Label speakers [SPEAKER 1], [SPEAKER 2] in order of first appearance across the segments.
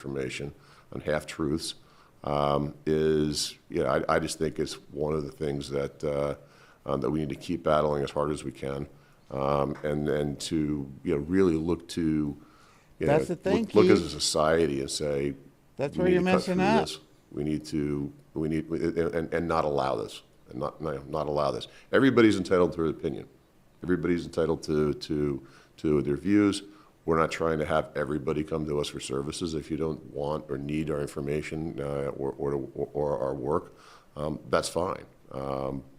[SPEAKER 1] information and half-truths is, I just think it's one of the things that that we need to keep battling as hard as we can, and then to really look to
[SPEAKER 2] That's the thing,
[SPEAKER 1] look as
[SPEAKER 2] Keith.
[SPEAKER 1] a society and say
[SPEAKER 2] That's
[SPEAKER 1] we
[SPEAKER 2] where
[SPEAKER 1] need
[SPEAKER 2] you're
[SPEAKER 1] to cut
[SPEAKER 2] messing
[SPEAKER 1] through
[SPEAKER 2] up.
[SPEAKER 1] this. We need and not allow this, and not allow this. Everybody's entitled to their opinion. Everybody's entitled to their views. We're not trying to have everybody come to us for services. If you don't want or need our information or our work, that's fine.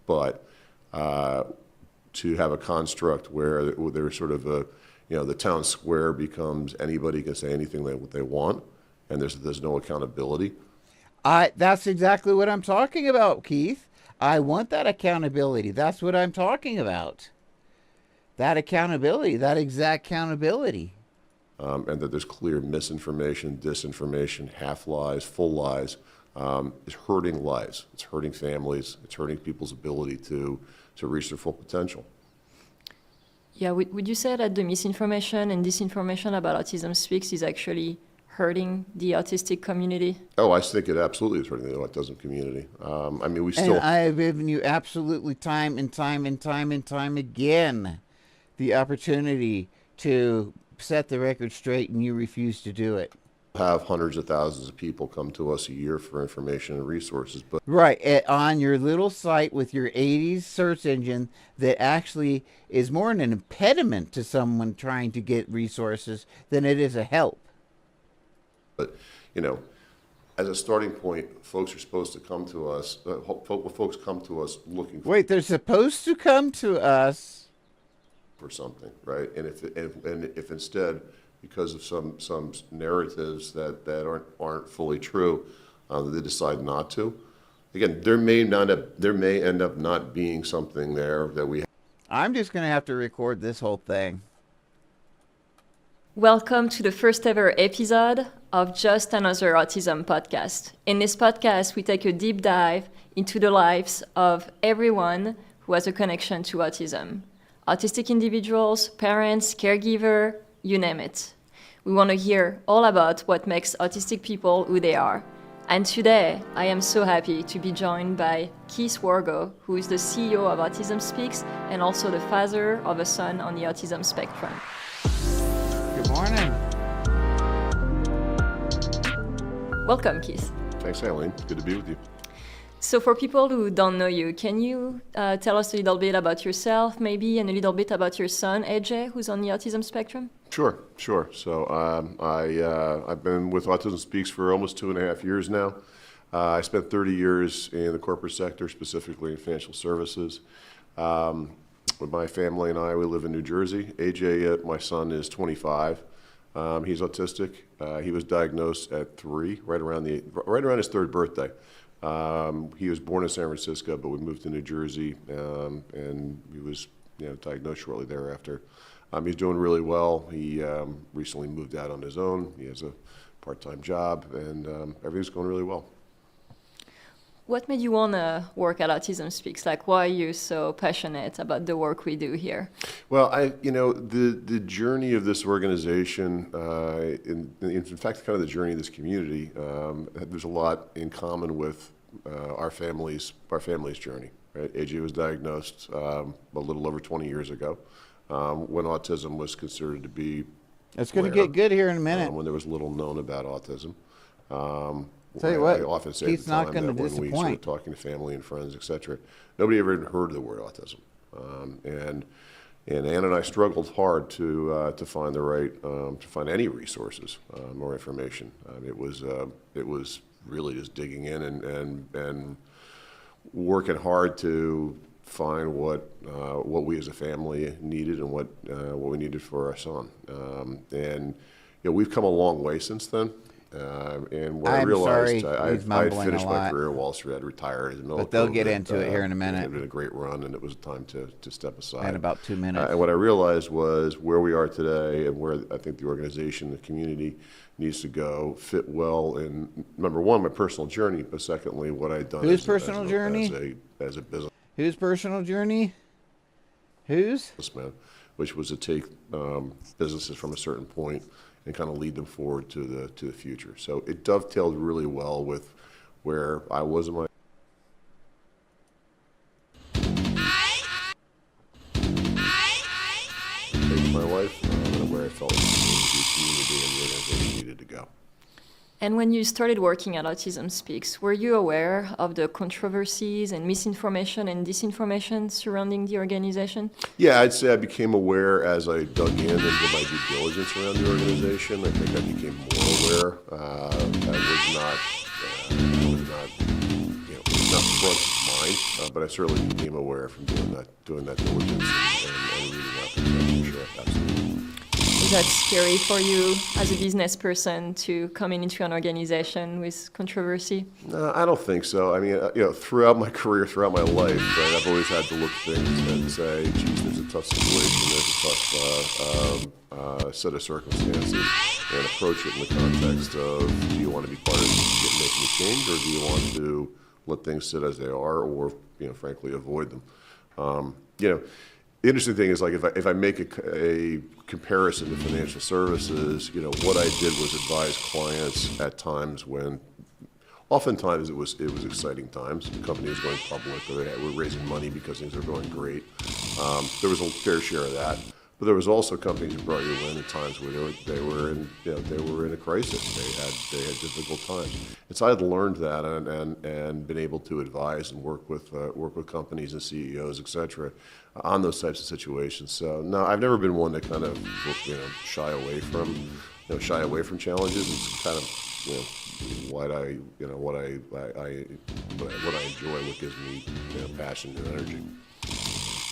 [SPEAKER 1] But to have a construct where there's sort of the town square becomes anybody can say anything they want, and there's no accountability.
[SPEAKER 2] That's exactly what I'm talking about, Keith. I want that accountability. That's what I'm talking about. That accountability, that exact accountability.
[SPEAKER 1] And that there's clear misinformation, disinformation, half lies, full lies, is hurting lives. It's hurting families. It's hurting people's ability to reach their full potential.
[SPEAKER 3] Yeah, would you say that the misinformation and disinformation about Autism Speaks is actually hurting the autistic community?
[SPEAKER 1] Oh, I think it absolutely is hurting the autism community. I mean, we still.
[SPEAKER 2] And I have given you absolutely time and time again the opportunity to set the record straight, and you refuse to do it.
[SPEAKER 1] Have hundreds of thousands of people come to us a year for information and resources, but
[SPEAKER 2] Right, on your little site with your 80s search engine that actually is more an impediment to someone trying to get resources than it is a help.
[SPEAKER 1] But, as a starting point, folks are supposed to come to us. Folks come to us looking
[SPEAKER 2] Wait, they're supposed to come to us.
[SPEAKER 1] for something, right? And if instead, because of some narratives that aren't fully true, they decide not to. Again, there may end up not being something there that we.
[SPEAKER 2] I'm just going to have to record this whole thing.
[SPEAKER 3] Welcome to the first ever episode of Just Another Autism podcast. In this podcast, we take a deep dive into the lives of everyone who has a connection to autism. Autistic individuals, parents, caregiver, you name it. We want to hear all about what makes autistic people who they are. And today, I am so happy to be joined by Keith Wargo, who is the CEO of Autism Speaks and also the father of a son on the autism spectrum.
[SPEAKER 2] Good morning.
[SPEAKER 3] Welcome, Keith.
[SPEAKER 1] Thanks, Eileen. Good to be with you.
[SPEAKER 3] So for people who don't know you, can you tell us a little bit about yourself, maybe, and a little bit about your son, AJ, who's on the autism spectrum?
[SPEAKER 1] Sure. So I've been with Autism Speaks for almost 2.5 years now. I spent 30 years in the corporate sector, specifically in financial services. With my family and we live in New Jersey. AJ, my son, is 25. He's autistic. He was diagnosed at 3, right around his 3rd birthday. He was born in San Francisco, but we moved to New Jersey, and he was diagnosed shortly thereafter. He's doing really well. He recently moved out on his own. He has a part-time job, and everything's going really well.
[SPEAKER 3] What made you want to work at Autism Speaks? Like, why are you so passionate about the work we do here?
[SPEAKER 1] Well, the journey of this organization, in fact, kind of the journey of this community, there's a lot in common with our family's journey. Right? AJ was diagnosed a little over 20 years ago, when autism was considered to be.
[SPEAKER 2] It's going to get good here in a minute.
[SPEAKER 1] When there was little known about autism.
[SPEAKER 2] Tell you what,
[SPEAKER 1] I often say
[SPEAKER 2] Keith's
[SPEAKER 1] at the time
[SPEAKER 2] not going to
[SPEAKER 1] that when we started
[SPEAKER 2] disappoint.
[SPEAKER 1] talking to family and friends, etc., nobody ever even heard of the word autism. And Ann and I struggled hard to find to find any resources or information. It was really just digging in and working hard to find what we as a family needed and what we needed for our son. And we've come a long way since then. And what I realized, I had finished my career at Wall Street. I'd retired.
[SPEAKER 2] But they'll get into it here in a minute.
[SPEAKER 1] It had been a great run, and it was time to step aside.
[SPEAKER 2] In about 2 minutes.
[SPEAKER 1] And what I realized was where we are today and where I think the organization, the community needs to go fit well in, number one, my personal journey, but secondly, what I'd done
[SPEAKER 2] Whose personal journey?
[SPEAKER 1] As a business.
[SPEAKER 2] Whose personal journey? Whose?
[SPEAKER 1] Businessman, which was to take businesses from a certain point and kind of lead them forward to the future. So it dovetailed really well with where I was in my life, and where I felt like the community and the organization needed to go.
[SPEAKER 3] And when you started working at Autism Speaks, were you aware of the controversies and misinformation and disinformation surrounding the organization?
[SPEAKER 1] Yeah, I'd say I became aware as I dug in and did my due diligence around the organization. I think I became more aware. I was not, it was not front of mind, but I certainly became aware from doing that diligence and reading up. For sure, absolutely.
[SPEAKER 3] Is that scary for you as a business person to come into an organization with controversy?
[SPEAKER 1] No, I don't think so. I mean, throughout my career, throughout my life, right, I've always had to look at things and say, geez, there's a tough situation, there's a tough set of circumstances, and approach it in the context of, do you want to be part of making a change, or do you want to let things sit as they are, or, frankly, avoid them? The interesting thing is, like, if I make a comparison to financial services, what I did was advise clients at times when, oftentimes it was exciting times. The company was going public, or they were raising money because things were going great. There was a fair share of that, but there was also companies who brought you in at times where they were in a crisis. They had difficult times, and so I had learned that and been able to advise and work with companies and CEOs, et cetera, on those types of situations. So no, I've never been one to kind of shy away from challenges. It's kind of what I enjoy, what gives me passion and energy.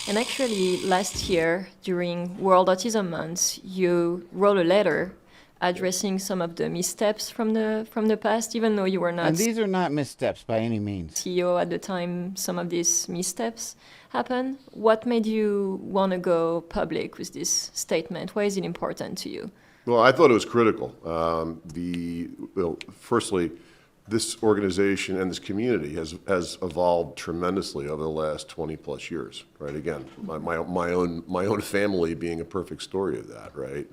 [SPEAKER 3] And actually, last year, during World Autism Month, you wrote a letter addressing some of the missteps from the past, even though you were not
[SPEAKER 2] And these are not missteps by any means.
[SPEAKER 3] CEO at the time. Some of these missteps happened. What made you want to go public with this statement? Why is it important to you?
[SPEAKER 1] Well, I thought it was critical. Firstly, this organization and this community has evolved tremendously over the last 20 plus years, right? Again, my own family being a perfect story of that, right?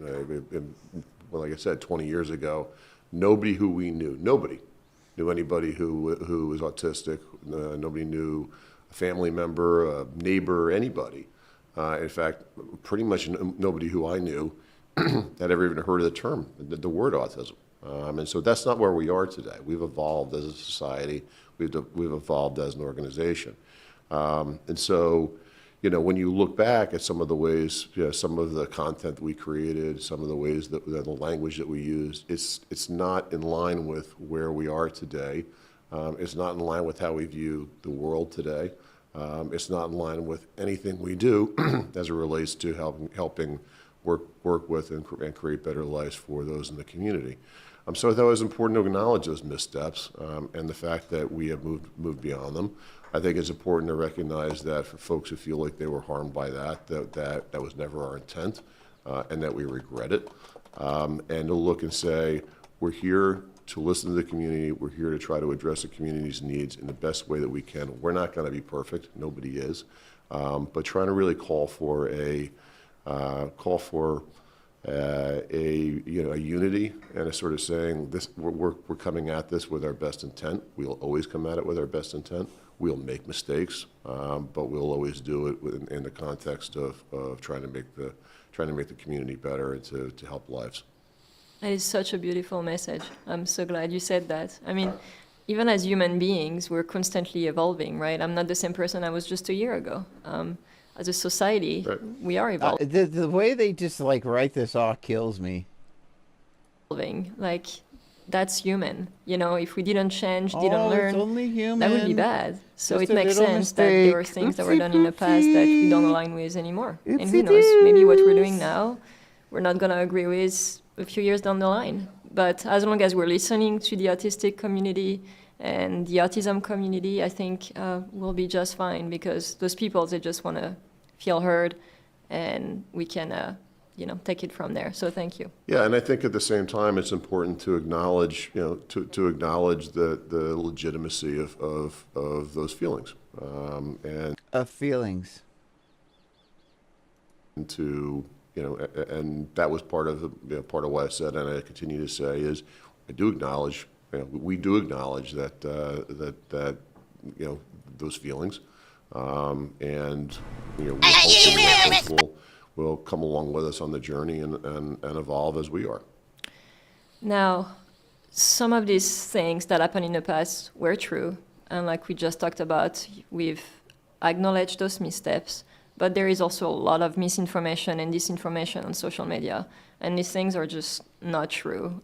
[SPEAKER 1] Well, like I said, 20 years ago, nobody who we knew anybody who was autistic. Nobody knew a family member, a neighbor, anybody. In fact, pretty much nobody who I knew had ever even heard of the term, the word autism. And so that's not where we are today. We've evolved as a society. We've evolved as an organization. And so, when you look back at some of the ways, some of the content that we created, some of the ways that the language that we used, it's not in line with where we are today. It's not in line with how we view the world today. It's not in line with anything we do as it relates to helping work with and create better lives for those in the community. So I thought it was important to acknowledge those missteps and the fact that we have moved beyond them. I think it's important to recognize that for folks who feel like they were harmed by that was never our intent, and that we regret it. And to look and say, we're here to listen to the community. We're here to try to address the community's needs in the best way that we can. We're not going to be perfect. Nobody is. But trying to really call for a unity and a sort of saying this, we're coming at this with our best intent. We'll always come at it with our best intent. We'll make mistakes, but we'll always do it in the context of trying to make the community better and to help lives.
[SPEAKER 3] That is such a beautiful message. I'm so glad you said that. I mean, even as human beings, we're constantly evolving, right? I'm not the same person I was just a year ago. As a society, right. We are evolving.
[SPEAKER 2] The way they just write this off kills me.
[SPEAKER 3] Like, that's human. If we didn't change, didn't learn,
[SPEAKER 2] it's only human.
[SPEAKER 3] That would be bad. So
[SPEAKER 2] just
[SPEAKER 3] it makes sense that there were things that were done in the past that we don't align with anymore. And who knows, maybe what we're doing now, we're not going to agree with a few years down the line. But as long as we're listening to the autistic community and the autism community, I think we'll be just fine, because those people, they just want to feel heard, and we can take it from there. So thank you.
[SPEAKER 1] Yeah, and I think at the same time it's important to acknowledge to acknowledge the legitimacy of those feelings and
[SPEAKER 2] of feelings,
[SPEAKER 1] to and that was part of part of what I said, and I continue to say is, I do acknowledge, we do acknowledge that those feelings, and we hopefully folks will come along with us on the journey and evolve as we are.
[SPEAKER 3] Now, some of these things that happened in the past were true, and like we just talked about, we've acknowledged those missteps, but there is also a lot of misinformation and disinformation on social media, and these things are just not true.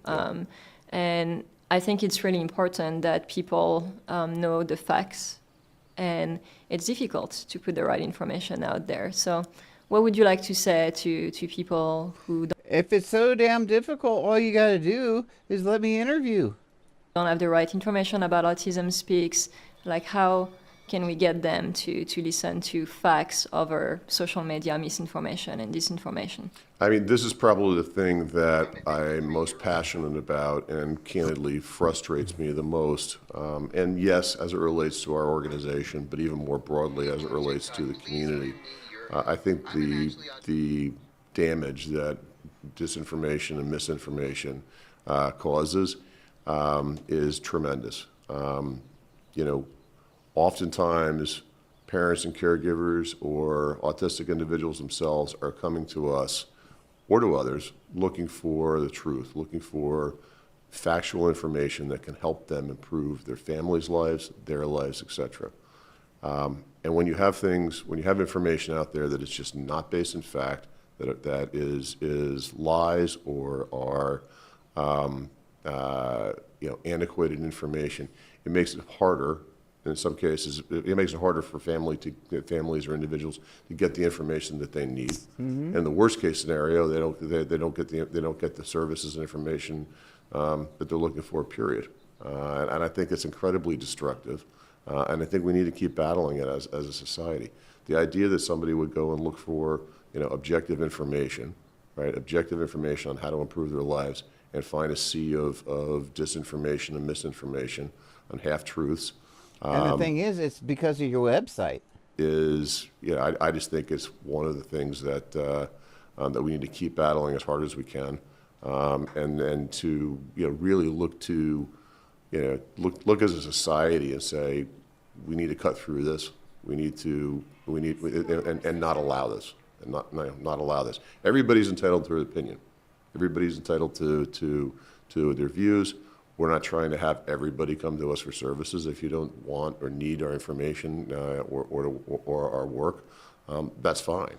[SPEAKER 3] And I think it's really important that people know the facts, and it's difficult to put the right information out there. So what would you like to say to people who
[SPEAKER 2] If it's so damn difficult, all you got to do is let me interview.
[SPEAKER 3] don't have the right information about Autism Speaks? Like, how can we get them to listen to facts over social media misinformation and disinformation?
[SPEAKER 1] I mean, this is probably the thing that I'm most passionate about and candidly frustrates me the most. And yes, as it relates to our organization, but even more broadly as it relates to the community. I think the damage that disinformation and misinformation causes is tremendous. Oftentimes parents and caregivers or autistic individuals themselves are coming to us or to others looking for the truth, looking for factual information that can help them improve their families' lives, their lives, etc. And when you have information out there that is just not based in fact, that is lies or are antiquated information, it makes it harder. In some cases, it makes it harder for families or individuals to get the information that they need. Mm-hmm. In the worst case scenario, they don't get the services and information that they're looking for. Period. And I think it's incredibly destructive. And I think we need to keep battling it as a society. The idea that somebody would go and look for objective information, right? Objective information on how to improve their lives, and find a sea of disinformation and misinformation and half-truths.
[SPEAKER 2] And the thing is, it's because of your website.
[SPEAKER 1] I just think it's one of the things that that we need to keep battling as hard as we can, and to really look as a society and say we need to cut through this. We need and not allow this, and not allow this. Everybody's entitled to their opinion. Everybody's entitled to their views. We're not trying to have everybody come to us for services. If you don't want or need our information or our work, that's fine.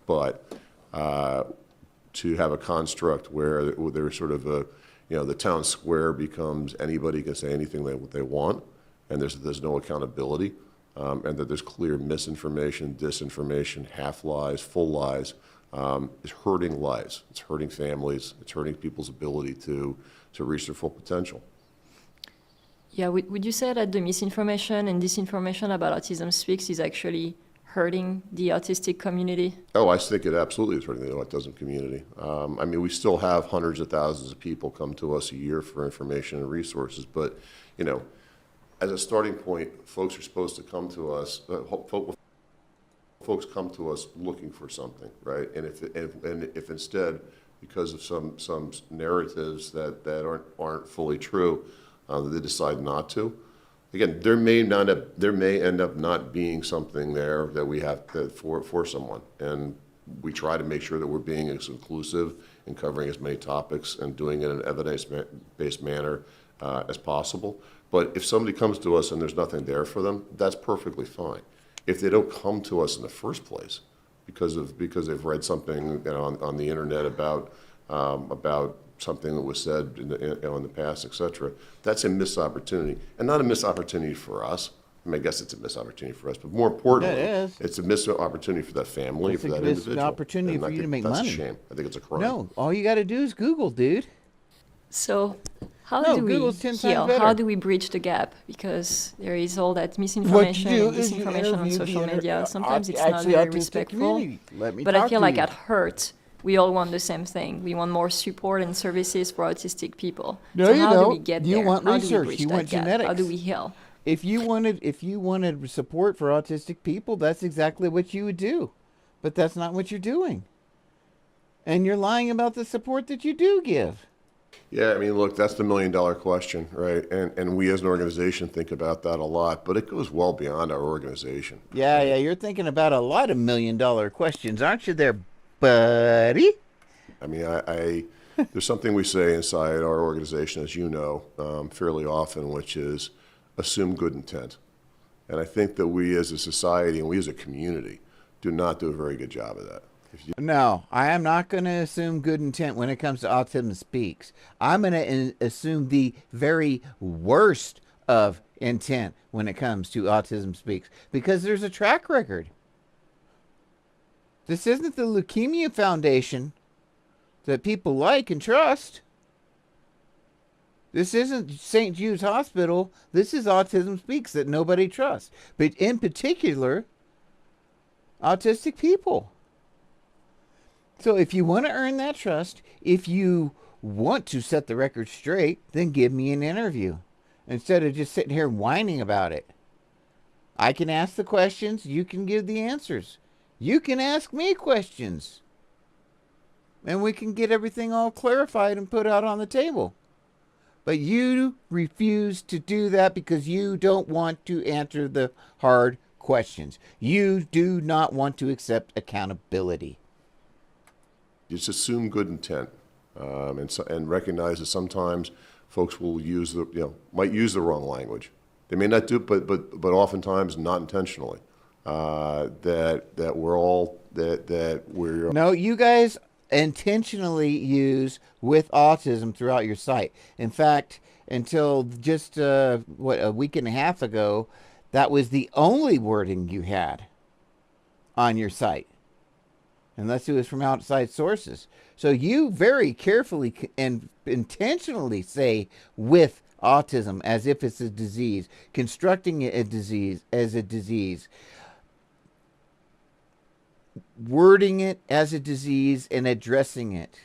[SPEAKER 1] But to have a construct where there's sort of the town square becomes anybody can say anything they want, and there's no accountability, and that there's clear misinformation, disinformation, half lies, full lies, is hurting lives. It's hurting families. It's hurting people's ability to reach their full potential.
[SPEAKER 3] Yeah, would you say that the misinformation and disinformation about Autism Speaks is actually hurting the autistic community?
[SPEAKER 1] Oh, I think it absolutely is hurting the autism community. I mean, we still have hundreds of thousands of people come to us a year for information and resources, but, as a starting point, folks are supposed to come to us, folks come to us looking for something, right? And if instead, because of some narratives that aren't fully true, they decide not to. Again, there may end up not being something there that we have for someone, and we try to make sure that we're being as inclusive and covering as many topics and doing it in an evidence-based manner as possible. But if somebody comes to us and there's nothing there for them, that's perfectly fine. If they don't come to us in the first place because they've read something on the internet about something that was said in the past, etc., that's a missed opportunity, and not a missed opportunity for us. I mean, I guess it's a missed opportunity for us, but more importantly, it's a missed opportunity for that family, for that individual.
[SPEAKER 2] It's a missed opportunity for you to make money.
[SPEAKER 1] That's a shame. I think it's a crime.
[SPEAKER 2] No, all you got to do is Google, dude.
[SPEAKER 3] So how do we heal? How do we bridge the gap? Because there is all that misinformation and disinformation on social media. Sometimes it's not very respectful. But I feel like at Hurt, we all want the same thing. We want more support and services for autistic people.
[SPEAKER 2] No,
[SPEAKER 3] so
[SPEAKER 2] you
[SPEAKER 3] how
[SPEAKER 2] don't.
[SPEAKER 3] do we get
[SPEAKER 2] you
[SPEAKER 3] there?
[SPEAKER 2] Want
[SPEAKER 3] how
[SPEAKER 2] research.
[SPEAKER 3] Do we
[SPEAKER 2] you want
[SPEAKER 3] gap?
[SPEAKER 2] genetics.
[SPEAKER 3] How do we heal?
[SPEAKER 2] If you wanted support for autistic people, that's exactly what you would do. But that's not what you're doing. And you're lying about the support that you do give.
[SPEAKER 1] Yeah, I mean, look, that's the million-dollar question, right? And we as an organization think about that a lot, but it goes well beyond our organization.
[SPEAKER 2] Yeah, yeah, you're thinking about a lot of million-dollar questions, aren't you there, buddy?
[SPEAKER 1] I mean, there's something we say inside our organization, as you know, fairly often, which is assume good intent. And I think that we as a society and we as a community do not do a very good job of that.
[SPEAKER 2] No, I am not going to assume good intent when it comes to Autism Speaks. I'm going to assume the very worst of intent when it comes to Autism Speaks because there's a track record. This isn't the Leukemia Foundation that people like and trust. This isn't St. Jude's Hospital. This is Autism Speaks that nobody trusts. But in particular, autistic people. So if you want to earn that trust, if you want to set the record straight, then give me an interview instead of just sitting here whining about it. I can ask the questions, you can give the answers. You can ask me questions. And we can get everything all clarified and put out on the table. But you refuse to do that because you don't want to answer the hard questions. You do not want to accept accountability.
[SPEAKER 1] Just assume good intent, and recognize that sometimes folks will might use the wrong language. They may not do it, but oftentimes not intentionally. That we're
[SPEAKER 2] No, you guys intentionally use with autism throughout your site. In fact, until just a week and a half ago, that was the only wording you had on your site, unless it was from outside sources. So you very carefully and intentionally say with autism as if it's a disease, constructing it a disease as a disease, wording it as a disease, and addressing it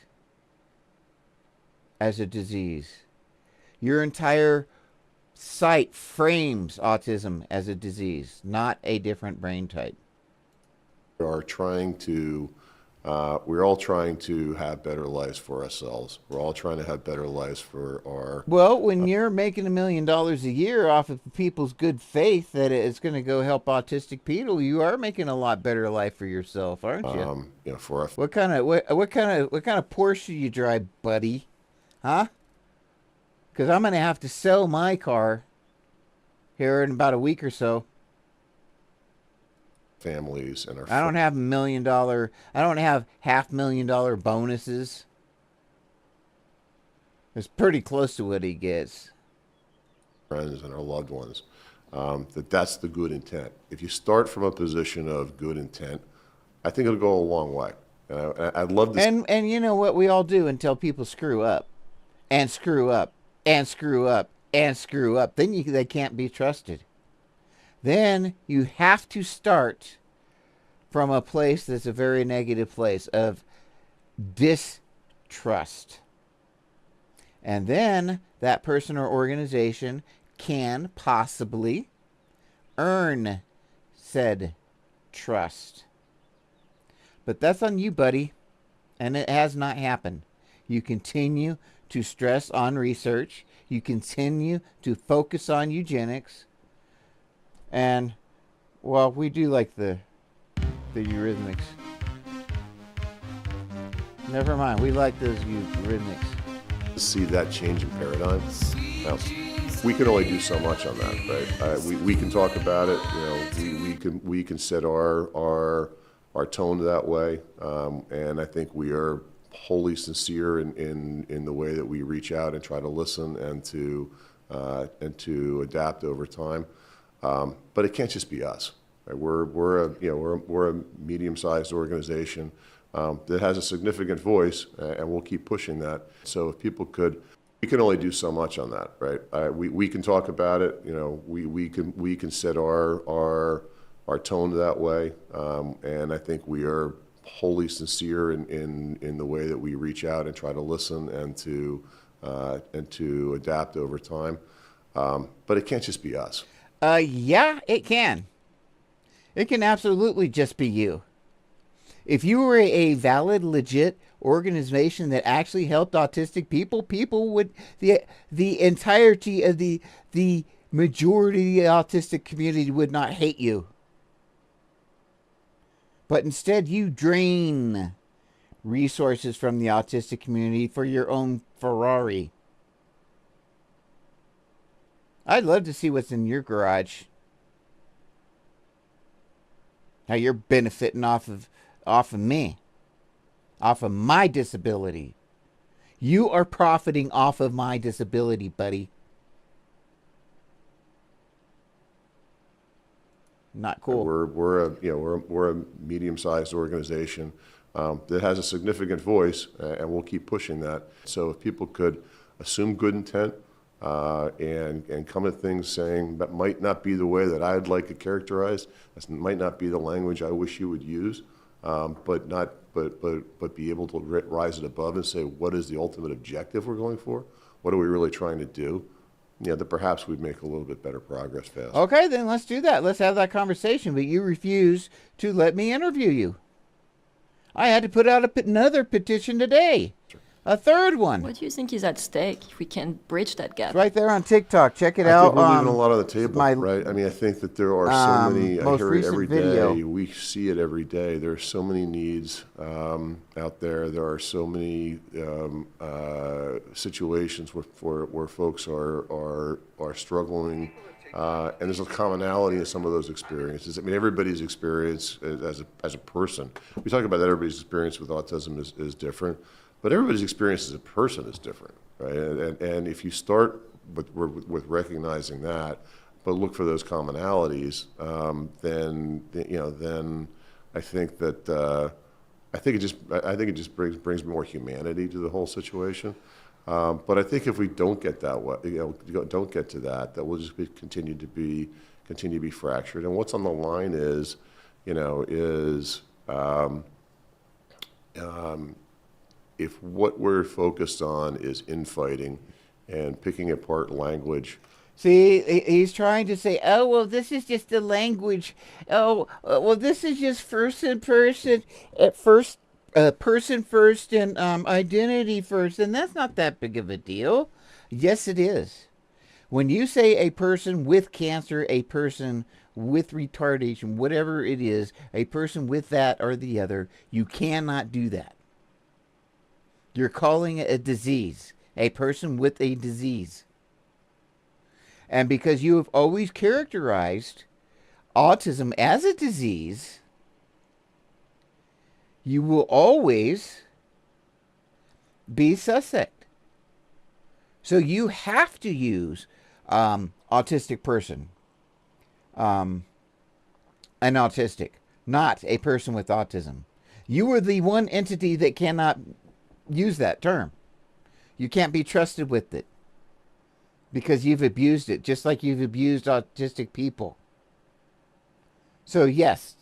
[SPEAKER 2] as a disease. Your entire site frames autism as a disease, not a different brain type.
[SPEAKER 1] We're all trying to have better lives for ourselves. We're all trying to have better lives for our...
[SPEAKER 2] Well, when you're making $1 million a year off of people's good faith that it's going to go help autistic people, you are making a lot better life for yourself, aren't you?
[SPEAKER 1] For our...
[SPEAKER 2] What kind of Porsche you drive, buddy? Huh? Because I'm going to have to sell my car here in about a week or so.
[SPEAKER 1] families and our...
[SPEAKER 2] I don't have $1 million. I don't have $500,000 bonuses. It's pretty close to what he gets.
[SPEAKER 1] friends and our loved ones, that's the good intent. If you start from a position of good intent, I think it'll go a long way. I'd love to...
[SPEAKER 2] And you know what we all do until people screw up. And screw up. And screw up. And screw up. Then they can't be trusted. Then you have to start from a place that's a very negative place of distrust. And then that person or organization can possibly earn said trust. But that's on you, buddy. And it has not happened. You continue to stress on research. You continue to focus on eugenics. And, well, we do like the eurythmics. Never mind. We like those eurythmics.
[SPEAKER 1] See that change in paradigm. Now, we can only do so much on that, right? We can talk about it. We can set our tone that way, and I think we are wholly sincere in the way that we reach out and try to listen and to adapt over time. But it can't just be us. Right? We're a medium-sized organization that has a significant voice, and we'll keep pushing that. So if people could, we can only do so much on that, right? We can talk about it. We can set our tone that way, and I think we are wholly sincere in the way that we reach out and try to listen and to adapt over time. But it can't just be us.
[SPEAKER 2] Yeah, it can. It can absolutely just be you. If you were a valid, legit organization that actually helped autistic people, people would the entirety of the majority of the autistic community would not hate you. But instead, you drain resources from the autistic community for your own Ferrari. I'd love to see what's in your garage. How you're benefiting off of me, off of my disability. You are profiting off of my disability, buddy. Not cool.
[SPEAKER 1] We're a medium-sized organization that has a significant voice, and we'll keep pushing that. So if people could assume good intent and come at things saying that might not be the way that I'd like it characterized, that might not be the language I wish you would use, but be able to rise it above and say, what is the ultimate objective we're going for? What are we really trying to do? That perhaps we'd make a little bit better progress fast.
[SPEAKER 2] Okay, then let's do that. Let's have that conversation. But you refuse to let me interview you. I had to put out another petition today. A third one.
[SPEAKER 3] What do you think is at stake if we can bridge that gap?
[SPEAKER 2] It's right there on TikTok. Check it
[SPEAKER 1] I
[SPEAKER 2] out.
[SPEAKER 1] think we're leaving a lot on the table,
[SPEAKER 2] my,
[SPEAKER 1] right? I mean, I think that there are so many, I
[SPEAKER 2] most
[SPEAKER 1] hear it
[SPEAKER 2] recent
[SPEAKER 1] every
[SPEAKER 2] video.
[SPEAKER 1] day, we see it every day. There are so many needs out there. There are so many situations where folks are struggling, and there's a commonality in some of those experiences. I mean, everybody's experience as a person, we talk about that everybody's experience with autism is different, but everybody's experience as a person is different, right? And if you start with recognizing that, but look for those commonalities, then I think that I think it just brings more humanity to the whole situation. But I think if we don't get that way, don't get to that will just continue to be fractured. And what's on the line is if what we're focused on is infighting and picking apart language.
[SPEAKER 2] See, he's trying to say, oh, well, this is just the language. Oh, well, this is just person first, person first, and identity first. And that's not that big of a deal. Yes, it is. When you say a person with cancer, a person with retardation, whatever it is, a person with that or the other, you cannot do that. You're calling it a disease, a person with a disease. And because you have always characterized autism as a disease, you will always be suspect. So you have to use autistic person, an autistic, not a person with autism. You are the one entity that cannot use that term. You can't be trusted with it because you've abused it, just like you've abused autistic people. So yes,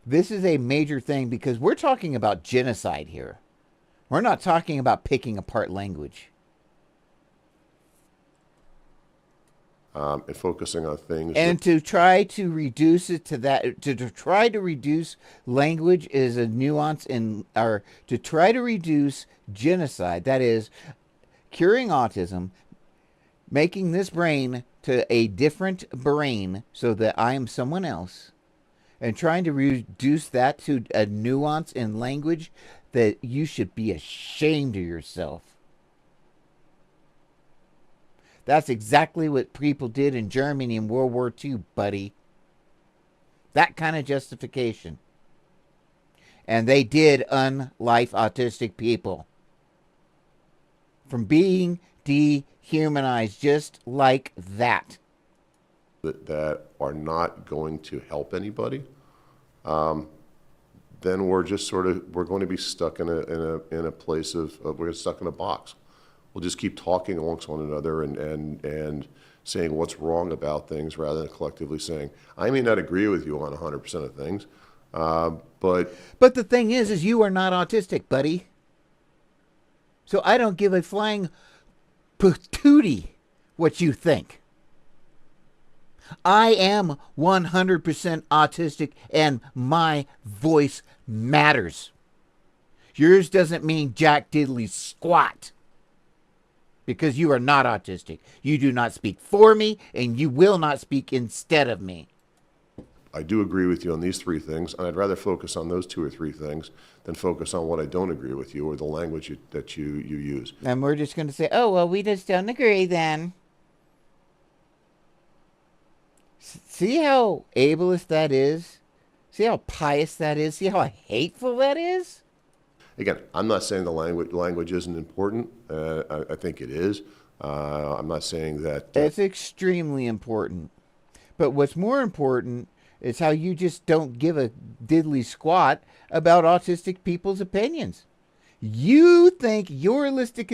[SPEAKER 2] this is a major thing because we're talking about genocide here. We're not talking about picking apart language.
[SPEAKER 1] And focusing on things.
[SPEAKER 2] And to try to reduce it to that, to try to reduce language is a nuance or to try to reduce genocide, that is, curing autism, making this brain to a different brain so that I am someone else, and trying to reduce that to a nuance in language that you should be ashamed of yourself. That's exactly what people did in Germany in World War II, buddy. That kind of justification. And they did unlife autistic people from being dehumanized just like that.
[SPEAKER 1] That are not going to help anybody, then we're going to be stuck in a place of we're stuck in a box. We'll just keep talking amongst one another and saying what's wrong about things rather than collectively saying, I may not agree with you on 100% of things, but
[SPEAKER 2] the thing is you are not autistic, buddy. So I don't give a flying patootie what you think. I am 100% autistic and my voice matters. Yours doesn't mean jack diddly squat. Because you are not autistic. You do not speak for me, and you will not speak instead of me.
[SPEAKER 1] I do agree with you on these three things, and I'd rather focus on those two or three things than focus on what I don't agree with you or the language that you use.
[SPEAKER 2] And we're just going to say, oh, well, we just don't agree then. See how ableist that is? See how pious that is? See how hateful that is?
[SPEAKER 1] Again, I'm not saying the language isn't important. I think it is. I'm not saying that.
[SPEAKER 2] It's extremely important. But what's more important is how you just don't give a diddly squat about autistic people's opinions. You think your holistic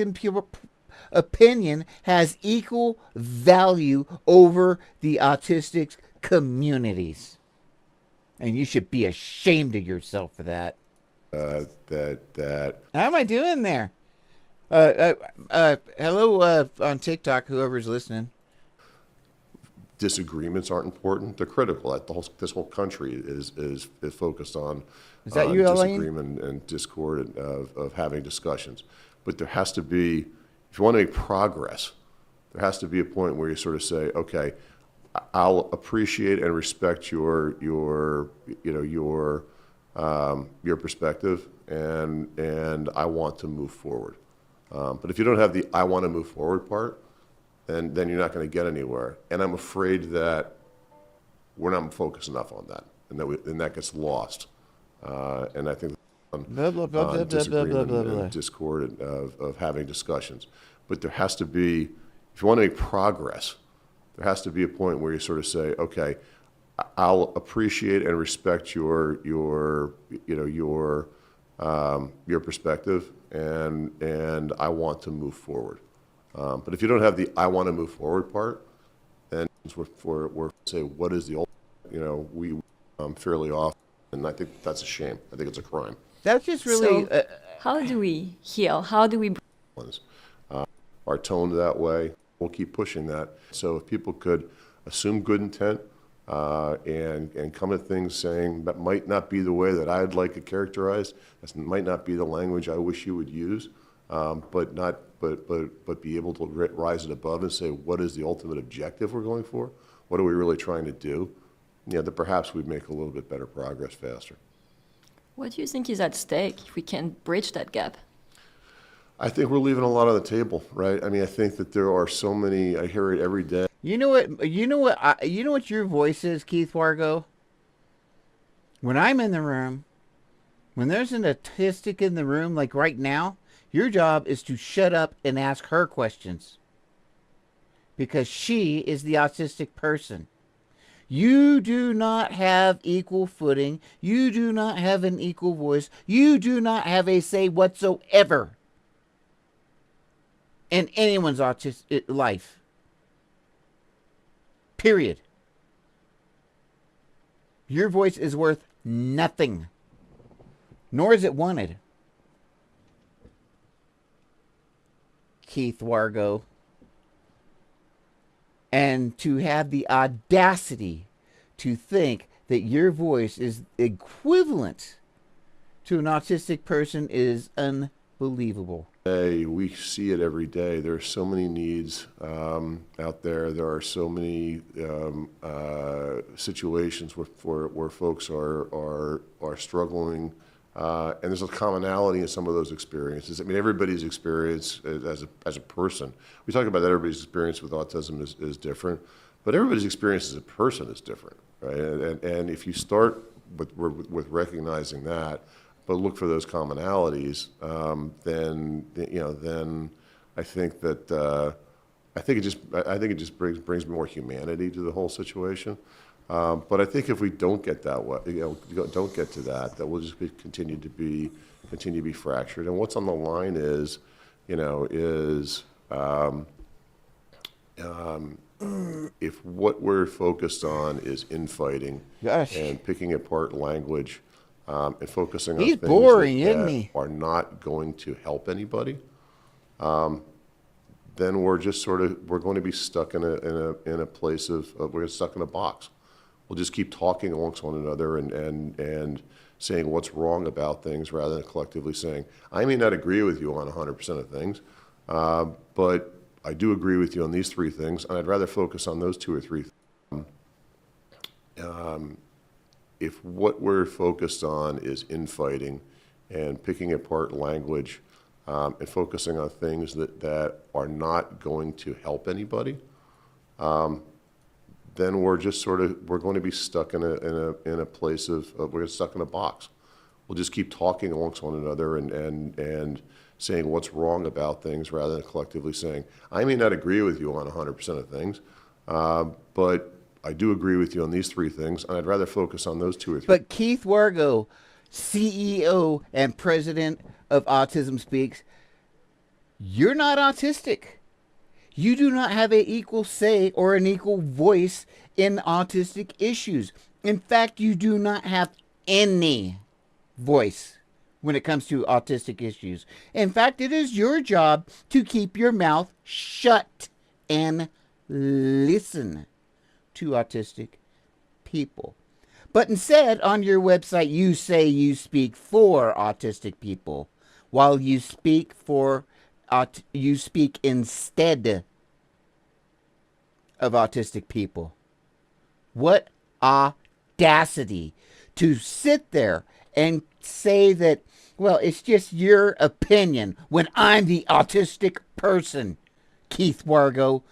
[SPEAKER 2] opinion has equal value over the autistic communities. And you should be ashamed of yourself for that. How am I doing there? Hello on TikTok, whoever's listening.
[SPEAKER 1] Disagreements aren't important. They're critical. This whole country is focused on
[SPEAKER 2] Is that you, Elaine?
[SPEAKER 1] disagreement and discord of having discussions. But there has to be, if you want to make progress, there has to be a point where you sort of say, okay, I'll appreciate and respect your perspective, and I want to move forward. But if you don't have the I want to move forward part, then you're not going to get anywhere. And I'm afraid that we're not focused enough on that, and that gets lost. And I think disagreement and discord of having discussions. But there has to be, if you want to make progress, there has to be a point where you sort of say, okay, I'll appreciate and respect your perspective, and I want to move forward. But if you don't have the I want to move forward part, then we're say what is the ultimate, we fairly often, and I think that's a shame. I think it's a crime.
[SPEAKER 2] That's just really.
[SPEAKER 3] So, how do we heal? How do we?
[SPEAKER 1] Are toned that way. We'll keep pushing that. So if people could assume good intent and come at things saying that might not be the way that I'd like it characterized, that might not be the language I wish you would use, but be able to rise it above and say what is the ultimate objective we're going for? What are we really trying to do? That perhaps we'd make a little bit better progress faster.
[SPEAKER 3] What do you think is at stake if we can bridge that gap?
[SPEAKER 1] I think we're leaving a lot on the table, right? I mean, I think that there are so many. I hear it every day.
[SPEAKER 2] You know what your voice is, Keith Wargo? When I'm in the room, when there's an autistic in the room, like right now, your job is to shut up and ask her questions. Because she is the autistic person. You do not have equal footing. You do not have an equal voice. You do not have a say whatsoever in anyone's autistic life. Period. Your voice is worth nothing. Nor is it wanted. Keith Wargo. And to have the audacity to think that your voice is equivalent to an autistic person is unbelievable.
[SPEAKER 1] We see it every day. There are so many needs out there. There are so many situations where folks are struggling, and there's a commonality in some of those experiences. I mean, everybody's experience as a person. We talk about that everybody's experience with autism is different, but everybody's experience as a person is different, right? And if you start with recognizing that, but look for those commonalities, then I think that I think it just brings more humanity to the whole situation. But I think if we don't get that way, don't get to that we'll just continue to be fractured. And what's on the line is if what we're focused on is infighting and picking apart language. And focusing on
[SPEAKER 2] He's
[SPEAKER 1] things
[SPEAKER 2] boring,
[SPEAKER 1] that
[SPEAKER 2] isn't he?
[SPEAKER 1] are not going to help anybody, then we're going to be stuck in a place of we're stuck in a box. We'll just keep talking amongst one another and saying what's wrong about things rather than collectively saying, I may not agree with you on 100% of things, but I do agree with you on these three things, and I'd rather focus on those two or three. If what we're focused on is infighting and picking apart language and focusing on things that are not going to help anybody, then we're just we're going to be stuck in a place of we're stuck in a box. We'll just keep talking amongst one another and saying what's wrong about things rather than collectively saying, I may not agree with you on 100% of things, but I do agree with you on these three things, and I'd rather focus on those two or three.
[SPEAKER 2] But Keith Wargo, CEO and president of Autism Speaks, you're not autistic. You do not have an equal say or an equal voice in autistic issues. In fact, you do not have any voice when it comes to autistic issues. In fact, it is your job to keep your mouth shut and listen to autistic people. But instead, on your website, you say you speak for autistic people, while you speak instead of autistic people. What audacity to sit there and say that, well, it's just your opinion when I'm the autistic person. Keith Wargo,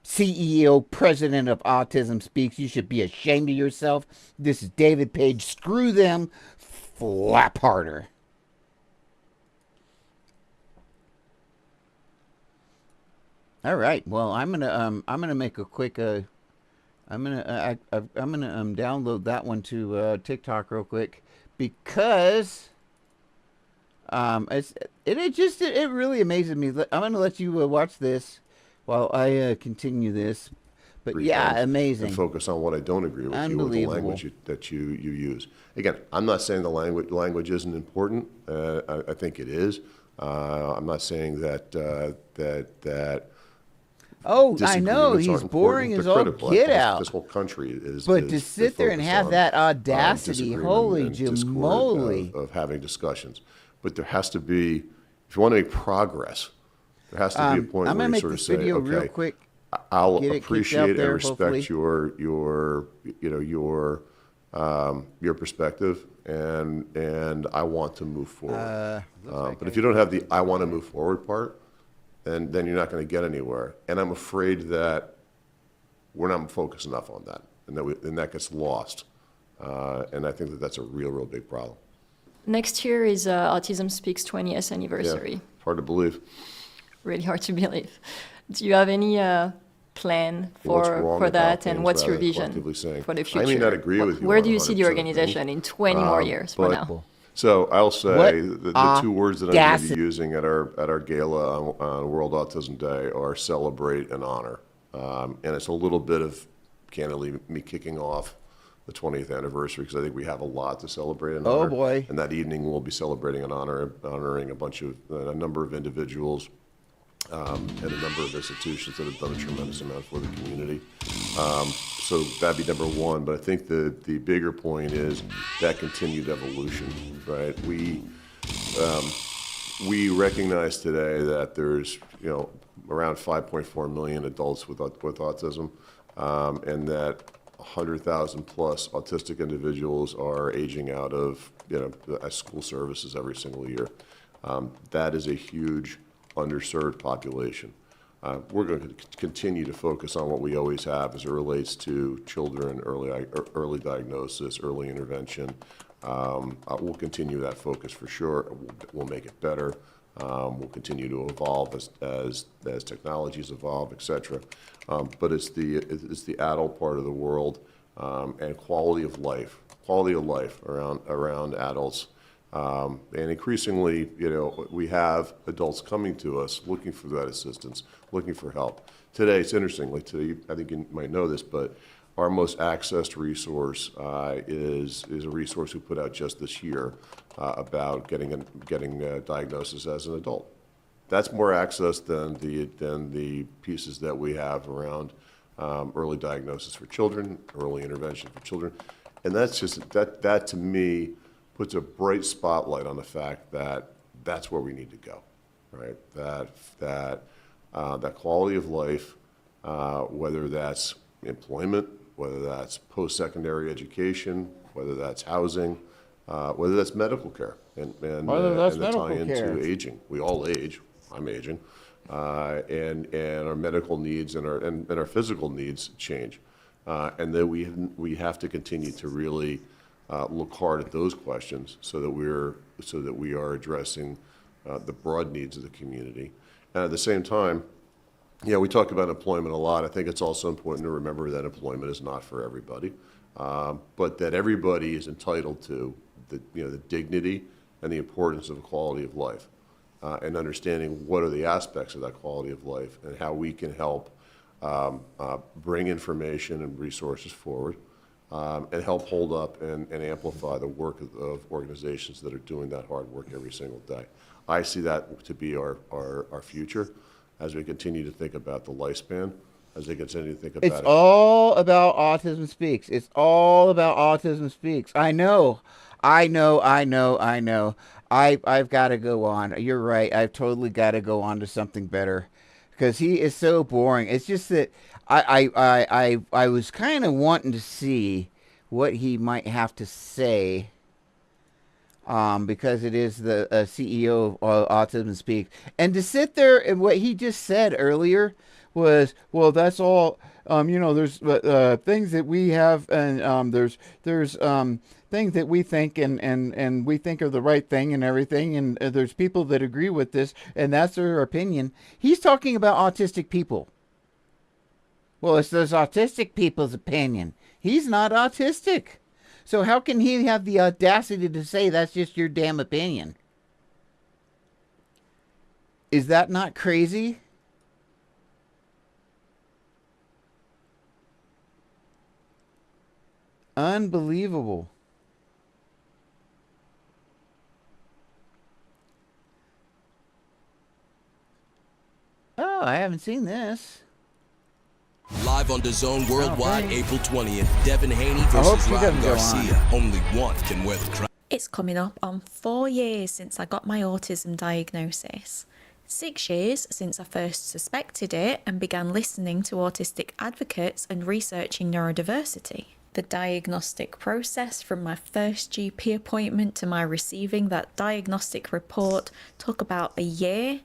[SPEAKER 2] CEO, president of Autism Speaks. You should be ashamed of yourself. This is David Page. Screw them. Flap harder. All right. Well, I'm gonna make a quick I'm gonna download that one to TikTok real quick because it really amazes me. I'm gonna let you watch this while I continue this. But yeah, amazing.
[SPEAKER 1] And focus on what I don't agree with you with the language that you use. Again, I'm not saying the language isn't important. I think it is. I'm not saying that.
[SPEAKER 2] Oh, I know he's boring as all get out.
[SPEAKER 1] This whole country is.
[SPEAKER 2] But to sit there and have that audacity, holy jamoly,
[SPEAKER 1] of having discussions. But there has to be, if you want to make progress, there has to be a point where you sort of say,
[SPEAKER 2] real quick.
[SPEAKER 1] I'll appreciate and respect your perspective, and I want to move forward. But if you don't have the "I want to move forward" part, then you're not going to get anywhere. And I'm afraid that we're not focused enough on that, and that gets lost. And I think that's a real big problem.
[SPEAKER 3] Next year is Autism Speaks 20th anniversary.
[SPEAKER 1] Yeah, hard to believe.
[SPEAKER 3] Really hard to believe. Do you have any plan for that, and what's your vision for the future?
[SPEAKER 1] I may not agree with you.
[SPEAKER 3] Where do you see the organization in 20 more years from now?
[SPEAKER 1] So I'll say the two words that I'm going to be using at our gala on World Autism Day are celebrate and honor. And it's a little bit of, candidly, me kicking off the 20th anniversary because I think we have a lot to celebrate and honor.
[SPEAKER 2] Oh boy!
[SPEAKER 1] And that evening we'll be celebrating and honoring a number of individuals and a number of institutions that have done a tremendous amount for the community. So that'd be number one. But I think the bigger point is that continued evolution, right? We recognize today that there's around 5.4 million adults with autism, and that 100,000 plus autistic individuals are aging out of school services every single year. That is a huge underserved population. We're going to continue to focus on what we always have as it relates to children, early diagnosis, early intervention. We'll continue that focus for sure. We'll make it better. We'll continue to evolve as technologies evolve, et cetera. But it's the adult part of the world and quality of life around adults. And increasingly, we have adults coming to us looking for that assistance, looking for help. Today, it's interesting. I think you might know this, but our most accessed resource is a resource we put out just this year about getting a diagnosis as an adult. That's more access than the pieces that we have around early diagnosis for children, early intervention for children, and that's just that to me puts a bright spotlight on the fact that that's where we need to go, right? That quality of life, whether that's employment, whether that's post-secondary education, whether that's housing, whether that's medical care,
[SPEAKER 2] Whether that's
[SPEAKER 1] and the
[SPEAKER 2] medical
[SPEAKER 1] tie
[SPEAKER 2] care.
[SPEAKER 1] into aging. We all age. I'm aging, and our medical needs and our physical needs change, and that we have to continue to really look hard at those questions so that we are addressing the broad needs of the community, and at the same time. Yeah, we talk about employment a lot. I think it's also important to remember that employment is not for everybody, but that everybody is entitled to the dignity and the importance of quality of life, and understanding what are the aspects of that quality of life and how we can help bring information and resources forward, and help hold up and amplify the work of organizations that are doing that hard work every single day. I see that to be our future. As we continue to think about the lifespan, as they continue to think about
[SPEAKER 2] It's all about Autism Speaks. It's all about Autism Speaks. I know. I've got to go on. You're right. I've totally got to go on to something better, because he is so boring. It's just that I was kind of wanting to see what he might have to say. Because it is the CEO of Autism Speaks. And to sit there and what he just said earlier was, well, that's all, there's things that we have, and there's things that we think and we think are the right thing and everything, and there's people that agree with this, and that's their opinion. He's talking about autistic people. Well, it's those autistic people's opinion. He's not autistic. So how can he have the audacity to say that's just your damn opinion? Is that not crazy? Unbelievable. Oh, I haven't seen this.
[SPEAKER 4] Live on DAZN Worldwide,
[SPEAKER 2] Okay.
[SPEAKER 4] April 20th. Devin Haney
[SPEAKER 2] hope
[SPEAKER 4] versus
[SPEAKER 2] she
[SPEAKER 4] Ryan
[SPEAKER 2] doesn't go on.
[SPEAKER 4] Garcia. Only one can wear the crown.
[SPEAKER 5] It's coming up on 4 years since I got my autism diagnosis. 6 years since I first suspected it and began listening to autistic advocates and researching neurodiversity. The diagnostic process from my first GP appointment to my receiving that diagnostic report took about a year,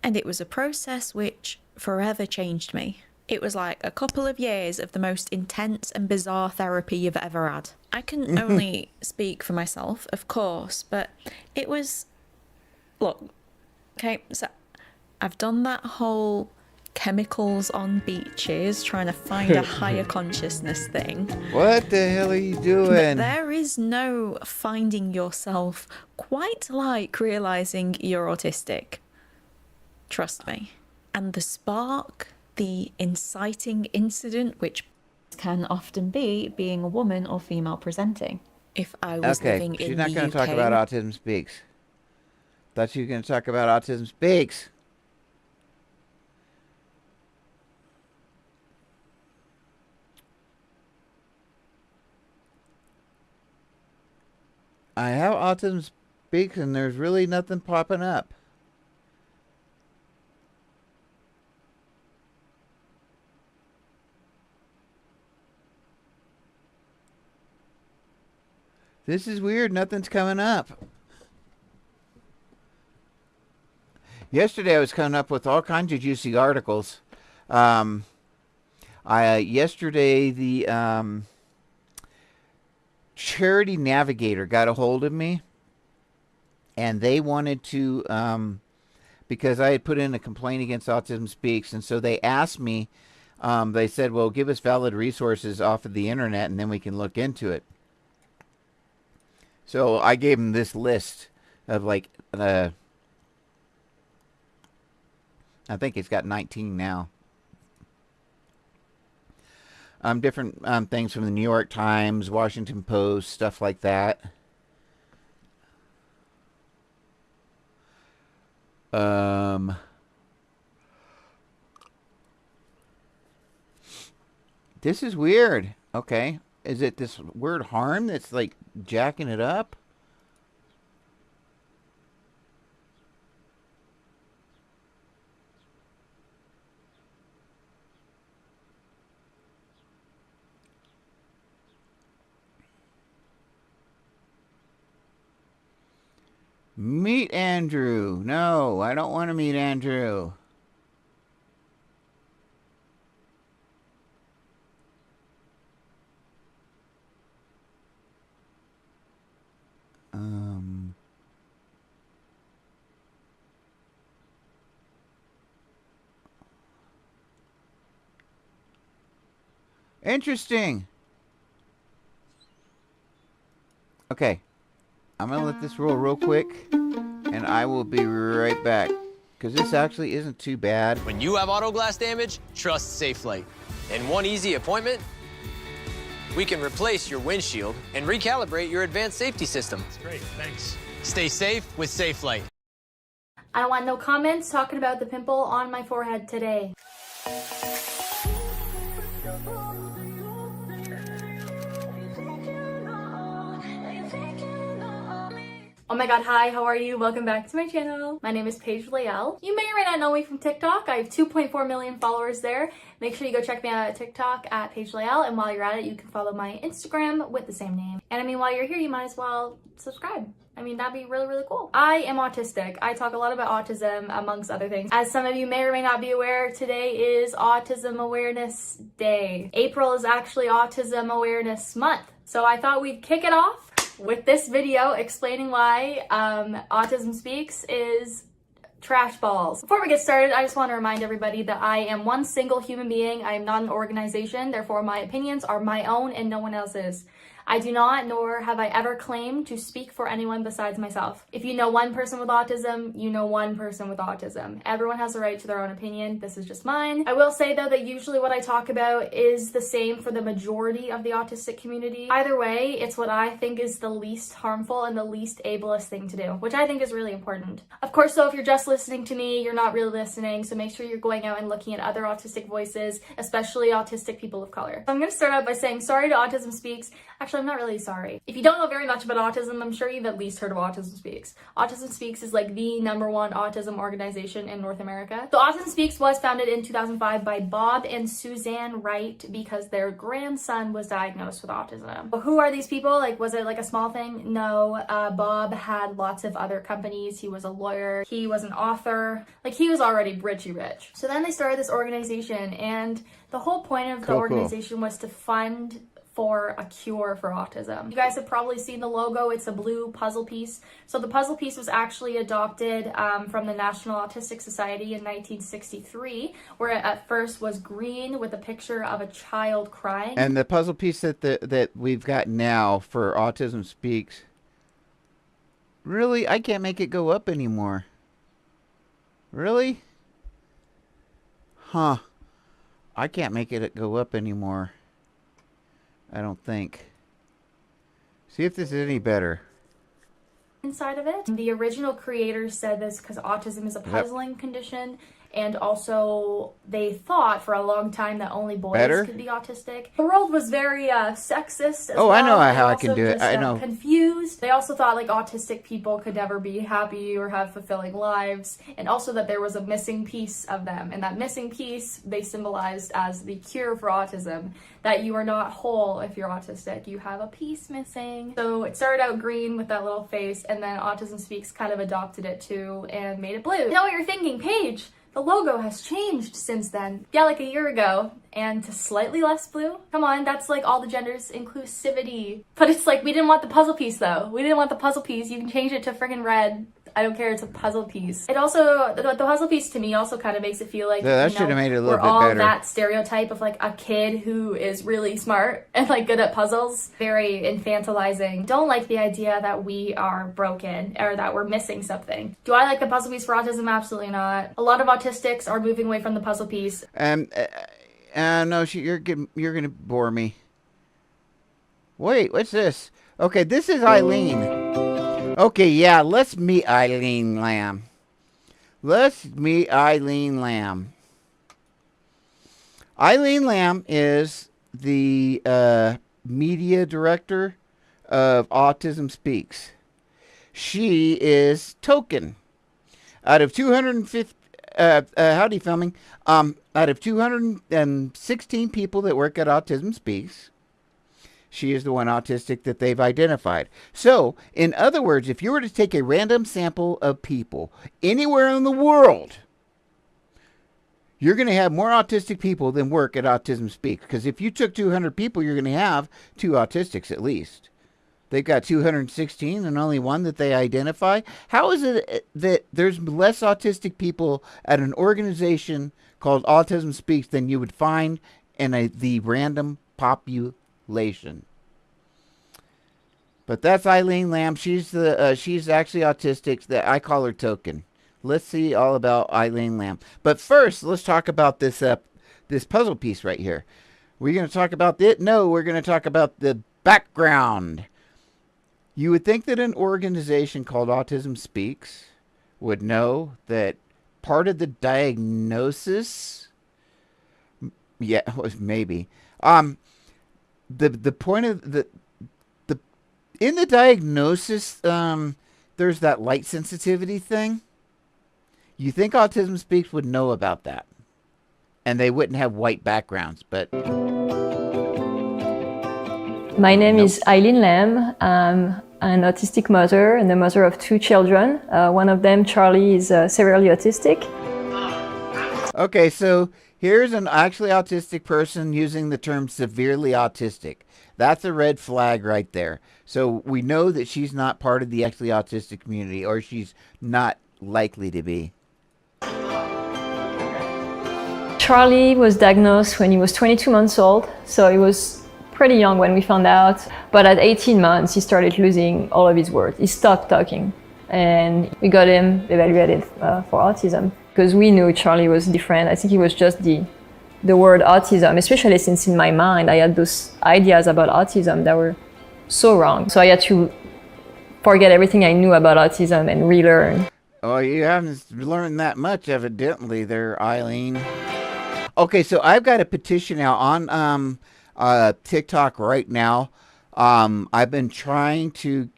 [SPEAKER 5] and it was a process which forever changed me. It was like a couple of years of the most intense and bizarre therapy you've ever had. I can only speak for myself, of course, but it was... Look, okay, so I've done that whole chemicals on beaches, trying to find a higher consciousness thing.
[SPEAKER 2] What the hell are you
[SPEAKER 5] But
[SPEAKER 2] doing?
[SPEAKER 5] there is no finding yourself quite like realising you're autistic. Trust me. And the spark, the inciting incident, which can often be being a woman or female presenting. If I was
[SPEAKER 2] Okay,
[SPEAKER 5] living
[SPEAKER 2] she's
[SPEAKER 5] in
[SPEAKER 2] not
[SPEAKER 5] the
[SPEAKER 2] going to
[SPEAKER 5] UK,
[SPEAKER 2] talk about Autism Speaks. Thought she was going to talk about Autism Speaks. I have Autism Speaks, and there's really nothing popping up. This is weird. Nothing's coming up. Yesterday I was coming up with all kinds of juicy articles. Yesterday the Charity Navigator got a hold of me, and they wanted to, because I had put in a complaint against Autism Speaks, and so they asked me, they said, well, give us valid resources off of the internet, and then we can look into it. So I gave them this list of like, I think it's got 19 now. Different things from the New York Times, Washington Post, stuff like that. This is weird. Okay. Is it this word harm that's like jacking it up? Meet Andrew. No, I don't want to meet Andrew. Interesting. Okay. I'm going to let this roll real quick, and I will be right back. Because this actually isn't too bad.
[SPEAKER 6] When you have auto glass damage, trust SafeLight. In one easy appointment, we can replace your windshield and recalibrate your advanced safety system.
[SPEAKER 7] That's great, thanks.
[SPEAKER 6] Stay safe with SafeLight.
[SPEAKER 8] I want no comments talking about the pimple on my forehead today. Oh my god, hi, how are you? Welcome back to my channel. My name is Paige Layel. You may or may not know me from TikTok. I have 2.4 million followers there. Make sure you go check me out at TikTok at Paige Layel, and while you're at it, you can follow my Instagram with the same name. And I mean, while you're here, you might as well subscribe. I mean, that'd be really, really cool. I am autistic. I talk a lot about autism, amongst other things. As some of you may or may not be aware, today is Autism Awareness Day. April is actually Autism Awareness Month. So I thought we'd kick it off with this video explaining why Autism Speaks is trash balls. Before we get started, I just want to remind everybody that I am one single human being. I am not an organization, therefore my opinions are my own and no one else's. I do not, nor have I ever claimed to speak for anyone besides myself. If you know one person with autism, you know one person with autism. Everyone has a right to their own opinion. This is just mine. I will say though that usually what I talk about is the same for the majority of the autistic community. Either way, it's what I think is the least harmful and the least ableist thing to do, which I think is really important. Of course, though, if you're just listening to me, you're not really listening, so make sure you're going out and looking at other autistic voices, especially autistic people of color. So I'm going to start out by saying sorry to Autism Speaks. Actually, I'm not really sorry. If you don't know very much about autism, I'm sure you've at least heard of Autism Speaks. Autism Speaks is like the #1 autism organization in North America. So Autism Speaks was founded in 2005 by Bob and Suzanne Wright because their grandson was diagnosed with autism. But who are these people? Like, was it like a small thing? No. Bob had lots of other companies. He was a lawyer. He was an author. Like, he was already richy rich. So then they started this organization, and the whole point of the organization was to fund for a cure for autism. You guys have probably seen the logo. It's a blue puzzle piece. So the puzzle piece was actually adopted from the National Autistic Society in 1963, where it at first was green with a picture of a child crying.
[SPEAKER 2] And the puzzle piece that we've got now for Autism Speaks, really, I can't make it go up anymore. Really? Huh. I can't make it go up anymore. I don't think. See if this is any better.
[SPEAKER 8] Inside of it. The original creators said this because autism is a puzzling condition, and also they thought for a long time that only boys could be autistic. The world was very sexist as well.
[SPEAKER 2] I know how I can do it. I know.
[SPEAKER 8] Confused. They also thought like autistic people could never be happy or have fulfilling lives, and also that there was a missing piece of them, and that missing piece they symbolized as the cure for autism, that you are not whole if you're autistic. You have a piece missing. So it started out green with that little face, and then Autism Speaks kind of adopted it too and made it blue. You know what you're thinking, Paige? The logo has changed since then. Yeah, like a year ago, and to slightly less blue. Come on, that's like all the genders inclusivity. But it's like, we didn't want the puzzle piece though. We didn't want the puzzle piece. You can change it to friggin' red. I don't care, it's a puzzle piece. It also, the puzzle piece to me also kind of makes it feel like,
[SPEAKER 2] that should have made it a little
[SPEAKER 8] we're
[SPEAKER 2] bit
[SPEAKER 8] all
[SPEAKER 2] better.
[SPEAKER 8] that stereotype of like a kid who is really smart and like good at puzzles. Very infantilizing. Don't like the idea that we are broken or that we're missing something. Do I like the puzzle piece for autism? Absolutely not. A lot of autistics are moving away from the puzzle piece.
[SPEAKER 2] No, you're gonna bore me. Wait, what's this? Okay, this is Eileen. Okay, yeah, let's meet Eileen Lamb. Let's meet Eileen Lamb. Eileen Lamb is the media director of Autism Speaks. She is token. Out of 250, howdy filming. Out of 216 people that work at Autism Speaks, she is the one autistic that they've identified. So, in other words, if you were to take a random sample of people anywhere in the world, you're going to have more autistic people than work at Autism Speaks. Because if you took 200 people, you're going to have 2 autistics at least. They've got 216 and only one that they identify. How is it that there's less autistic people at an organization called Autism Speaks than you would find in the random population? But that's Eileen Lamb. She's actually autistic. That I call her Token. Let's see all about Eileen Lamb. But first, let's talk about this puzzle piece right here. We're going to talk about it. No, we're going to talk about the background. You would think that an organization called Autism Speaks would know that part of the diagnosis, yeah, maybe, the point of the in the diagnosis, there's that light sensitivity thing. You think Autism Speaks would know about that, and they wouldn't have white backgrounds, but.
[SPEAKER 3] My name is Eileen Lamb. I'm an autistic mother and the mother of 2 children. One of them, Charlie, is severely autistic.
[SPEAKER 2] Okay, so here's an actually autistic person using the term severely autistic. That's a red flag right there. So we know that she's not part of the actually autistic community, or she's not likely to be.
[SPEAKER 3] Charlie was diagnosed when he was 22 months old, so he was pretty young when we found out. But at 18 months, he started losing all of his words. He stopped talking, and we got him evaluated for autism because we knew Charlie was different. I think it was just the word autism, especially since in my mind I had those ideas about autism that were so wrong. So I had to forget everything I knew about autism and relearn.
[SPEAKER 2] Oh, you haven't learned that much, evidently, there, Eileen. Okay, so I've got a petition out on TikTok right now. I've been trying to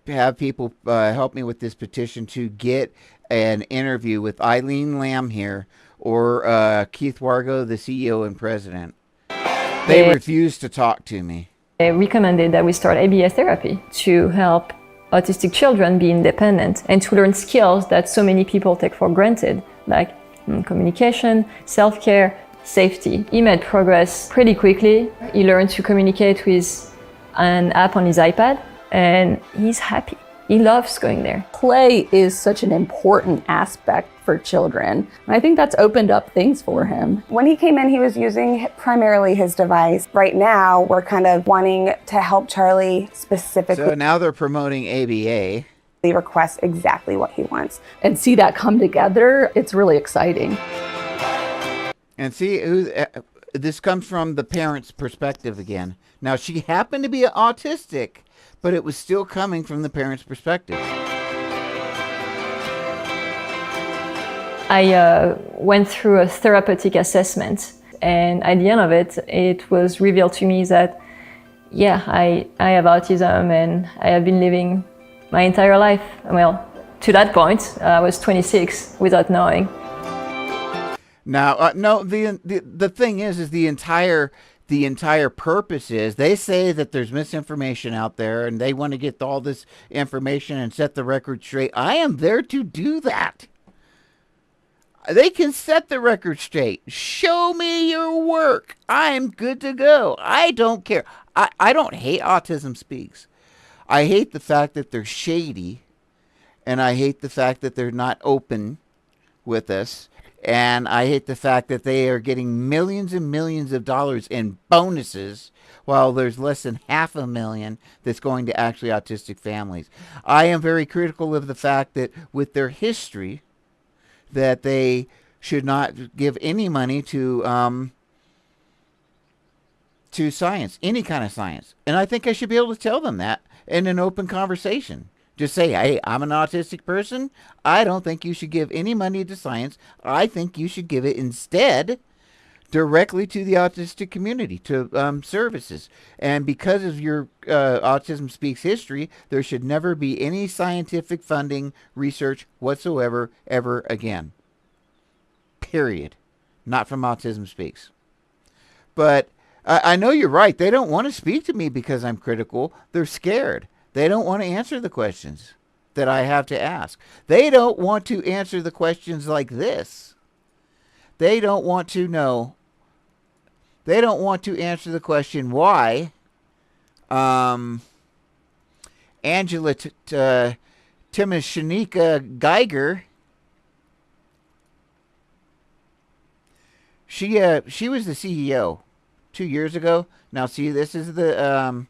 [SPEAKER 2] have people help me with this petition to get an interview with Eileen Lamb here or Keith Wargo, the CEO and president. They refused to talk to me.
[SPEAKER 3] They recommended that we start ABS therapy to help autistic children be independent and to learn skills that so many people take for granted, like communication, self-care, safety. He made progress pretty quickly. He learned to communicate with an app on his iPad, and he's happy. He loves going there.
[SPEAKER 7] Play is such an important aspect for children. And I think that's opened up things for him.
[SPEAKER 9] When he came in, he was using primarily his device. Right now, we're kind of wanting to help Charlie specifically.
[SPEAKER 2] So now they're promoting ABA.
[SPEAKER 9] He requests exactly what he wants.
[SPEAKER 7] And see that come together, it's really exciting.
[SPEAKER 2] And see, this comes from the parent's perspective again. Now, she happened to be autistic, but it was still coming from the parent's perspective.
[SPEAKER 3] I went through a therapeutic assessment, and at the end of it, it was revealed to me that, yeah, I have autism, and I have been living my entire life. Well, to that point, I was 26 without knowing.
[SPEAKER 2] Now, no, the thing is the entire purpose is they say that there's misinformation out there and they want to get all this information and set the record straight. I am there to do that. They can set the record straight. Show me your work. I'm good to go. I don't care. I don't hate Autism Speaks. I hate the fact that they're shady, and I hate the fact that they're not open with us. And I hate the fact that they are getting millions and millions of dollars in bonuses while there's less than $500,000 that's going to actually autistic families. I am very critical of the fact that with their history that they should not give any money to science, any kind of science. And I think I should be able to tell them that in an open conversation. Just say, hey, I'm an autistic person. I don't think you should give any money to science. I think you should give it instead directly to the autistic community, to services. And because of your Autism Speaks history, there should never be any scientific funding, research whatsoever, ever again. Period. Not from Autism Speaks. But I know you're right. They don't want to speak to me because I'm critical. They're scared. They don't want to answer the questions that I have to ask. They don't want to answer the questions like this. They don't want to know. They don't want to answer the question why Angela Timoshenika Geiger, she was the CEO 2 years ago. Now see, this is the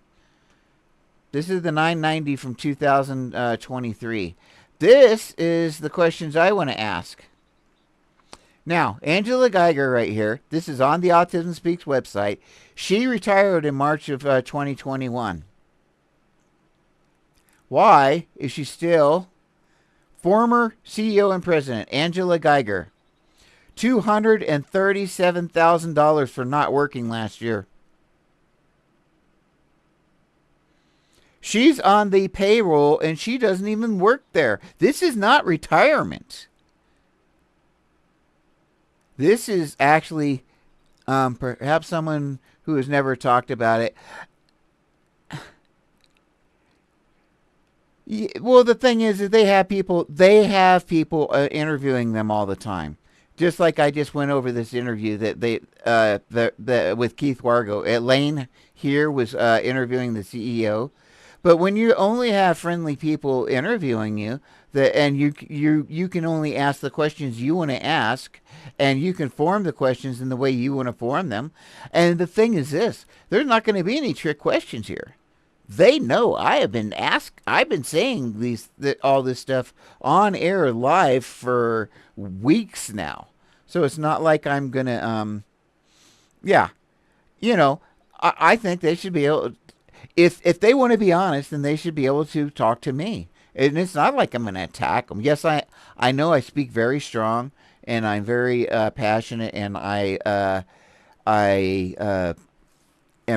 [SPEAKER 2] 990 from 2023. This is the questions I want to ask. Now, Angela Geiger right here, this is on the Autism Speaks website. She retired in March of 2021. Why is she still former CEO and president, Angela Geiger? $237,000 for not working last year. She's on the payroll and she doesn't even work there. This is not retirement. This is actually perhaps someone who has never talked about it. Well, the thing is that they have people interviewing them all the time. Just like I just went over this interview that with Keith Wargo. Elaine here was interviewing the CEO. But when you only have friendly people interviewing you, and you can only ask the questions you want to ask, and you can form the questions in the way you want to form them. And the thing is this, there's not going to be any trick questions here. They know I've been saying all this stuff on air live for weeks now. So it's not like I'm going to, I think they should be able, if they want to be honest, then they should be able to talk to me. And it's not like I'm going to attack them. Yes, I know I speak very strong, and I'm very passionate, and I am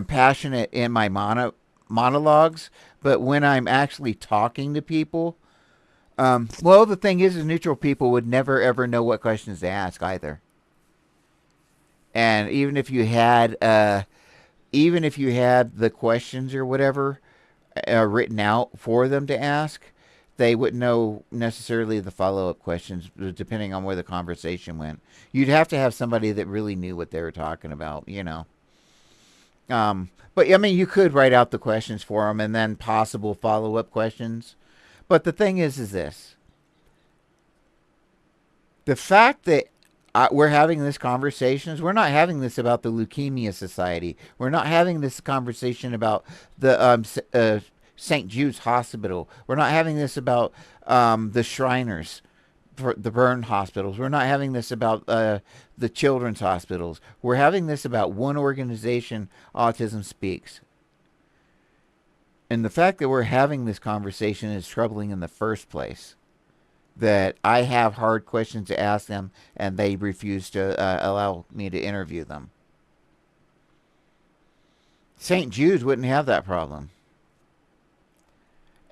[SPEAKER 2] passionate in my monologues. But when I'm actually talking to people, the thing is neutral people would never ever know what questions to ask either. And even if you had the questions or whatever written out for them to ask, they wouldn't know necessarily the follow-up questions, depending on where the conversation went. You'd have to have somebody that really knew what they were talking about, But, I mean, you could write out the questions for them and then possible follow-up questions. But the thing is this. The fact that we're having this conversation, we're not having this about the Leukemia Society. We're not having this conversation about the St. Jude's Hospital. We're not having this about the Shriners, the burn hospitals. We're not having this about the children's hospitals. We're having this about one organization, Autism Speaks. And the fact that we're having this conversation is troubling in the first place. That I have hard questions to ask them, and they refuse to allow me to interview them. St. Jude's wouldn't have that problem.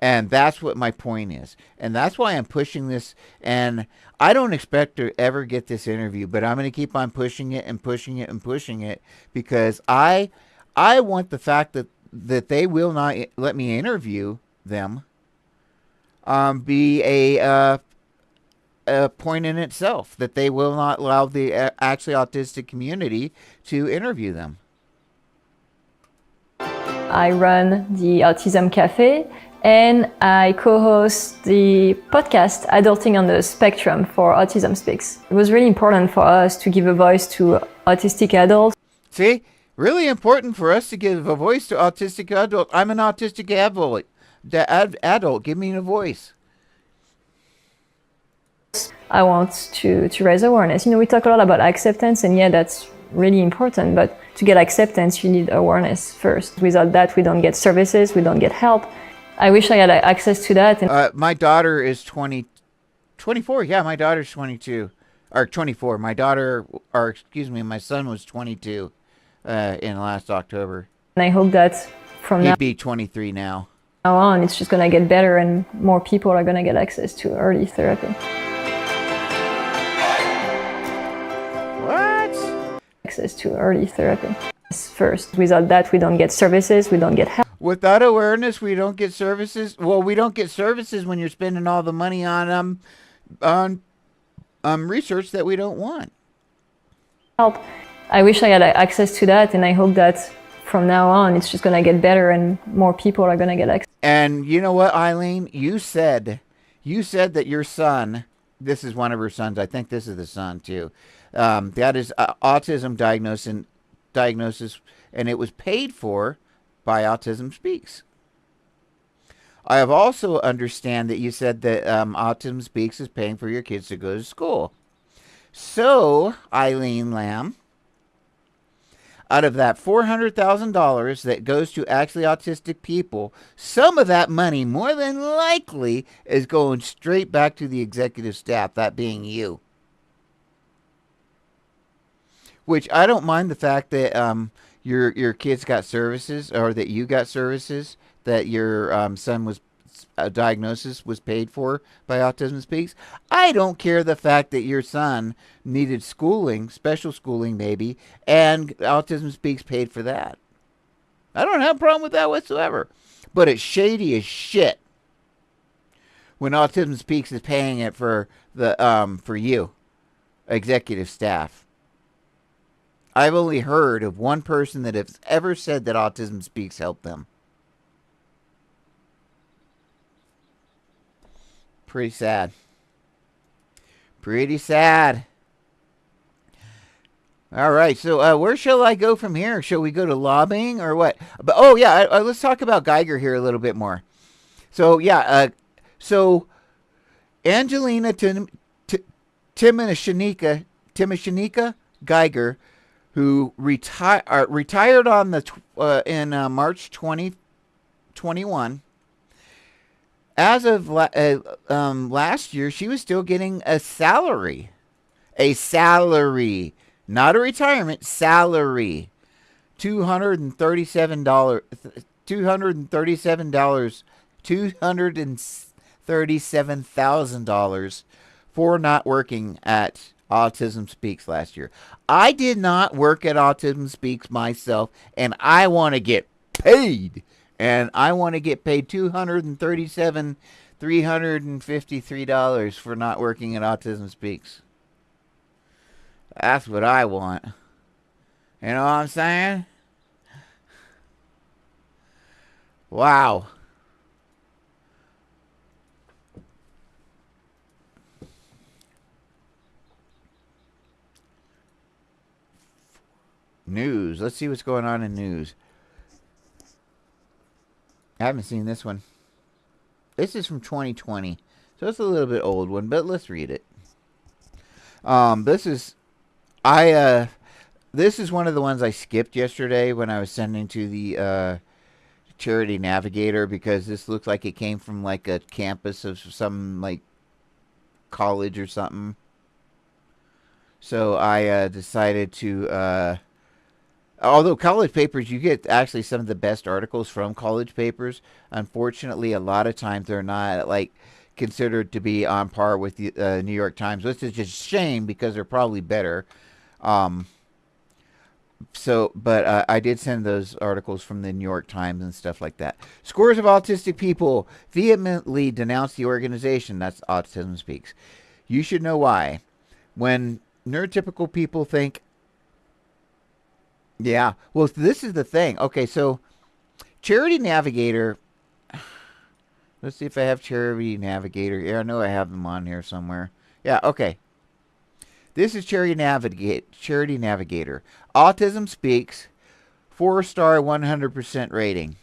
[SPEAKER 2] And that's what my point is. And that's why I'm pushing this. And I don't expect to ever get this interview, but I'm going to keep on pushing it and pushing it and pushing it, because I want the fact that they will not let me interview them be a point in itself, that they will not allow the actually autistic community to interview them.
[SPEAKER 3] I run the Autism Cafe, and I co-host the podcast Adulting on the Spectrum for Autism Speaks. It was really important for us to give a voice to autistic adults.
[SPEAKER 2] See? Really important for us to give a voice to autistic adults. I'm an autistic adult. Give me a voice.
[SPEAKER 3] I want to raise awareness. We talk a lot about acceptance, and yeah, that's really important. But to get acceptance, you need awareness first. Without that, we don't get services, we don't get help. I wish I had access to that.
[SPEAKER 2] My daughter is 24. Yeah, my daughter's 22. Or 24. My son was 22 in last October.
[SPEAKER 3] And I hope that from
[SPEAKER 2] He'd be 23 now.
[SPEAKER 3] now on, it's just going to get better and more people are going to get access to early therapy. Access to early therapy. first. Without that, we don't get services, we don't get help.
[SPEAKER 2] Without awareness, we don't get services. Well, we don't get services when you're spending all the money on research that we don't want.
[SPEAKER 3] I wish I had access to that, and I hope that from now on it's just going to get better and more people are going to get access.
[SPEAKER 2] And you know what, Eileen? You said that your son, this is one of her sons, I think this is the son too, that is autism diagnosis, and it was paid for by Autism Speaks. I have also understand that you said that Autism Speaks is paying for your kids to go to school. So, Eileen Lamb, out of that $400,000 that goes to actually autistic people, some of that money, more than likely, is going straight back to the executive staff, that being you. Which I don't mind the fact that your kids got services, or that you got services, that your son was diagnosis was paid for by Autism Speaks. I don't care the fact that your son needed schooling, special schooling maybe, and Autism Speaks paid for that. I don't have a problem with that whatsoever. But it's shady as shit when Autism Speaks is paying it for the for you, executive staff. I've only heard of one person that has ever said that Autism Speaks helped them. Pretty sad. Pretty sad. All right, so where shall I go from here? Shall we go to lobbying or what? But oh yeah, let's talk about Geiger here a little bit more. So yeah, so Angelina Timoshnika Geiger, who retired on the in March 2021. As of last year, she was still getting a salary, not a retirement, salary, $237,000 for not working at Autism Speaks last year. I did not work at Autism Speaks myself, and I want to get paid. And I want to get paid $353 for not working at Autism Speaks. That's what I want. You know what I'm saying? Wow. News. Let's see what's going on in news. I haven't seen this one. This is from 2020, so it's a little bit old one, but let's read it. This is one of the ones I skipped yesterday when I was sending to the Charity Navigator, because this looks like it came from like a campus of some like college or something. So I decided to. Although college papers, you get actually some of the best articles from college papers. Unfortunately, a lot of times they're not like considered to be on par with the New York Times, which is just a shame because they're probably better. But I did send those articles from the New York Times and stuff like that. Scores of autistic people vehemently denounce the organization. That's Autism Speaks. You should know why. When neurotypical people think, yeah, well, this is the thing. Okay, so Charity Navigator. Let's see if I have Charity Navigator. Yeah, I know I have them on here somewhere. Yeah, okay. This is Charity Navigator. Autism Speaks, 4-star, 100% rating.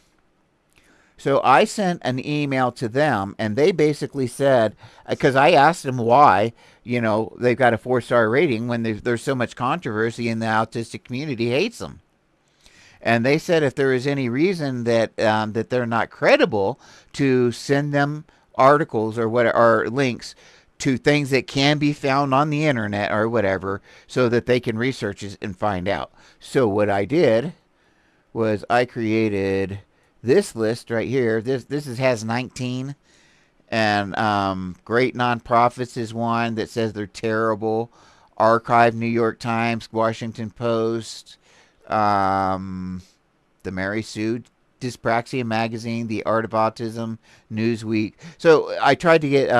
[SPEAKER 2] So I sent an email to them, and they basically said, because I asked them why, they've got a 4-star rating when there's so much controversy and the autistic community hates them. And they said if there is any reason that that they're not credible, to send them articles or links to things that can be found on the internet or whatever, so that they can research it and find out. So what I did was I created this list right here. This has 19, and Great Nonprofits is one that says they're terrible. Archive, New York Times, Washington Post, the Mary Sue Dyspraxia magazine, the Art of Autism, Newsweek. So I tried to get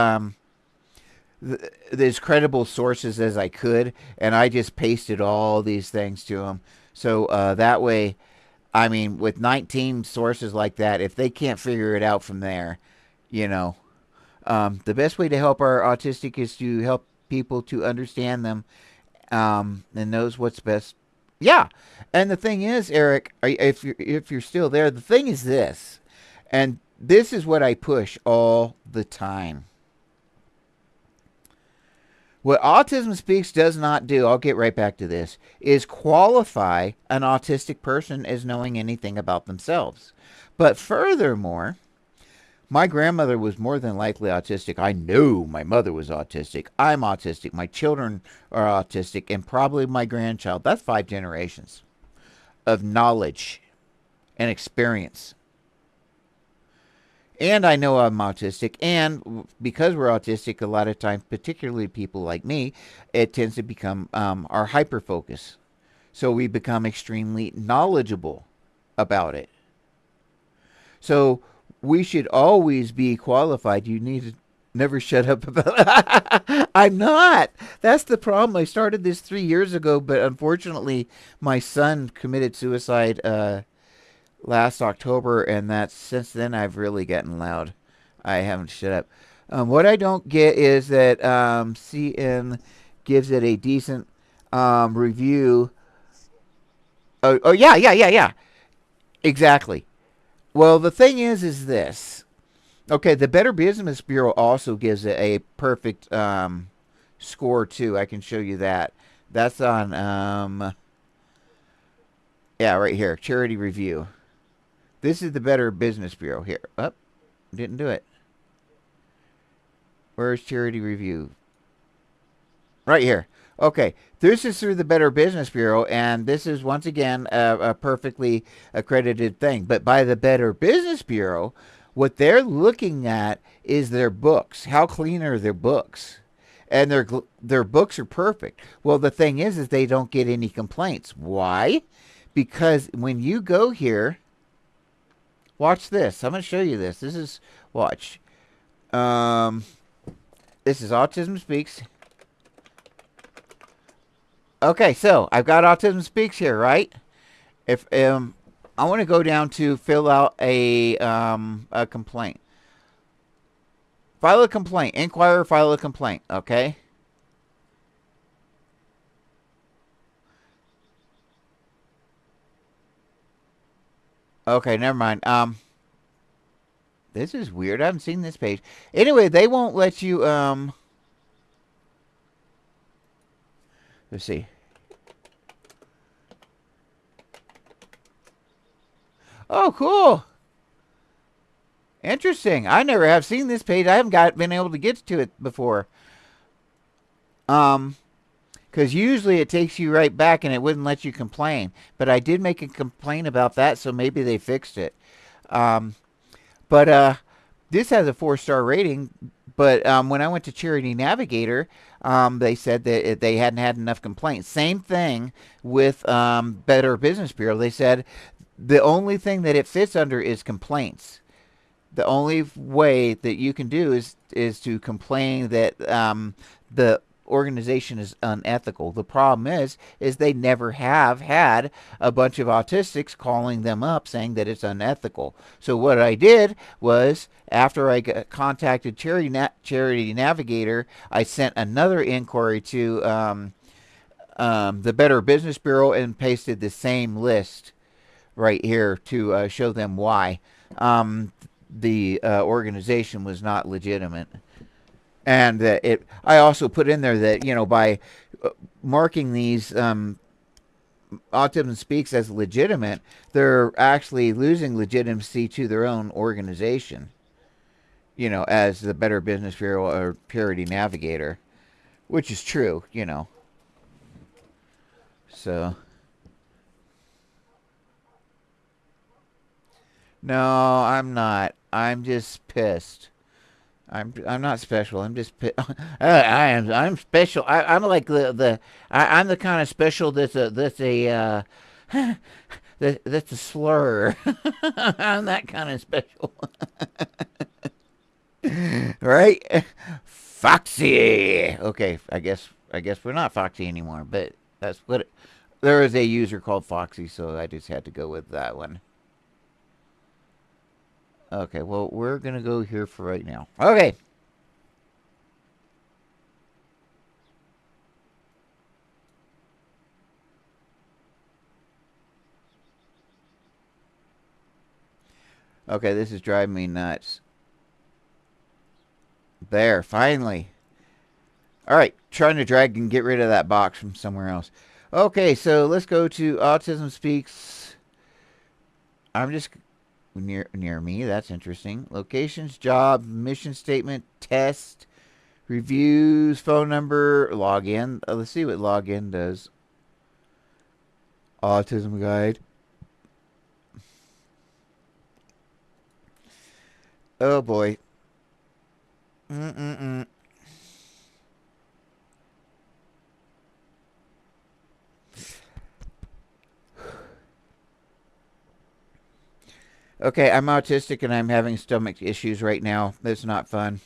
[SPEAKER 2] as credible sources as I could, and I just pasted all these things to them. So that way, I mean, with 19 sources like that, if they can't figure it out from there, you know, the best way to help our autistic is to help people to understand them and knows what's best. Yeah, and the thing is, Eric, if you're still there, the thing is this, and this is what I push all the time. What Autism Speaks does not do, I'll get right back to this, is qualify an autistic person as knowing anything about themselves. But furthermore, my grandmother was more than likely autistic. I know my mother was autistic. I'm autistic. My children are autistic, and probably my grandchild. That's 5 generations of knowledge and experience. And I know I'm autistic, and because we're autistic, a lot of times, particularly people like me, it tends to become our hyper-focus. So we become extremely knowledgeable about it. So we should always be qualified. You need to never shut up about it. I'm not. That's the problem. I started this 3 years ago, but unfortunately, my son committed suicide last October, and that's since then I've really gotten loud. I haven't shut up. What I don't get is that CN gives it a decent review. Oh yeah. Exactly. Well, the thing is this. Okay, the Better Business Bureau also gives it a perfect score too. I can show you that. That's on yeah, right here, charity review. This is the Better Business Bureau here. Oh, didn't do it. Where's charity review? Right here. Okay, this is through the Better Business Bureau, and this is, once again, a perfectly accredited thing. But by the Better Business Bureau, what they're looking at is their books. How clean are their books? And their books are perfect. Well, the thing is they don't get any complaints. Why? Because when you go here, watch this. I'm going to show you this. This is, watch. This is Autism Speaks. Okay, so I've got Autism Speaks here, right? If I want to go down to fill out a complaint. File a complaint. Inquire, file a complaint. Okay. Okay, never mind. This is weird. I haven't seen this page. Anyway, they won't let you let's see. Oh, cool. Interesting. I never have seen this page. I haven't been able to get to it before. Because usually it takes you right back and it wouldn't let you complain. But I did make a complaint about that, so maybe they fixed it. But this has a 4-star rating. But when I went to Charity Navigator, they said that they hadn't had enough complaints. Same thing with Better Business Bureau. They said the only thing that it fits under is complaints. The only way that you can do is to complain that the organization is unethical. The problem is they never have had a bunch of autistics calling them up saying that it's unethical. So what I did was, after I contacted Charity Navigator, I sent another inquiry to the Better Business Bureau and pasted the same list right here to show them why the organization was not legitimate. And I also put in there that, you know, by marking these Autism Speaks as legitimate, they're actually losing legitimacy to their own organization, you know, as the Better Business Bureau or Charity Navigator, which is true, you know. So, no, I'm not. I'm just pissed. I'm not special. I'm just I'm special. I'm like I'm the kind of special that's a That's a slur. I'm that kind of special. Right? Foxy. Okay, I guess we're not Foxy anymore, but that's what there is a user called Foxy, so I just had to go with that one. Okay, well, we're going to go here for right now. Okay. Okay, this is driving me nuts. There, finally. All right, trying to drag and get rid of that box from somewhere else. Okay, so let's go to Autism Speaks. I'm just near me. That's interesting. Locations, job, mission statement, test, reviews, phone number, login. Let's see what login does. Autism guide. Oh boy. Okay, I'm autistic and I'm having stomach issues right now. That's not fun.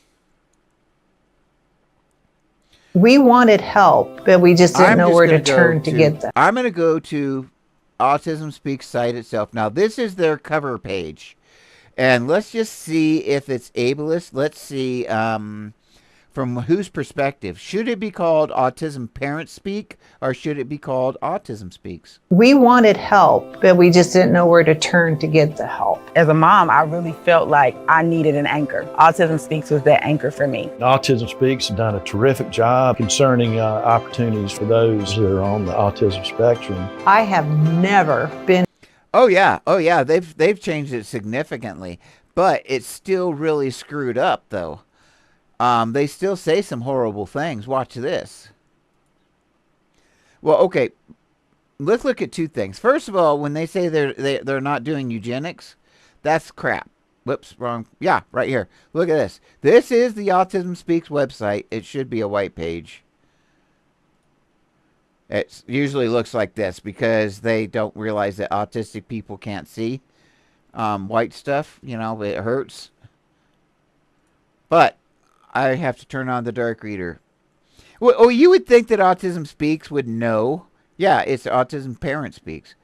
[SPEAKER 10] We wanted help, but we just didn't know where to turn to get that.
[SPEAKER 2] I'm going to go to Autism Speaks site itself. Now, this is their cover page. And let's just see if it's ableist. Let's see from whose perspective. Should it be called Autism Parents Speak or should it be called Autism Speaks?
[SPEAKER 10] We wanted help, but we just didn't know where to turn to get the help.
[SPEAKER 11] As a mom, I really felt like I needed an anchor. Autism Speaks was that anchor for me.
[SPEAKER 12] Autism Speaks has done a terrific job concerning opportunities for those that are on the autism spectrum.
[SPEAKER 10] I have never been.
[SPEAKER 2] Oh yeah, they've changed it significantly, but it's still really screwed up though. They still say some horrible things. Watch this. Well, okay, let's look at two things. First of all, when they say they're not doing eugenics, that's crap. Whoops, wrong. Yeah, right here. Look at this. This is the Autism Speaks website. It should be a white page. It usually looks like this because they don't realize that autistic people can't see white stuff. You know, it hurts. But I have to turn on the dark reader. Well, you would think that Autism Speaks would know. Yeah, it's Autism Parent Speaks.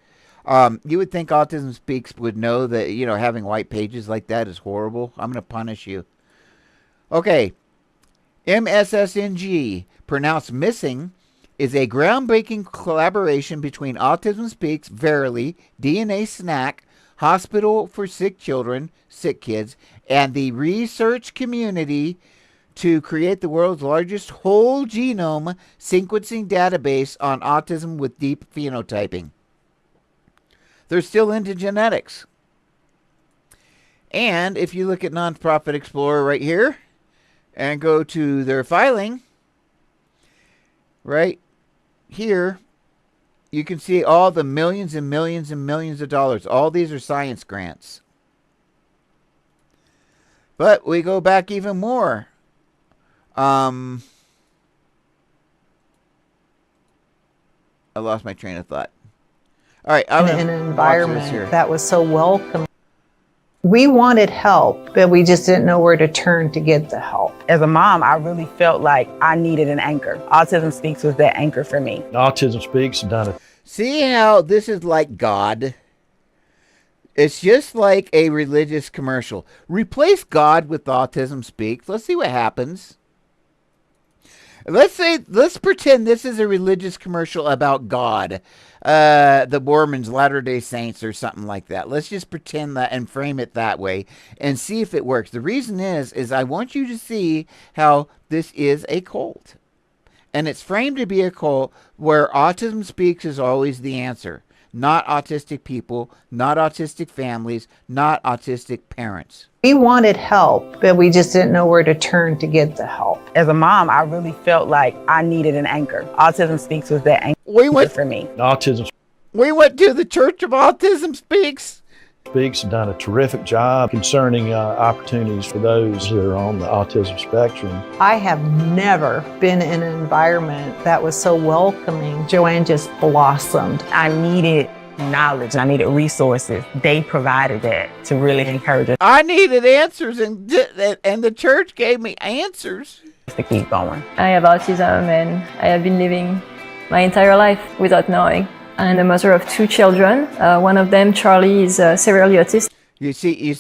[SPEAKER 2] You would think Autism Speaks would know that, you know, having white pages like that is horrible. I'm going to punish you. Okay. MSSNG, pronounced missing, is a groundbreaking collaboration between Autism Speaks, Verily, DNA Snack, Hospital for Sick Children, Sick Kids, and the research community to create the world's largest whole genome sequencing database on autism with deep phenotyping. They're still into genetics. And if you look at Nonprofit Explorer right here and go to their filing, right here, you can see all the millions and millions and millions of dollars. All these are science grants. But we go back even more. I lost my train of thought. All right, I'm
[SPEAKER 10] in an environment that was so welcoming. We wanted help, but we just didn't know where to turn to get the help.
[SPEAKER 11] As a mom, I really felt like I needed an anchor. Autism Speaks was that anchor for me.
[SPEAKER 12] Autism Speaks has done it.
[SPEAKER 2] See how this is like God? It's just like a religious commercial. Replace God with Autism Speaks. Let's see what happens. Let's pretend this is a religious commercial about God, the Mormons, Latter-day Saints, or something like that. Let's just pretend that and frame it that way and see if it works. The reason is I want you to see how this is a cult. And it's framed to be a cult where Autism Speaks is always the answer. Not autistic people, not autistic families, not autistic parents.
[SPEAKER 10] We wanted help, but we just didn't know where to turn to get the help.
[SPEAKER 11] As a mom, I really felt like I needed an anchor. Autism Speaks was that anchor for me.
[SPEAKER 2] We went to the Church of Autism Speaks.
[SPEAKER 12] Speaks has done a terrific job concerning opportunities for those that are on the autism spectrum.
[SPEAKER 10] I have never been in an environment that was so welcoming. Joanne just blossomed.
[SPEAKER 11] I needed knowledge and I needed resources. They provided that to really encourage us
[SPEAKER 2] I needed answers, and the church gave me answers.
[SPEAKER 11] to keep going.
[SPEAKER 3] I have autism and I have been living my entire life without knowing. I'm a mother of 2 children. One of them, Charlie, is severely autistic.
[SPEAKER 2] You see,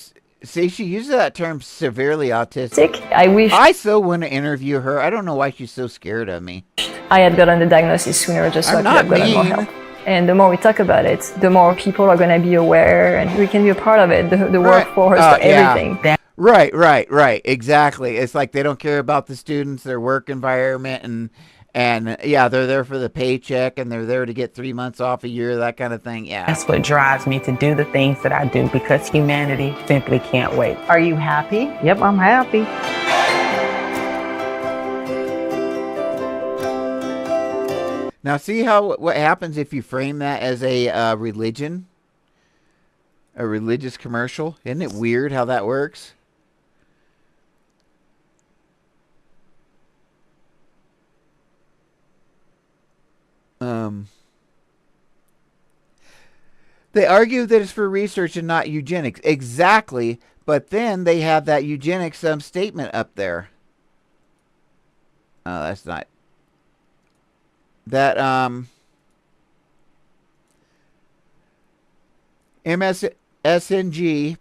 [SPEAKER 2] she uses that term, severely autistic.
[SPEAKER 3] I wish
[SPEAKER 2] I so want to interview her. I don't know why she's so scared of me.
[SPEAKER 3] I had gotten the diagnosis sooner, just so I
[SPEAKER 2] I'm
[SPEAKER 3] could have
[SPEAKER 2] not
[SPEAKER 3] gotten more
[SPEAKER 2] mean.
[SPEAKER 3] help. And the more we talk about it, the more people are going to be aware, and we can be a part of it, the workforce, everything.
[SPEAKER 2] Right. Exactly. It's like they don't care about the students, their work environment, and yeah, they're there for the paycheck, and they're there to get 3 months off a year, that kind of thing. Yeah.
[SPEAKER 11] That's what drives me to do the things that I do because humanity simply can't wait.
[SPEAKER 10] Are you happy?
[SPEAKER 11] Yep, I'm happy.
[SPEAKER 2] Now, see what happens if you frame that as a religion, a religious commercial? Isn't it weird how that works? They argue that it's for research and not eugenics. Exactly, but then they have that eugenics statement up there. Oh, that's not. That MSSNG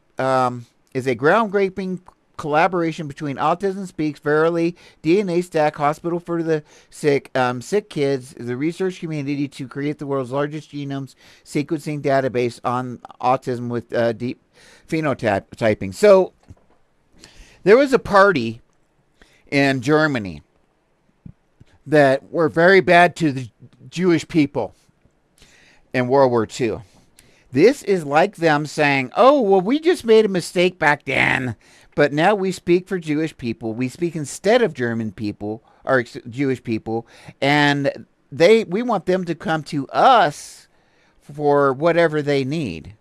[SPEAKER 2] is a groundbreaking collaboration between Autism Speaks, Verily, DNA Stack, Hospital for the Sick, Sick Kids, the research community to create the world's largest genomes sequencing database on autism with deep phenotyping. So there was a party in Germany that were very bad to the Jewish people in World War II. This is like them saying, oh, well, we just made a mistake back then, but now we speak for Jewish people. We speak instead of German people, or Jewish people, and we want them to come to us for whatever they need.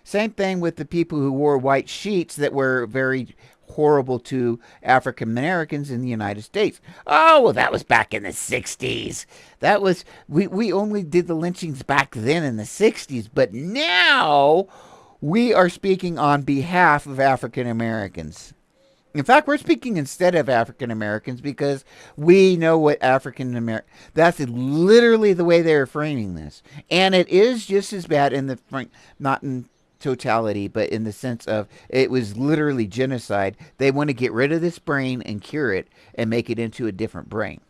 [SPEAKER 2] Same thing with the people who wore white sheets that were very horrible to African Americans in the United States. Oh, well, that was back in the 60s. That was, we only did the lynchings back then in the 60s, but now we are speaking on behalf of African Americans. In fact, we're speaking instead of African Americans because we know what African American, that's literally the way they're framing this. And it is just as bad in the, not in totality, but in the sense of it was literally genocide. They want to get rid of this brain and cure it and make it into a different brain.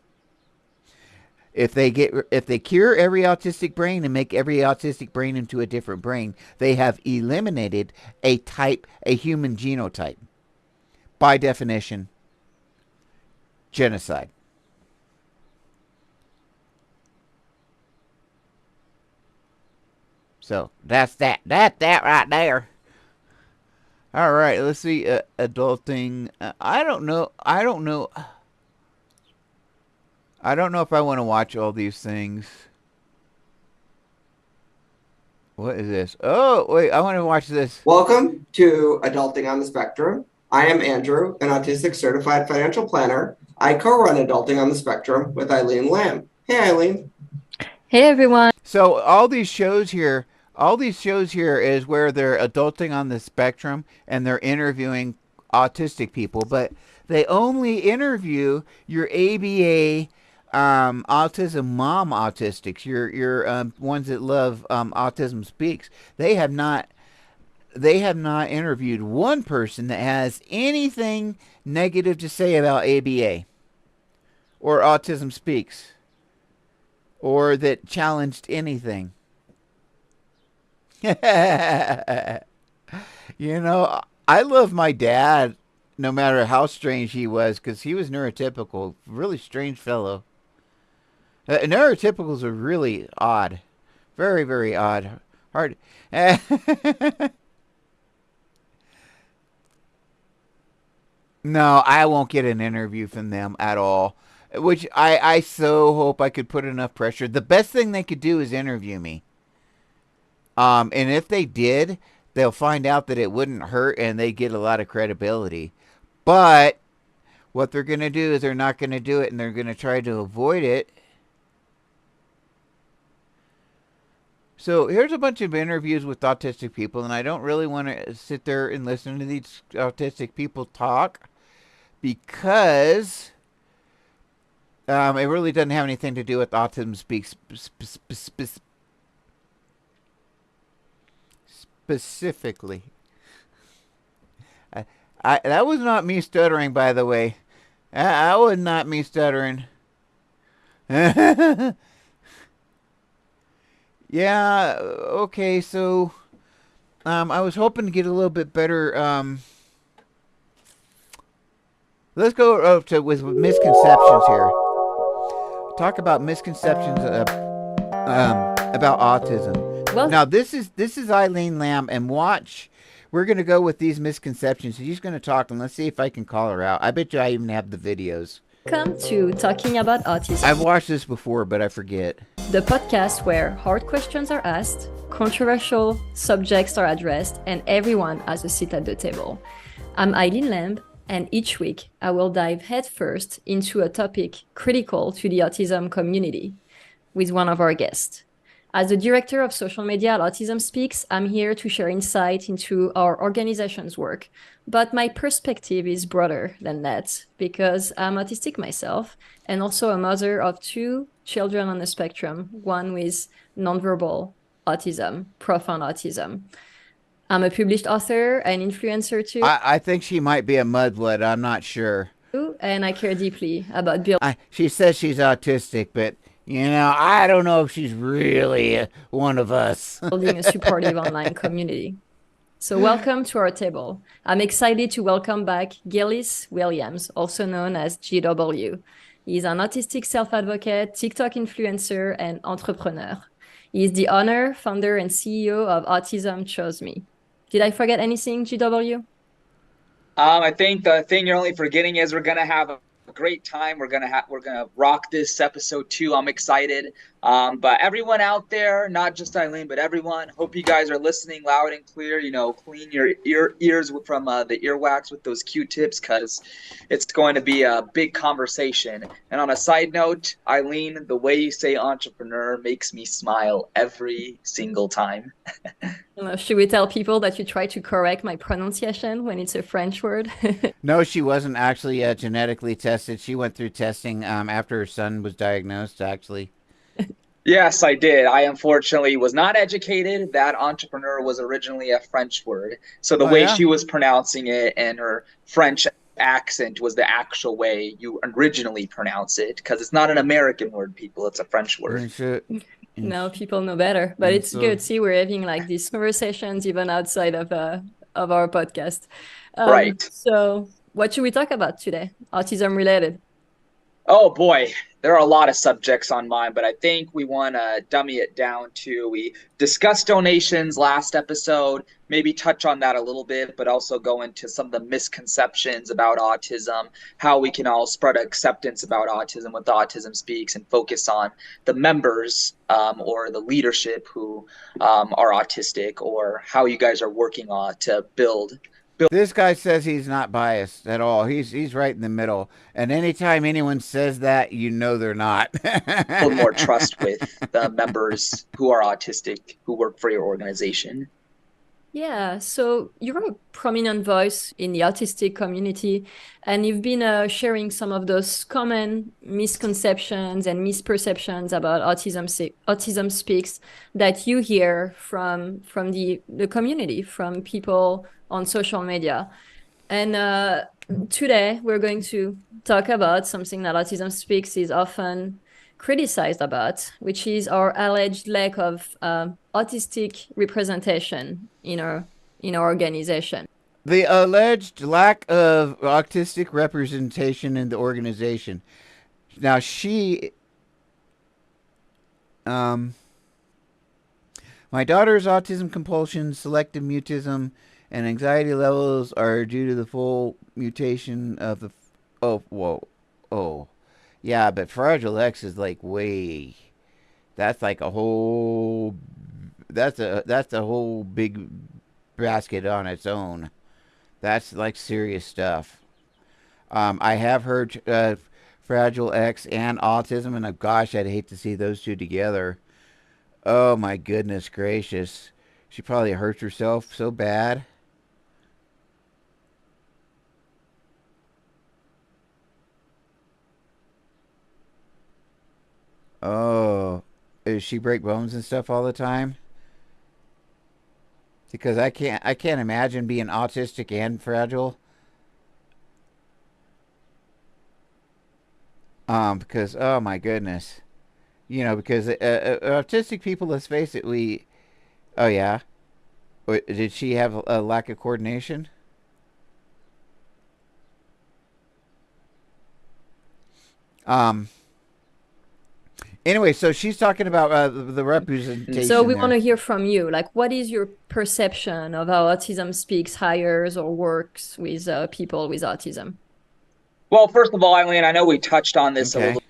[SPEAKER 2] If they cure every autistic brain and make every autistic brain into a different brain, they have eliminated a human genotype. By definition, genocide. So that's that right there. All right, let's see. Adulting. I don't know if I want to watch all these things. What is this? Oh, wait, I want to watch this.
[SPEAKER 13] Welcome to Adulting on the Spectrum. I am Andrew, an autistic certified financial planner. I co-run Adulting on the Spectrum with Eileen Lamb. Hey, Eileen.
[SPEAKER 3] Hey, everyone.
[SPEAKER 2] So all these shows here is where they're adulting on the spectrum and they're interviewing autistic people, but they only interview your ABA autism mom autistics, your ones that love Autism Speaks. They have not interviewed one person that has anything negative to say about ABA or Autism Speaks or that challenged anything. You know, I love my dad no matter how strange he was, because he was neurotypical, really strange fellow. Neurotypicals are really odd. Very, very odd. Hard. No, I won't get an interview from them at all. Which I so hope I could put enough pressure. The best thing they could do is interview me. And if they did, they'll find out that it wouldn't hurt and they get a lot of credibility. But what they're going to do is they're not going to do it and they're going to try to avoid it. So here's a bunch of interviews with autistic people, and I don't really want to sit there and listen to these autistic people talk because it really doesn't have anything to do with Autism Speaks specifically. That was not me stuttering, by the way. That was not me stuttering. Yeah, okay, so I was hoping to get a little bit better. Let's go with misconceptions here. Talk about misconceptions about autism.
[SPEAKER 3] Well,
[SPEAKER 2] now this is Eileen Lamb, and watch. We're gonna go with these misconceptions. She's gonna talk, and let's see if I can call her out. I bet you I even have the videos.
[SPEAKER 3] welcome to Talking About Autism.
[SPEAKER 2] I've watched this before, but I forget.
[SPEAKER 3] The podcast where hard questions are asked, controversial subjects are addressed, and everyone has a seat at the table. I'm Eileen Lamb, and each week I will dive headfirst into a topic critical to the autism community with one of our guests. As the director of social media at Autism Speaks, I'm here to share insight into our organization's work. But my perspective is broader than that because I'm autistic myself and also a mother of 2 children on the spectrum, one with nonverbal autism, profound autism. I'm a published author and influencer too.
[SPEAKER 2] I think she might be a mudblood. I'm not sure.
[SPEAKER 3] And I care deeply about building.
[SPEAKER 2] She says she's autistic, but I don't know if she's really one of us.
[SPEAKER 3] Building a supportive online community. So welcome to our table. I'm excited to welcome back Gillis Williams, also known as GW. He's an autistic self-advocate, TikTok influencer, and entrepreneur. He's the owner, founder, and CEO of Autism Chose Me. Did I forget anything, GW?
[SPEAKER 14] I think the thing you're only forgetting is we're gonna have a great time. We're gonna rock this episode too. I'm excited. But everyone out there, not just Eileen, but everyone, hope you guys are listening loud and clear. Clean your ears from the earwax with those Q-tips, because it's going to be a big conversation. And on a side note, Eileen, the way you say entrepreneur makes me smile every single time.
[SPEAKER 3] Should we tell people that you try to correct my pronunciation when it's a French word?
[SPEAKER 2] No, she wasn't actually genetically tested. She went through testing after her son was diagnosed, actually.
[SPEAKER 14] Yes, I did. I unfortunately was not educated. That entrepreneur was originally a French word. So the way she was pronouncing it and her French accent was the actual way you originally pronounce it, because it's not an American word, people. It's a French word.
[SPEAKER 3] Now people know better, but it's good. See, we're having like these conversations even outside of our podcast.
[SPEAKER 14] Right.
[SPEAKER 3] So what should we talk about today? Autism related.
[SPEAKER 14] Oh boy, there are a lot of subjects on mine, but I think we want to dummy it down to, we discussed donations last episode, maybe touch on that a little bit, but also go into some of the misconceptions about autism, how we can all spread acceptance about autism with Autism Speaks, and focus on the members or the leadership who are autistic, or how you guys are working on to build.
[SPEAKER 2] This guy says he's not biased at all. He's right in the middle. And anytime anyone says that, they're not.
[SPEAKER 14] Build more trust with the members who are autistic, who work for your organization.
[SPEAKER 3] Yeah, so you're a prominent voice in the autistic community, and you've been sharing some of those common misconceptions and misperceptions about Autism Speaks that you hear from the community, from people on social media. And today we're going to talk about something that Autism Speaks is often criticized about, which is our alleged lack of autistic representation in our organization.
[SPEAKER 2] The alleged lack of autistic representation in the organization. Now my daughter's autism compulsion, selective mutism, and anxiety levels are due to the full mutation of the yeah, but Fragile X is like way. That's like a whole. That's a whole big basket on its own. That's like serious stuff. I have heard Fragile X and autism, and gosh, I'd hate to see those two together. Oh my goodness gracious. She probably hurt herself so bad. Oh, does she break bones and stuff all the time? Because I can't imagine being autistic and fragile. Because oh my goodness, because autistic people, let's face it, we. Oh yeah, did she have a lack of coordination? Um. Anyway, so she's talking about the representation.
[SPEAKER 3] So we
[SPEAKER 2] there.
[SPEAKER 3] want to hear from you. Like, what is your perception of how Autism Speaks hires or works with people with autism?
[SPEAKER 14] Well, first of all, Eileen, I know we touched on this a
[SPEAKER 2] Okay.
[SPEAKER 14] little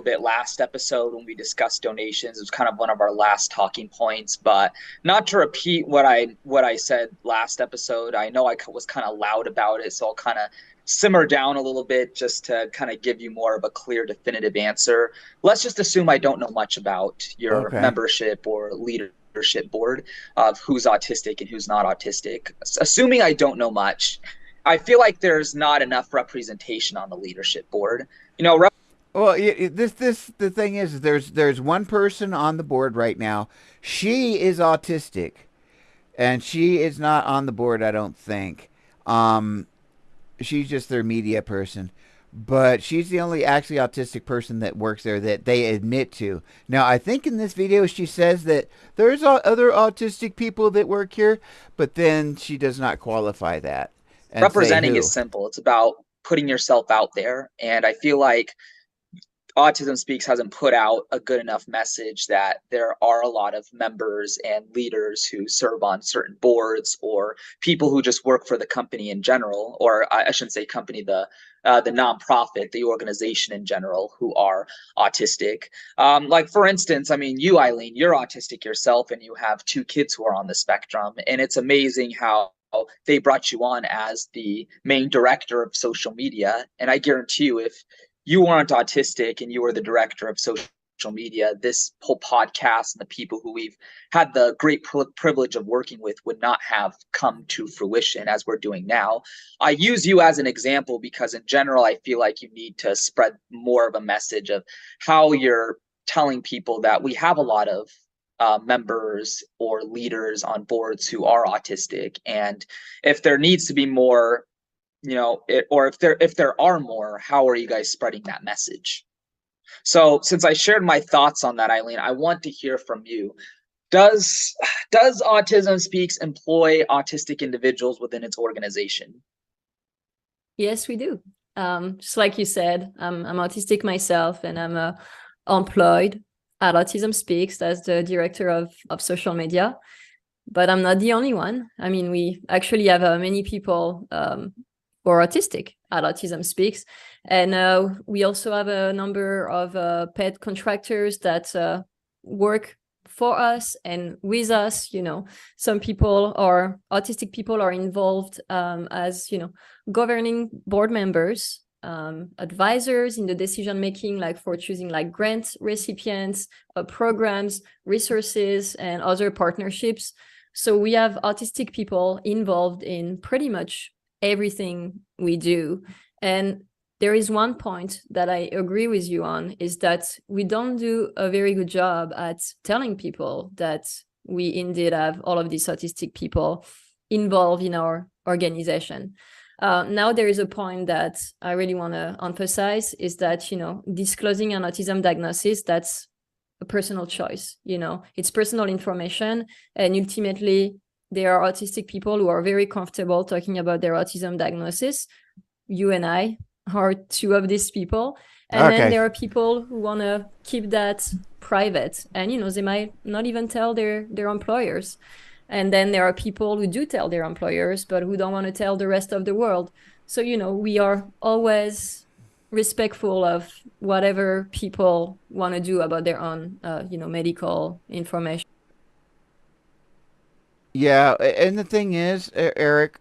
[SPEAKER 14] bit last episode when we discussed donations. It was kind of one of our last talking points, but not to repeat what I said last episode. I know I was kind of loud about it, so I'll kind of simmer down a little bit just to kind of give you more of a clear, definitive answer. Let's just assume I don't know much about your
[SPEAKER 2] Okay.
[SPEAKER 14] membership or leadership board of who's autistic and who's not autistic. Assuming I don't know much, I feel like there's not enough representation on the leadership board.
[SPEAKER 2] Well, the thing is, there's one person on the board right now. She is autistic, and she is not on the board, I don't think. She's just their media person, but she's the only actually autistic person that works there that they admit to. Now, I think in this video she says that there's other autistic people that work here, but then she does not qualify that. And
[SPEAKER 14] representing is simple. It's about putting yourself out there, and I feel like Autism Speaks hasn't put out a good enough message that there are a lot of members and leaders who serve on certain boards, or people who just work for the company in general, or I shouldn't say company, the nonprofit, the organization in general, who are autistic. Like for instance, I mean, you, Eileen, you're autistic yourself, and you have 2 kids who are on the spectrum, and it's amazing how they brought you on as the main director of social media. And I guarantee you, if you weren't autistic and you were the director of social media, this whole podcast and the people who we've had the great privilege of working with would not have come to fruition as we're doing now. I use you as an example because in general, I feel like you need to spread more of a message of how you're telling people that we have a lot of members or leaders on boards who are autistic. And if there needs to be more, or if there are more, how are you guys spreading that message? So since I shared my thoughts on that, Eileen, I want to hear from you. Does Autism Speaks employ autistic individuals within its organization?
[SPEAKER 3] Yes, we do. Just like you said, I'm autistic myself, and I'm employed at Autism Speaks as the director of social media. But I'm not the only one. I mean, we actually have many people who are autistic at Autism Speaks. And we also have a number of paid contractors that work for us and with us. Some people are autistic people are involved as, governing board members, advisors in the decision making, like for choosing like grant recipients, programs, resources, and other partnerships. So we have autistic people involved in pretty much everything we do. And there is one point that I agree with you on, is that we don't do a very good job at telling people that we indeed have all of these autistic people involved in our organization. Now there is a point that I really want to emphasize, is that, disclosing an autism diagnosis, that's a personal choice. It's personal information, and ultimately there are autistic people who are very comfortable talking about their autism diagnosis. You and I are 2 of these people. And then there are people who want to keep that private, and they might not even tell their employers. And then there are people who do tell their employers, but who don't want to tell the rest of the world. So, we are always respectful of whatever people want to do about their own, medical information.
[SPEAKER 2] Yeah, and the thing is, Eric,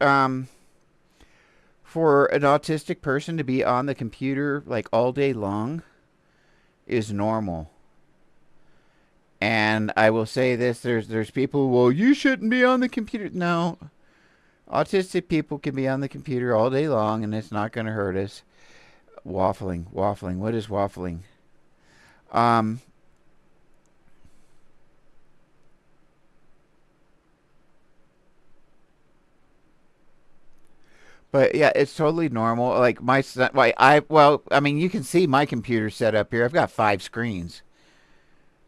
[SPEAKER 2] for an autistic person to be on the computer like all day long is normal. And I will say this: there's people. Well, you shouldn't be on the computer. No, autistic people can be on the computer all day long, and it's not going to hurt us. Waffling. What is waffling? But yeah, it's totally normal. Like my son, I mean, you can see my computer set up here. I've got 5 screens.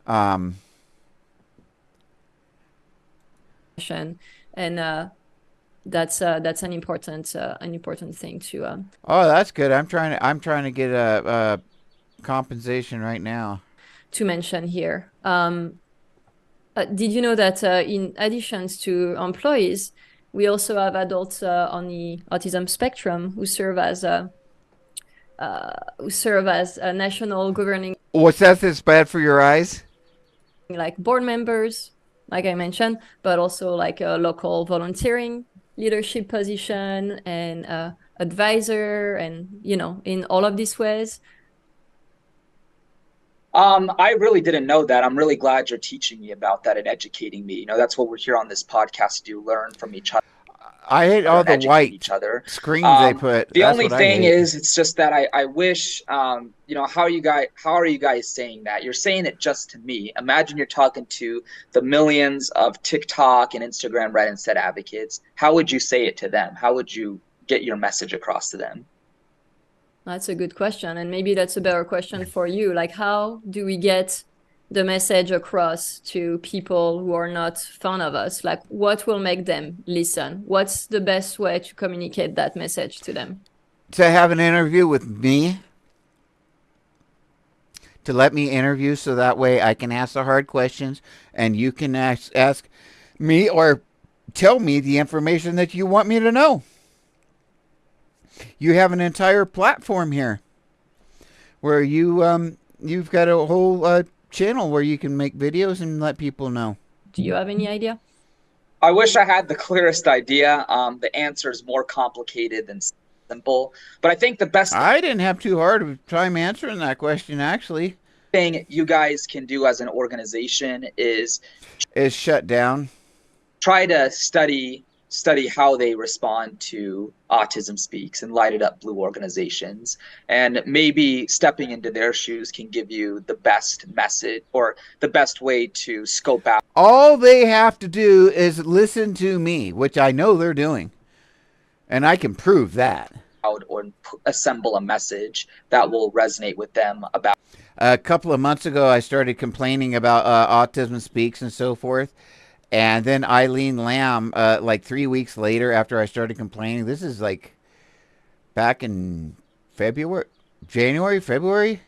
[SPEAKER 3] And that's an important thing to
[SPEAKER 2] Oh, that's good. I'm trying to get a compensation right now.
[SPEAKER 3] to mention here. Did you know that in addition to employees, we also have adults on the autism spectrum who serve as a national governing,
[SPEAKER 2] What's that that's bad for your eyes?
[SPEAKER 3] like board members, like I mentioned, but also like a local volunteering leadership position and advisor, and in all of these ways.
[SPEAKER 14] I really didn't know that. I'm really glad you're teaching me about that and educating me. That's what we're here on this podcast to do, learn from each other.
[SPEAKER 2] I hate all the white
[SPEAKER 14] each other.
[SPEAKER 2] screens they put.
[SPEAKER 14] The
[SPEAKER 2] That's
[SPEAKER 14] only
[SPEAKER 2] what I
[SPEAKER 14] thing
[SPEAKER 2] hate.
[SPEAKER 14] is, it's just that I wish, how are you guys saying that? You're saying it just to me. Imagine you're talking to the millions of TikTok and Instagram Red and Set advocates. How would you say it to them? How would you get your message across to them?
[SPEAKER 3] That's a good question. And maybe that's a better question for you. Like, how do we get the message across to people who are not fan of us? Like, what will make them listen? What's the best way to communicate that message to them?
[SPEAKER 2] To have an interview with me. To let me interview so that way I can ask the hard questions and you can ask me or tell me the information that you want me to know. You have an entire platform here where you've got a whole channel where you can make videos and let people know.
[SPEAKER 3] Do you have any idea?
[SPEAKER 14] I wish I had the clearest idea. The answer is more complicated than simple, but I think the best
[SPEAKER 2] I didn't have too hard of a time answering that question, actually.
[SPEAKER 14] Thing you guys can do as an organization is
[SPEAKER 2] shut down.
[SPEAKER 14] Try to study how they respond to Autism Speaks and Light It Up Blue organizations, and maybe stepping into their shoes can give you the best message or the best way to scope out.
[SPEAKER 2] All they have to do is listen to me, which I know they're doing, and I can prove that.
[SPEAKER 14] Or assemble a message that will resonate with them about.
[SPEAKER 2] A couple of months ago, I started complaining about Autism Speaks and so forth. And then Eileen Lamb, like 3 weeks later after I started complaining, this is like back in January, February.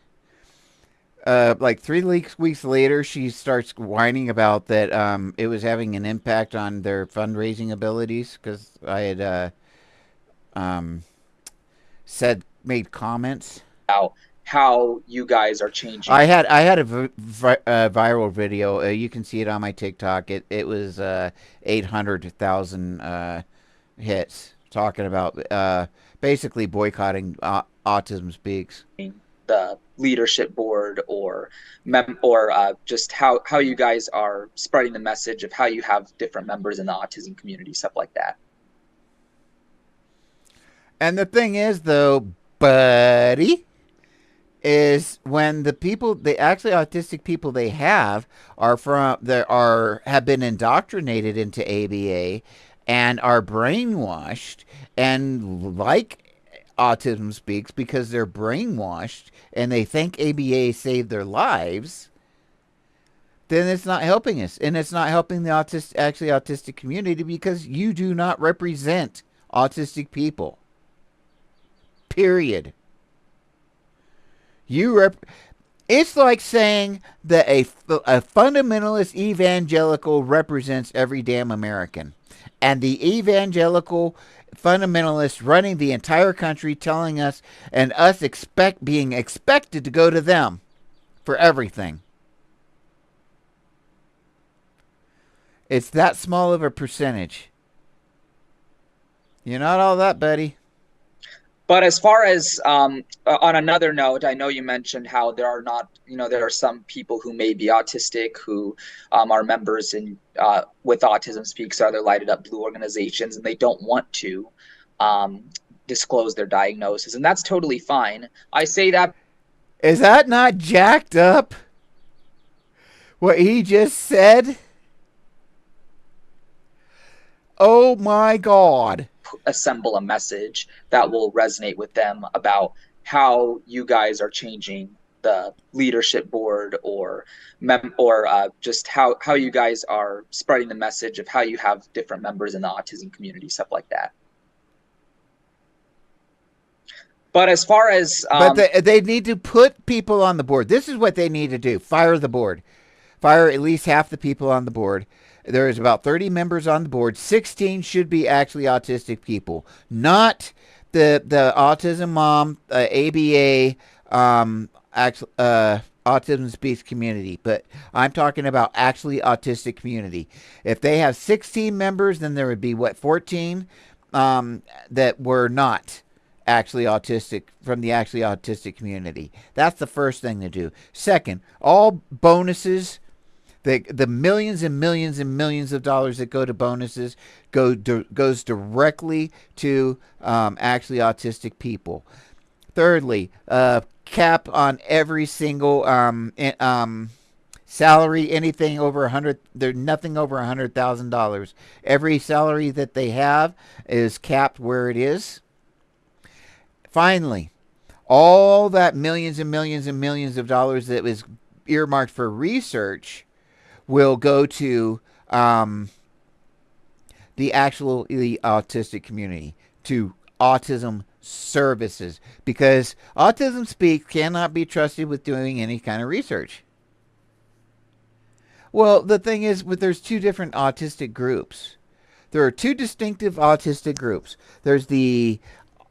[SPEAKER 2] Like 3 weeks later, she starts whining about that it was having an impact on their fundraising abilities because I had made comments
[SPEAKER 14] about how you guys are changing.
[SPEAKER 2] I had a viral video. You can see it on my TikTok. It was 800,000 hits talking about basically boycotting Autism Speaks.
[SPEAKER 14] The leadership board or just how you guys are spreading the message of how you have different members in the autism community, stuff like that.
[SPEAKER 2] And the thing is, though, buddy, is when the people, the actually autistic people they have have been indoctrinated into ABA and are brainwashed and like Autism Speaks because they're brainwashed and they think ABA saved their lives, then it's not helping us. And it's not helping the autistic community because you do not represent autistic people. Period. It's like saying that a fundamentalist evangelical represents every damn American. And the evangelical fundamentalists running the entire country telling us and us being expected to go to them for everything. It's that small of a percentage. You're not all that, buddy.
[SPEAKER 14] But as far as on another note, I know you mentioned how there are some people who may be autistic who are members in with Autism Speaks or other lighted up blue organizations, and they don't want to disclose their diagnosis, and that's totally fine. I say that.
[SPEAKER 2] Is that not jacked up? What he just said? Oh my God.
[SPEAKER 14] Assemble a message that will resonate with them about how you guys are changing the leadership board or just how you guys are spreading the message of how you have different members in the autism community, stuff like that. But as far as
[SPEAKER 2] but they need to put people on the board. This is what they need to do. Fire the board. Fire at least half the people on the board. There is about 30 members on the board. 16 should be actually autistic people, not the Autism Mom, ABA, Autism Speaks community. But I'm talking about actually autistic community. If they have 16 members, then there would be 14 that were not actually autistic from the actually autistic community. That's the first thing to do. Second, all bonuses. The millions and millions and millions of dollars that go to bonuses goes directly to actually autistic people. Thirdly, cap on every single salary, anything over 100. There's nothing over $100,000. Every salary that they have is capped where it is. Finally, all that millions and millions and millions of dollars that was earmarked for research will go to the autistic community, to autism services, because Autism Speaks cannot be trusted with doing any kind of research. Well, the thing is, there's two different autistic groups. There are two distinctive autistic groups. There's the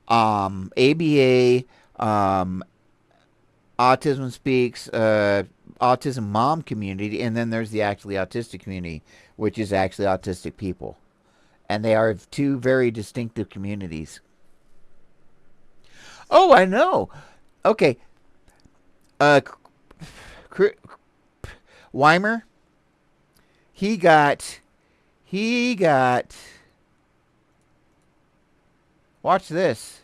[SPEAKER 2] ABA, Autism Speaks, Autism Mom community, and then there's the actually autistic community, which is actually autistic people. And they are two very distinctive communities. Oh, I know. Okay. Weimer, he got watch this.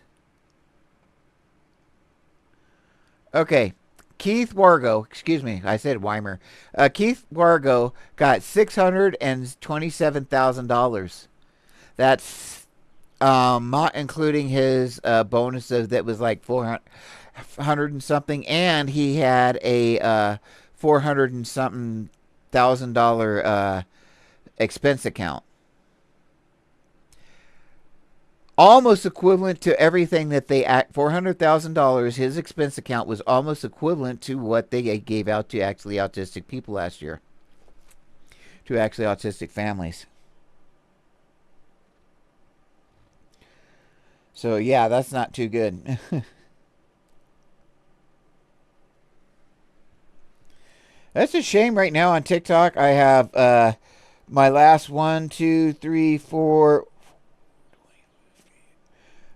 [SPEAKER 2] Okay. Keith Wargo, excuse me, I said Weimer. Keith Wargo got $627,000. That's not including his bonus that was like 400 and something, and he had a 400 and something $1,000 expense account. Almost equivalent to everything that they $400,000. His expense account was almost equivalent to what they gave out to actually autistic people last year, to actually autistic families. So yeah, that's not too good. That's a shame. Right now on TikTok, I have my last 1, 2, 3, 4.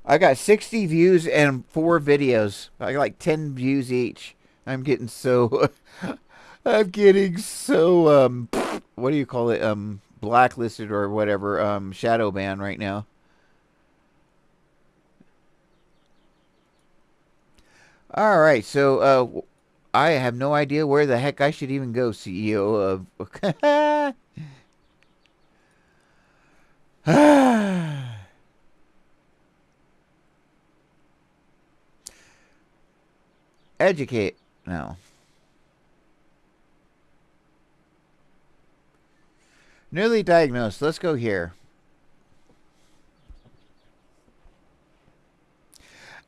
[SPEAKER 2] I got 60 views and 4 videos. I got like 10 views each. I'm getting so what do you call it? Blacklisted or whatever, shadow ban right now. All right, so I have no idea where the heck I should even go, CEO of educate. No. Newly diagnosed. Let's go here.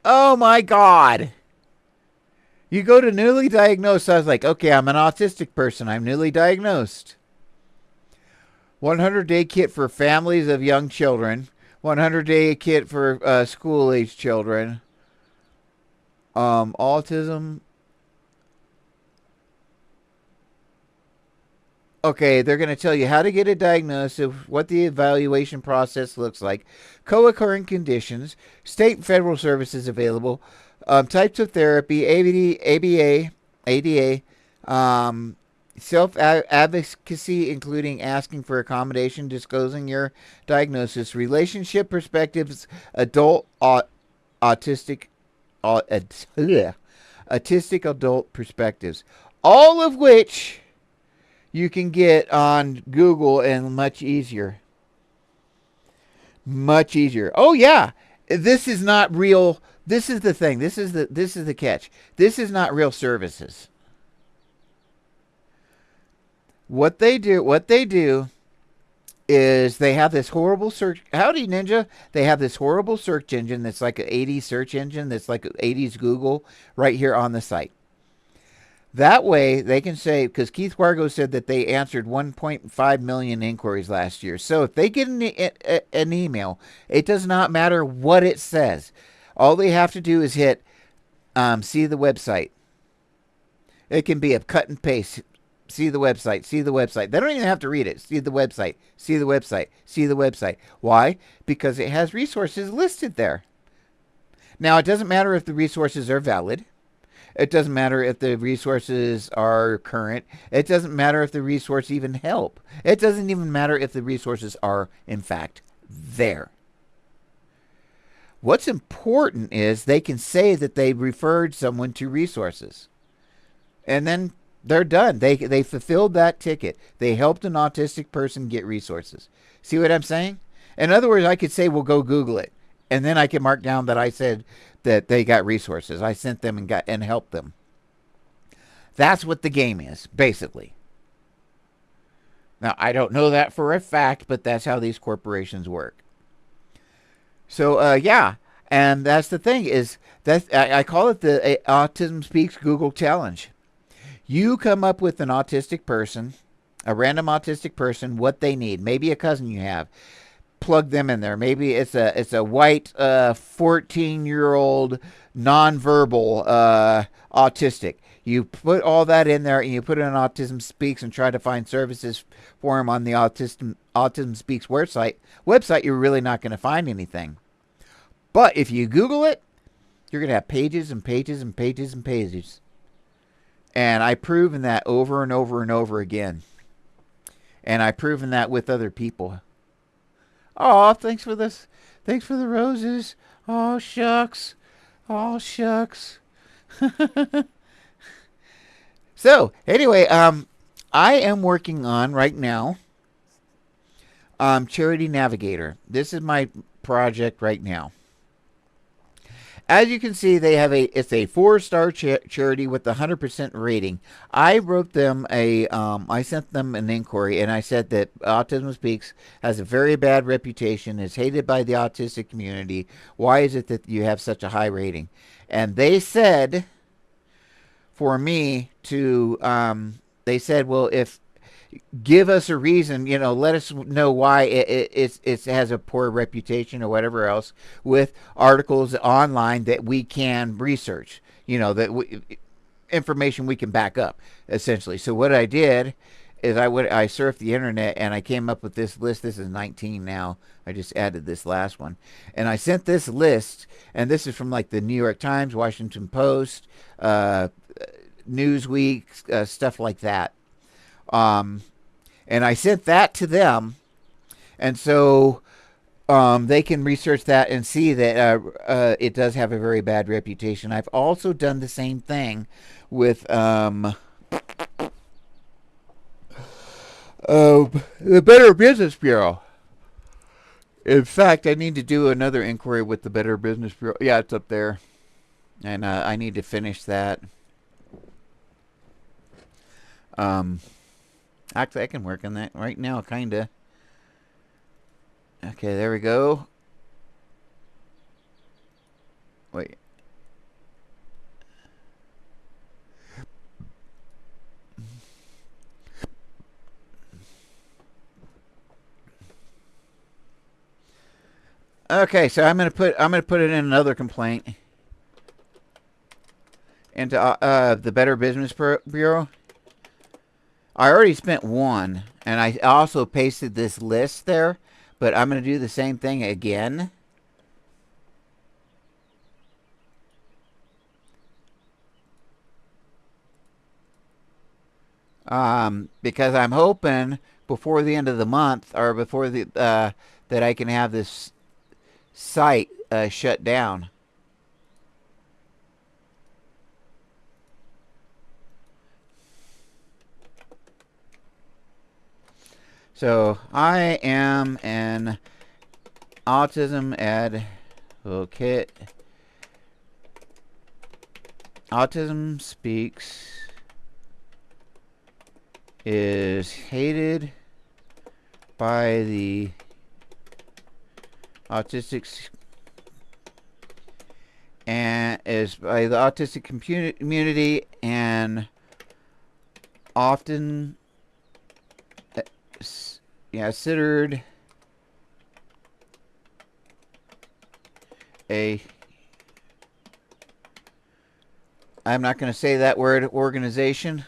[SPEAKER 2] Oh my God. You go to newly diagnosed. I was like, okay, I'm an autistic person. I'm newly diagnosed. 100-day kit for families of young children. 100-day kit for school-age children. Autism. Okay, they're going to tell you how to get a diagnosis, what the evaluation process looks like, co-occurring conditions, state and federal services available, types of therapy, ADA, self-advocacy, including asking for accommodation, disclosing your diagnosis, relationship perspectives, adult autistic, autistic adult perspectives, all of which you can get on Google and much easier. Much easier. Oh yeah, this is not real. This is the thing. This is the catch. This is not real services. What they do is they have this horrible search. Howdy Ninja. They have this horrible search engine that's like an 80s search engine that's like an 80s Google right here on the site. That way, they can say, because Keith Wargo said that they answered 1.5 million inquiries last year. So if they get an email, it does not matter what it says. All they have to do is hit see the website. It can be a cut and paste. See the website. See the website. They don't even have to read it. See the website. See the website. See the website. Why? Because it has resources listed there. Now, it doesn't matter if the resources are valid. It doesn't matter if the resources are current. It doesn't matter if the resource even help. It doesn't even matter if the resources are, in fact, there. What's important is they can say that they referred someone to resources. And then they're done. They fulfilled that ticket. They helped an autistic person get resources. See what I'm saying? In other words, I could say, well, go Google it. And then I can mark down that I said that they got resources. I sent them and helped them. That's what the game is, basically. Now, I don't know that for a fact, but that's how these corporations work. So, yeah. And that's the thing is that I call it the Autism Speaks Google Challenge. You come up with an autistic person, a random autistic person, what they need. Maybe a cousin you have. Plug them in there. Maybe it's a white 14-year-old nonverbal autistic. You put all that in there and you put it on Autism Speaks and try to find services for him on the Autism Speaks website. You're really not going to find anything. But if you Google it, you're going to have pages and pages and pages and pages. And I've proven that over and over and over again. And I've proven that with other people. Oh, thanks for this. Thanks for the roses. Oh, shucks. Oh, shucks. So, anyway, I am working on, right now, Charity Navigator. This is my project right now. As you can see, it's a 4-star charity with a 100% rating. I wrote them I sent them an inquiry, and I said that Autism Speaks has a very bad reputation, is hated by the autistic community. Why is it that you have such a high rating? And they said, for me to, they said, well, give us a reason, let us know why it has a poor reputation or whatever else, with articles online that we can research, information we can back up, essentially. So what I did is I surfed the internet and I came up with this list. This is 19 now. I just added this last one. And I sent this list, and this is from like the New York Times, Washington Post, Newsweek, stuff like that. And I sent that to them, and so they can research that and see that it does have a very bad reputation. I've also done the same thing with the Better Business Bureau. In fact, I need to do another inquiry with the Better Business Bureau. Yeah, it's up there, and I need to finish that. Actually, I can work on that right now, kind of. Okay, there we go. Wait. Okay, so I'm gonna put it in another complaint into the Better Business Bureau. I already spent one, and I also pasted this list there, but I'm going to do the same thing again. Because I'm hoping before the end of the month, or before the that I can have this site shut down. So I am an autism advocate. Autism Speaks is hated by the autistic and is by the autistic community and often considered a, I'm not going to say that word, organization.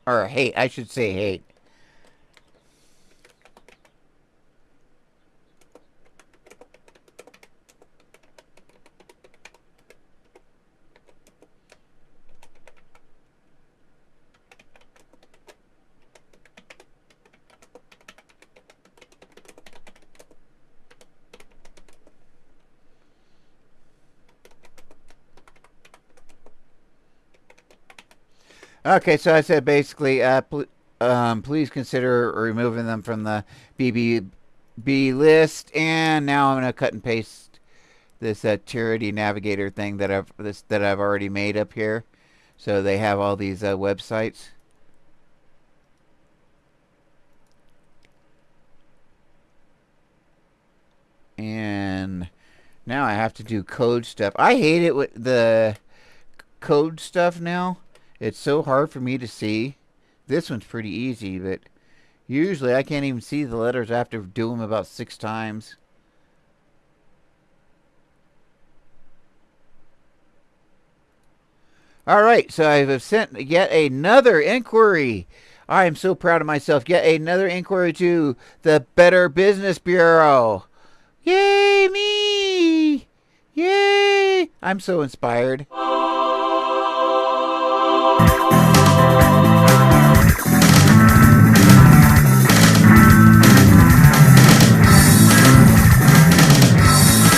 [SPEAKER 2] Or hate, I should say hate. Okay, so I said basically, please consider removing them from the BBB list, and now I'm going to cut and paste this charity navigator thing that I've already made up here, so they have all these websites. And now I have to do code stuff. I hate it with the code stuff now. It's so hard for me to see. This one's pretty easy, but usually I can't even see the letters after doing them about 6 times. Alright, so I've sent yet another inquiry. I am so proud of myself. Yet another inquiry to the Better Business Bureau. Yay, me! Yay! I'm so inspired.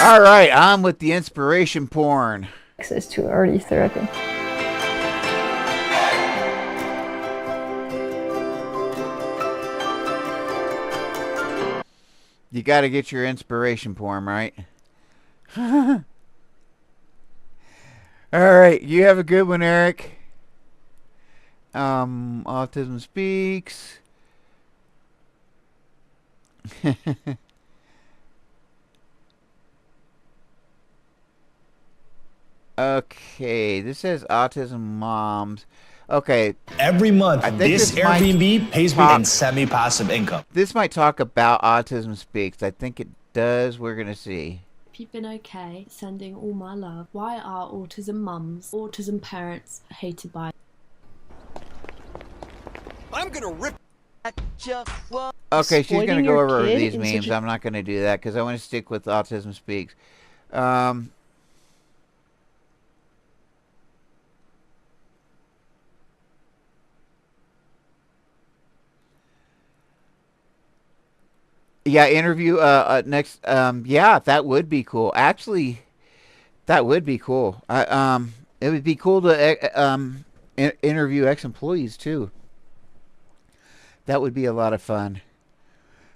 [SPEAKER 2] All right, I'm with the inspiration porn.
[SPEAKER 3] Access to early therapy.
[SPEAKER 2] You got to get your inspiration porn, right? All right, you have a good one, Eric. Autism Speaks. Okay, this says Autism Moms. Okay.
[SPEAKER 15] Every month, this Airbnb pays me in semi-passive income.
[SPEAKER 2] This might talk about Autism Speaks. I think it does. We're going to see.
[SPEAKER 16] If you've been okay, sending all my love. Why are autism mums, autism parents hated by?
[SPEAKER 6] I'm gonna rip.
[SPEAKER 2] Okay, she's going to go over these memes. I'm not going to do that because I want to stick with Autism Speaks. Yeah, interview next. Yeah, that would be cool. Actually, that would be cool. It would be cool to interview ex-employees too. That would be a lot of fun.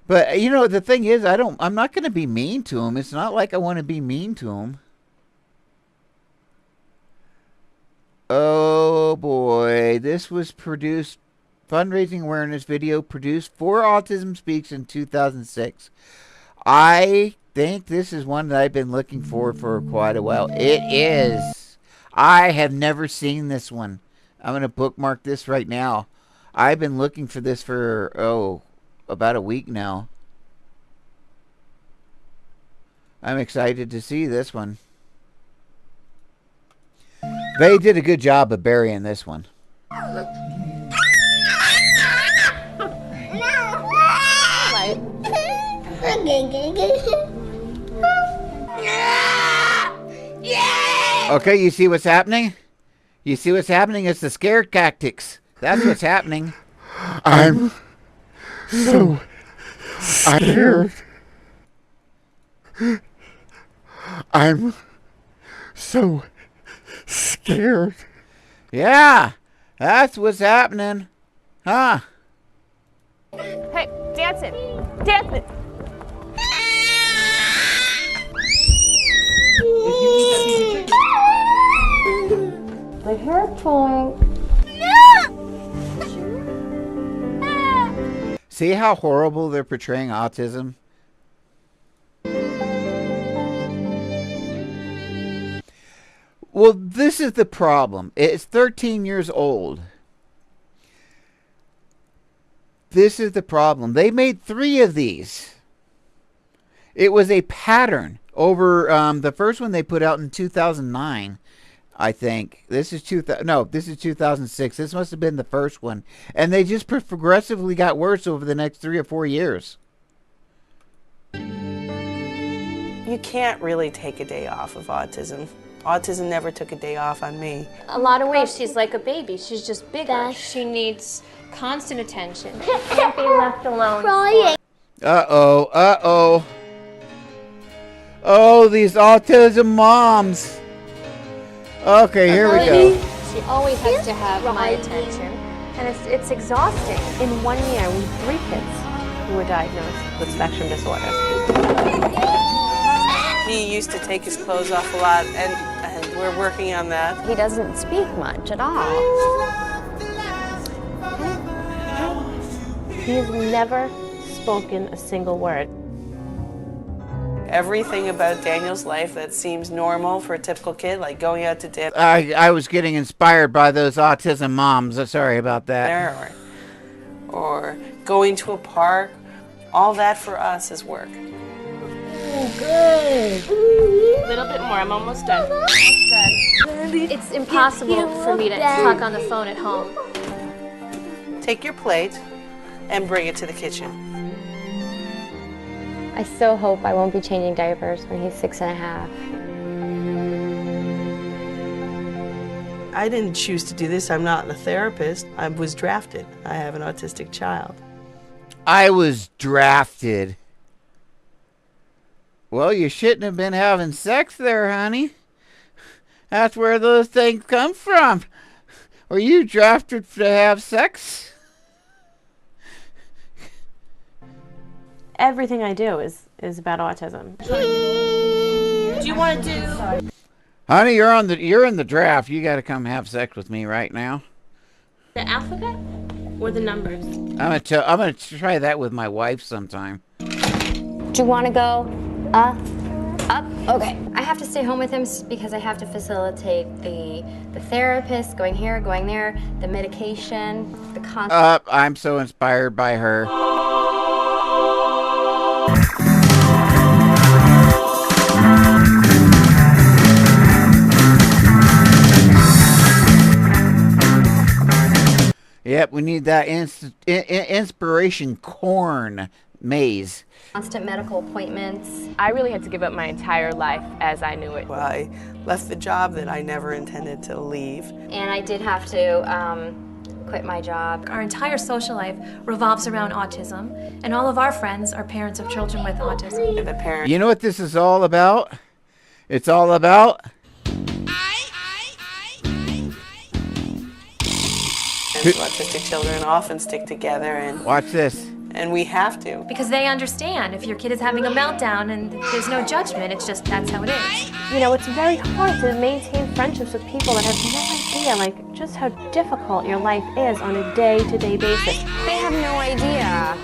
[SPEAKER 2] But you know, the thing is, I'm not going to be mean to them. It's not like I want to be mean to them. Oh boy, this was produced. Fundraising awareness video produced for Autism Speaks in 2006. I think this is one that I've been looking for quite a while. It is. I have never seen this one. I'm going to bookmark this right now. I've been looking for this for, about a week now. I'm excited to see this one. They did a good job of burying this one. Okay, you see what's happening? You see what's happening? It's the scare tactics. That's what's happening.
[SPEAKER 17] I'm so scared. I'm so scared.
[SPEAKER 2] Yeah, that's what's happening. Huh?
[SPEAKER 18] Hey, dance it. Dance it.
[SPEAKER 19] My hair pulling.
[SPEAKER 2] See how horrible they're portraying autism? Well, this is the problem. It's 13 years old. This is the problem. They made 3 of these. It was a pattern over the first one they put out in 2009, I think. This is 2006. This must have been the first one. And they just progressively got worse over the next 3 or 4 years.
[SPEAKER 20] You can't really take a day off of autism. Autism never took a day off on me.
[SPEAKER 19] A lot of ways, she's like a baby. She's just bigger. She needs constant attention. Can't be left alone. Crying.
[SPEAKER 2] Uh-oh, uh-oh. Oh, these autism moms. Okay, here we go.
[SPEAKER 19] She always has to have my attention, and it's exhausting.
[SPEAKER 21] In 1 year, we had 3 kids who were diagnosed with spectrum disorder.
[SPEAKER 20] He used to take his clothes off a lot, and we're working on that.
[SPEAKER 19] He doesn't speak much at all.
[SPEAKER 21] He has never spoken a single word.
[SPEAKER 20] Everything about Daniel's life that seems normal for a typical kid, like going out to dinner.
[SPEAKER 2] I was getting inspired by those autism moms. Sorry about that.
[SPEAKER 20] Or going to a park, all that for us is work.
[SPEAKER 19] Oh, good.
[SPEAKER 21] A little bit more. I'm almost done.
[SPEAKER 19] It's impossible for me to talk on the phone at home.
[SPEAKER 20] Take your plate and bring it to the kitchen.
[SPEAKER 22] I so hope I won't be changing diapers when he's 6.5.
[SPEAKER 20] I didn't choose to do this. I'm not a therapist. I was drafted. I have an autistic child.
[SPEAKER 2] I was drafted. Well, you shouldn't have been having sex there, honey. That's where those things come from. Were you drafted to have sex?
[SPEAKER 21] Everything I do is about autism. Do you want to do
[SPEAKER 2] Honey, you're in the draft. You got to come have sex with me right now.
[SPEAKER 21] the alphabet or the numbers?
[SPEAKER 2] I'm gonna try that with my wife sometime.
[SPEAKER 22] Do you want to go up? Okay. I have to stay home with him because I have to facilitate the therapist, going here, going there, the medication, the constant.
[SPEAKER 2] I'm so inspired by her. Yep, we need that inspiration corn maze.
[SPEAKER 22] Constant medical appointments.
[SPEAKER 21] I really had to give up my entire life as I knew it.
[SPEAKER 20] Well, I left the job that I never intended to leave.
[SPEAKER 22] And I did have to quit my job.
[SPEAKER 23] Our entire social life revolves around autism, and all of our friends are parents of children with autism.
[SPEAKER 20] The parents.
[SPEAKER 2] You know what this is all about? It's all about
[SPEAKER 20] Autistic children often stick together, and
[SPEAKER 2] watch this.
[SPEAKER 20] And we have to.
[SPEAKER 23] Because they understand if your kid is having a meltdown and there's no judgment, it's just that's how it is.
[SPEAKER 21] You know, it's very hard to maintain friendships with people that have no idea, like, just how difficult your life is on a day-to-day basis.
[SPEAKER 22] They have no idea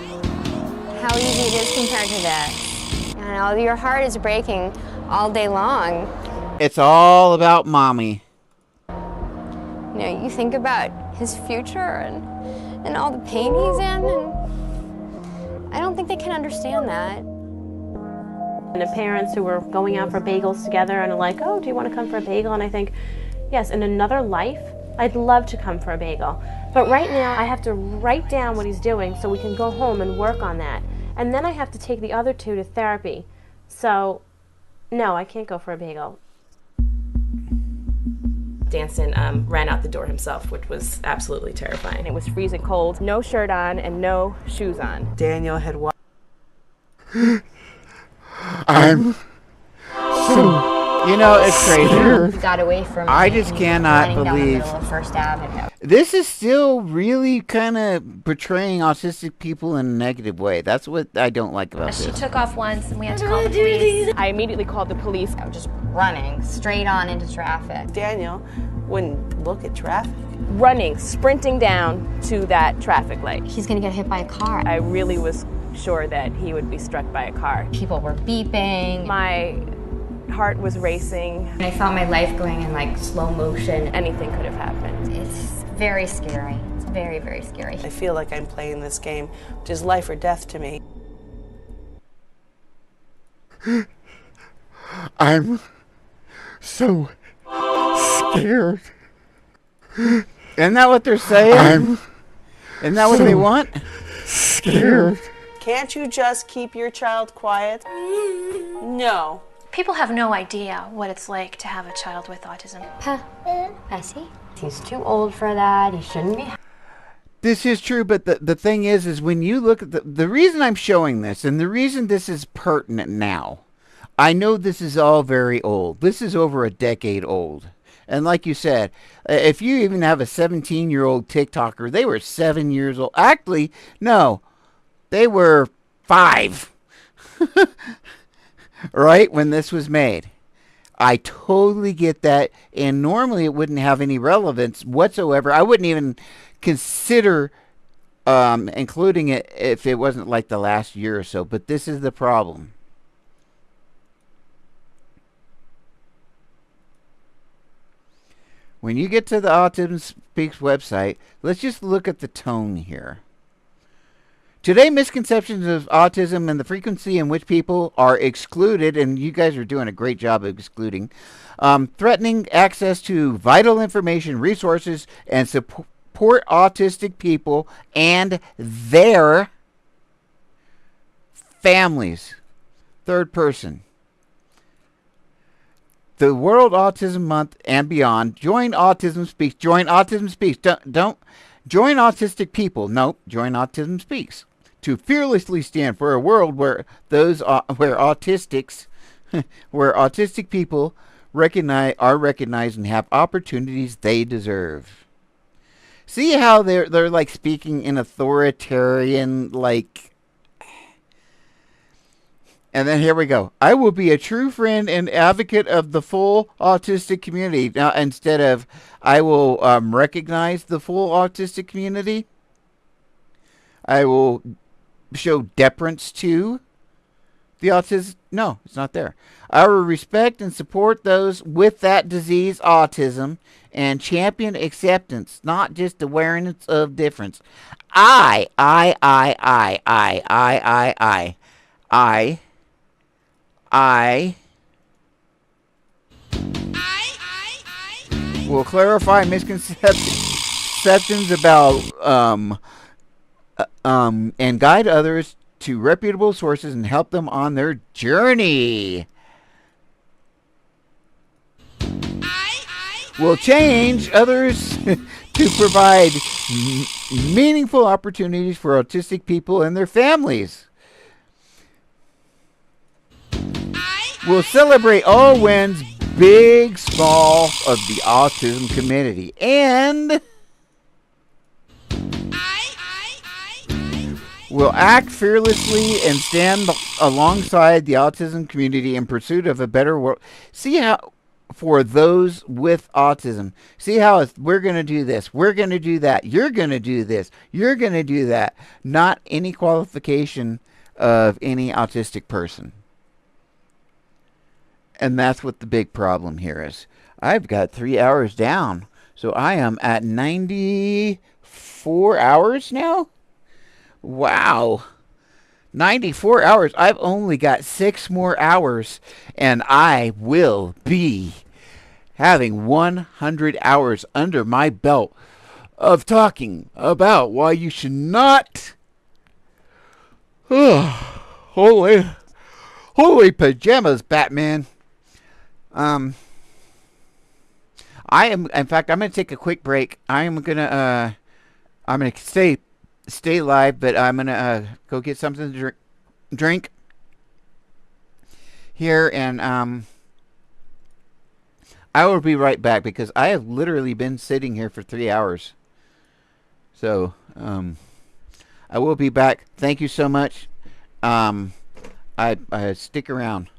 [SPEAKER 22] how easy it is compared to this. You know, your heart is breaking all day long.
[SPEAKER 2] It's all about mommy.
[SPEAKER 22] You know, you think about his future and all the pain he's in, and I don't think they can understand that.
[SPEAKER 21] And the parents who were going out for bagels together and are like, oh, do you want to come for a bagel? And I think, Yes, in another life, I'd love to come for a bagel. But right now, I have to write down what he's doing so we can go home and work on that. And then I have to take the other two to therapy. So, no, I can't go for a bagel.
[SPEAKER 1] Danson ran out the door himself, which was absolutely terrifying.
[SPEAKER 21] It was freezing cold, no shirt on, and no shoes on.
[SPEAKER 20] Daniel had walked.
[SPEAKER 17] I'm so
[SPEAKER 2] You know, it's crazy.
[SPEAKER 22] He got away from
[SPEAKER 2] I
[SPEAKER 22] me
[SPEAKER 2] just
[SPEAKER 22] and
[SPEAKER 2] cannot
[SPEAKER 22] running down the
[SPEAKER 2] believe
[SPEAKER 22] middle of First Avenue.
[SPEAKER 2] this is still really kind of portraying autistic people in a negative way. That's what I don't like about
[SPEAKER 23] She
[SPEAKER 2] this.
[SPEAKER 23] took off once and we had to call the police.
[SPEAKER 21] I immediately called the police.
[SPEAKER 22] I was just running straight on into traffic.
[SPEAKER 20] Daniel wouldn't look at traffic.
[SPEAKER 21] Running, sprinting down to that traffic light.
[SPEAKER 22] He's gonna get hit by a car.
[SPEAKER 21] I really was sure that he would be struck by a car.
[SPEAKER 22] People were beeping.
[SPEAKER 21] My heart was racing.
[SPEAKER 22] And I felt my life going in like slow motion.
[SPEAKER 21] Anything could have happened.
[SPEAKER 22] It's very scary. It's very, very scary.
[SPEAKER 20] I feel like I'm playing this game, which is life or death to me.
[SPEAKER 17] I'm so scared.
[SPEAKER 2] Isn't that what they're saying? Isn't that what they want?
[SPEAKER 17] Scared.
[SPEAKER 20] Can't you just keep your child quiet? No.
[SPEAKER 23] People have no idea what it's like to have a child with autism.
[SPEAKER 22] Bessie, he's too old for that. He shouldn't be.
[SPEAKER 2] This is true, but the thing is when you look at the reason I'm showing this, and the reason this is pertinent now, I know this is all very old. This is over a decade old. And like you said, if you even have a 17-year-old TikToker, they were 7 years old. Actually, no, they were 5. Right? When this was made. I totally get that. And normally it wouldn't have any relevance whatsoever. I wouldn't even consider including it if it wasn't like the last year or so. But this is the problem. When you get to the Autism Speaks website, let's just look at the tone here. Today, misconceptions of autism and the frequency in which people are excluded, and you guys are doing a great job of excluding, threatening access to vital information, resources, and support autistic people and their families. Third person. The World Autism Month and beyond. Join Autism Speaks. Join Autism Speaks. Don't join autistic people. No, join Autism Speaks. To fearlessly stand for a world where where autistic people are recognized and have opportunities they deserve. See how they're like speaking in authoritarian like. And then here we go. I will be a true friend and advocate of the full autistic community. Now, instead of I will recognize the full autistic community, I will show deference to the autism. No, it's not there. I will respect and support those with that disease, autism, and champion acceptance, not just awareness of difference. I will clarify misconceptions about and guide others to reputable sources and help them on their journey. Will change others to provide meaningful opportunities for autistic people and their families. We'll celebrate all wins, big, small, of the autism community. And we'll act fearlessly and stand alongside the autism community in pursuit of a better world. See how, for those with autism, see how we're going to do this, we're going to do that, you're going to do this, you're going to do that. Not any qualification of any autistic person. And that's what the big problem here is. I've got 3 hours down. So I am at 94 hours now? Wow. 94 hours. I've only got 6 more hours. And I will be having 100 hours under my belt of talking about why you should not. Holy pajamas, Batman. In fact, I'm gonna take a quick break. I'm gonna stay live, but I'm gonna go get something to drink here, and I will be right back because I have literally been sitting here for 3 hours. So I will be back. Thank you so much. I stick around.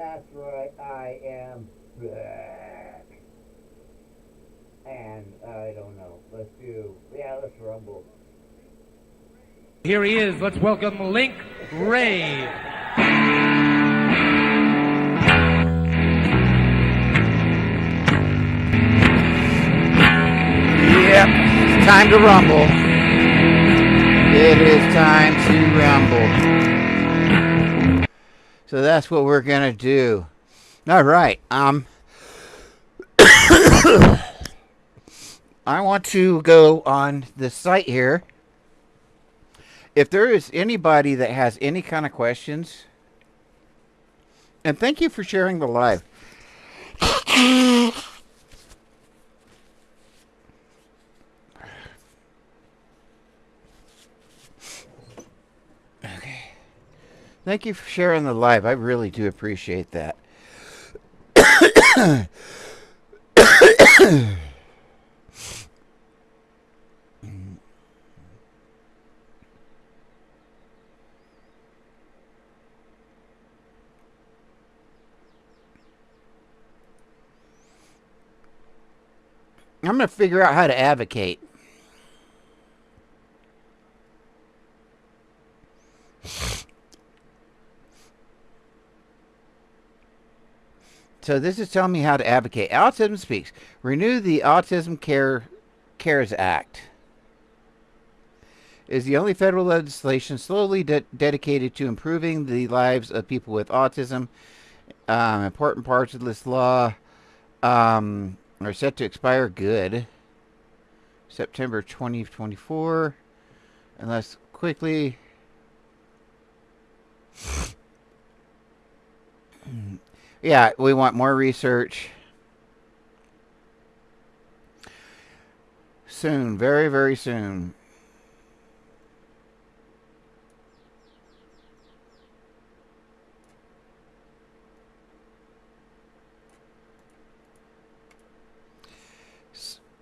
[SPEAKER 4] That's right, I am back. And I don't know. Let's rumble.
[SPEAKER 5] Here he is. Let's welcome Link Ray.
[SPEAKER 2] Yep, it's time to rumble. It is time to rumble. So that's what we're gonna do. All right. I want to go on the site here. If there is anybody that has any kind of questions, and thank you for sharing the live. Okay. Thank you for sharing the live. I really do appreciate that. I'm going to figure out how to advocate. So this is telling me how to advocate. Autism Speaks. Renew the Autism Cares Act. Is the only federal legislation slowly dedicated to improving the lives of people with autism. Important parts of this law are set to expire good September 2024. And let's quickly... Yeah, we want more research. Soon, very, very soon.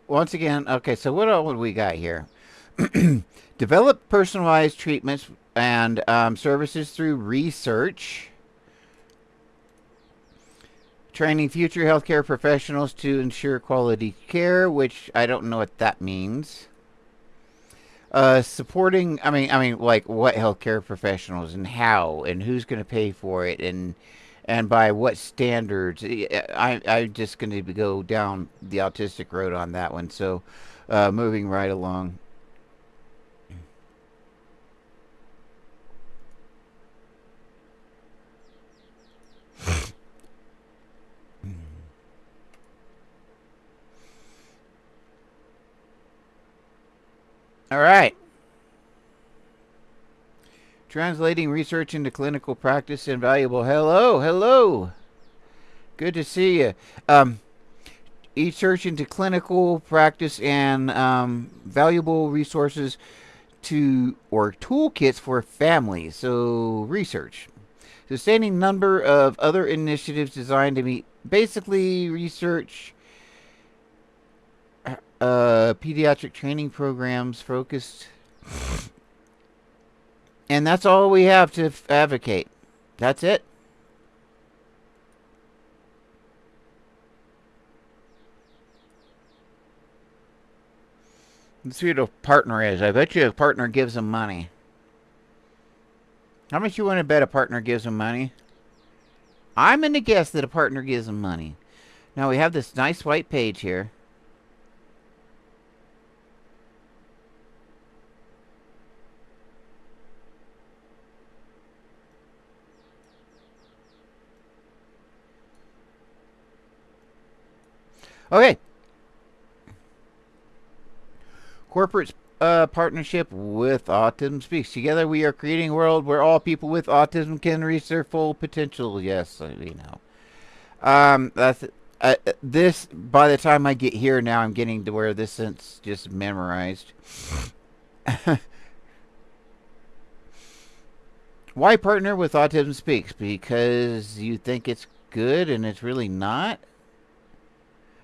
[SPEAKER 2] Once again, okay, so what all would we got here? Develop personalized treatments and services through research. Training future healthcare professionals to ensure quality care, which I don't know what that means. Supporting, I mean, like what healthcare professionals and how and who's going to pay for it and by what standards. I'm just going to go down the autistic road on that one. So, moving right along. All right. Translating research into clinical practice and valuable. Hello, hello. Good to see you. Research into clinical practice and valuable resources or toolkits for families. So research. Sustaining number of other initiatives designed to meet basically research. Pediatric training programs focused. And that's all we have to advocate. That's it. Let's see what a partner is. I bet you a partner gives them money. How much you want to bet a partner gives them money? I'm going to guess that a partner gives them money. Now we have this nice white page here. Okay. Corporate partnership with Autism Speaks. Together we are creating a world where all people with autism can reach their full potential. Yes, we know. That's this. By the time I get here, now I'm getting to where this sentence just memorized. Why partner with Autism Speaks? Because you think it's good and it's really not.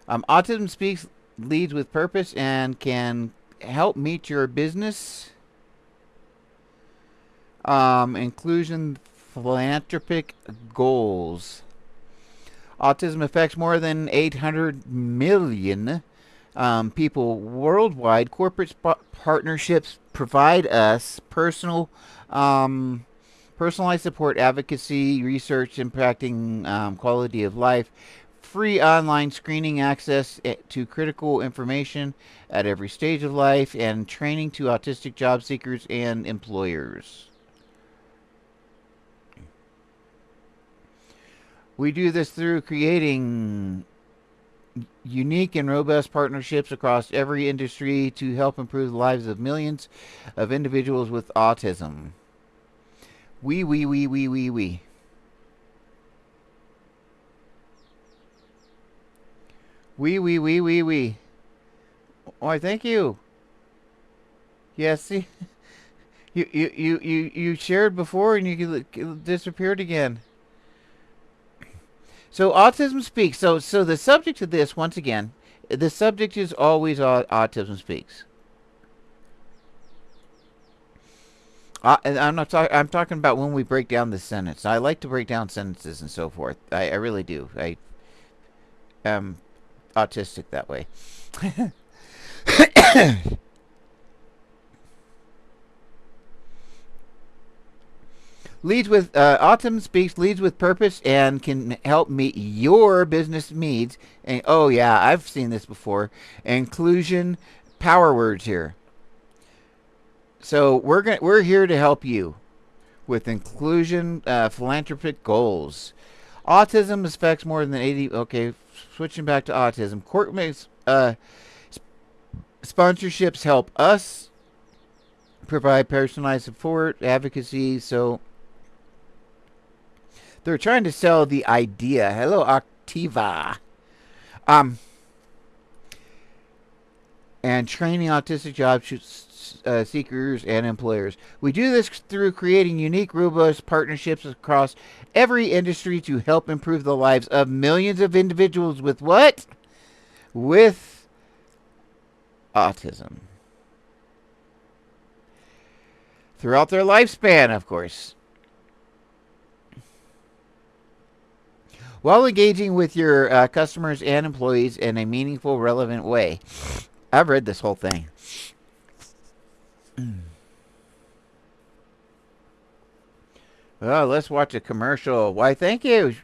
[SPEAKER 2] Autism Speaks leads with purpose and can help meet your business, inclusion, philanthropic goals. Autism affects more than 800 million people worldwide. Corporate partnerships provide us personalized support, advocacy, research impacting quality of life, free online screening, access to critical information at every stage of life, and training to autistic job seekers and employers. We do this through creating unique and robust partnerships across every industry to help improve the lives of millions of individuals with autism. We. Why, thank you. Yes, see, you shared before and you disappeared again. So Autism Speaks. So the subject of this, once again, the subject is always Autism Speaks. And I'm talking about when we break down the sentence. I like to break down sentences and so forth. I really do. I am autistic that way. Autism Speaks leads with purpose and can help meet your business needs. And oh yeah, I've seen this before. Inclusion, power words here. So we're here to help you with inclusion, philanthropic goals. Autism affects more than 80. Okay, switching back to autism. Corporate sponsorships help us provide personalized support, advocacy. So they're trying to sell the idea. Hello, Activa. And training autistic job seekers and employers. We do this through creating unique, robust partnerships across every industry to help improve the lives of millions of individuals with what? With autism. Throughout their lifespan, of course. While engaging with your customers and employees in a meaningful, relevant way. I've read this whole thing. Well, let's watch a commercial. Why, thank you.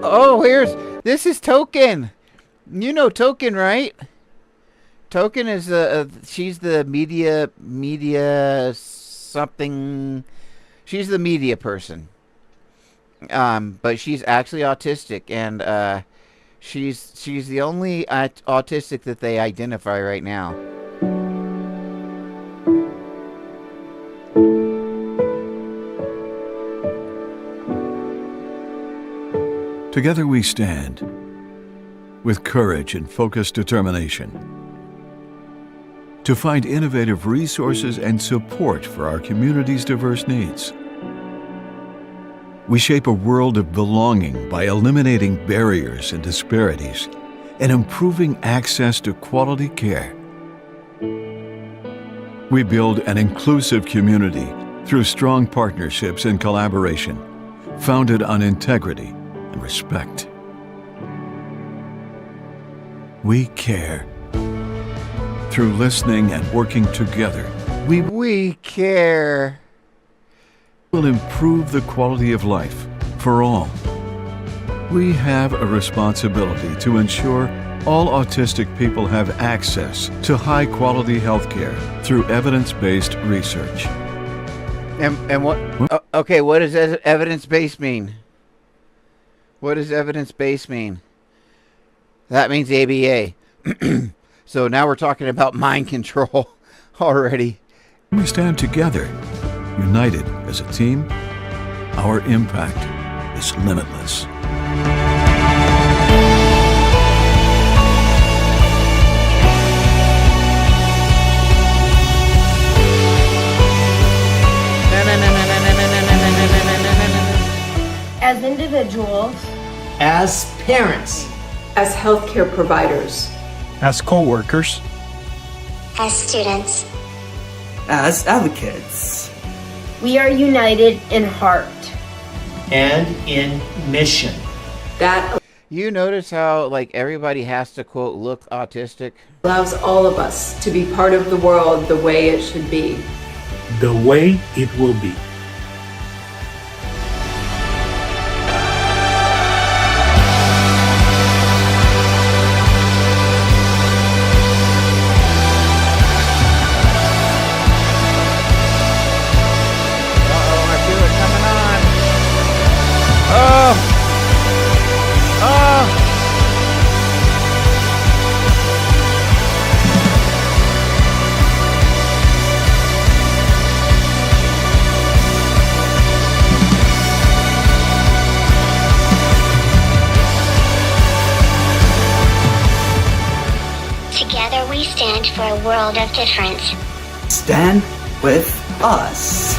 [SPEAKER 2] Oh, this is Token. You know Token, right? Token is she's the media something. She's the media person. But she's actually autistic, and she's the only autistic that they identify right now.
[SPEAKER 7] Together we stand, with courage and focused determination, to find innovative resources and support for our community's diverse needs. We shape a world of belonging by eliminating barriers and disparities and improving access to quality care. We build an inclusive community through strong partnerships and collaboration, founded on integrity and respect. We care. Through listening and working together,
[SPEAKER 2] we care.
[SPEAKER 7] Will improve the quality of life for all. We have a responsibility to ensure all autistic people have access to high-quality health care through evidence-based research.
[SPEAKER 2] And what? Okay, what does evidence-based mean? What does evidence-based mean? That means ABA. So now we're talking about mind control already.
[SPEAKER 7] We stand together, united as a team. Our impact is limitless.
[SPEAKER 8] As individuals,
[SPEAKER 9] as parents,
[SPEAKER 24] as healthcare providers,
[SPEAKER 15] as co-workers,
[SPEAKER 25] as students,
[SPEAKER 9] as advocates,
[SPEAKER 8] we are united in heart.
[SPEAKER 9] and in mission.
[SPEAKER 24] That
[SPEAKER 2] You notice how, like, everybody has to, quote, look autistic?
[SPEAKER 24] allows all of us to be part of the world the way it should be.
[SPEAKER 5] The way it will be.
[SPEAKER 25] Together we stand for a world of difference.
[SPEAKER 8] Stand with us.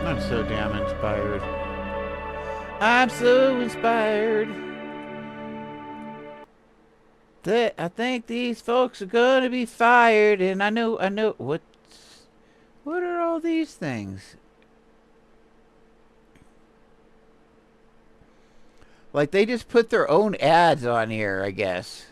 [SPEAKER 2] I'm so damn inspired. I'm so inspired. I think these folks are gonna be fired, and I know, what are all these things? Like, they just put their own ads on here, I guess.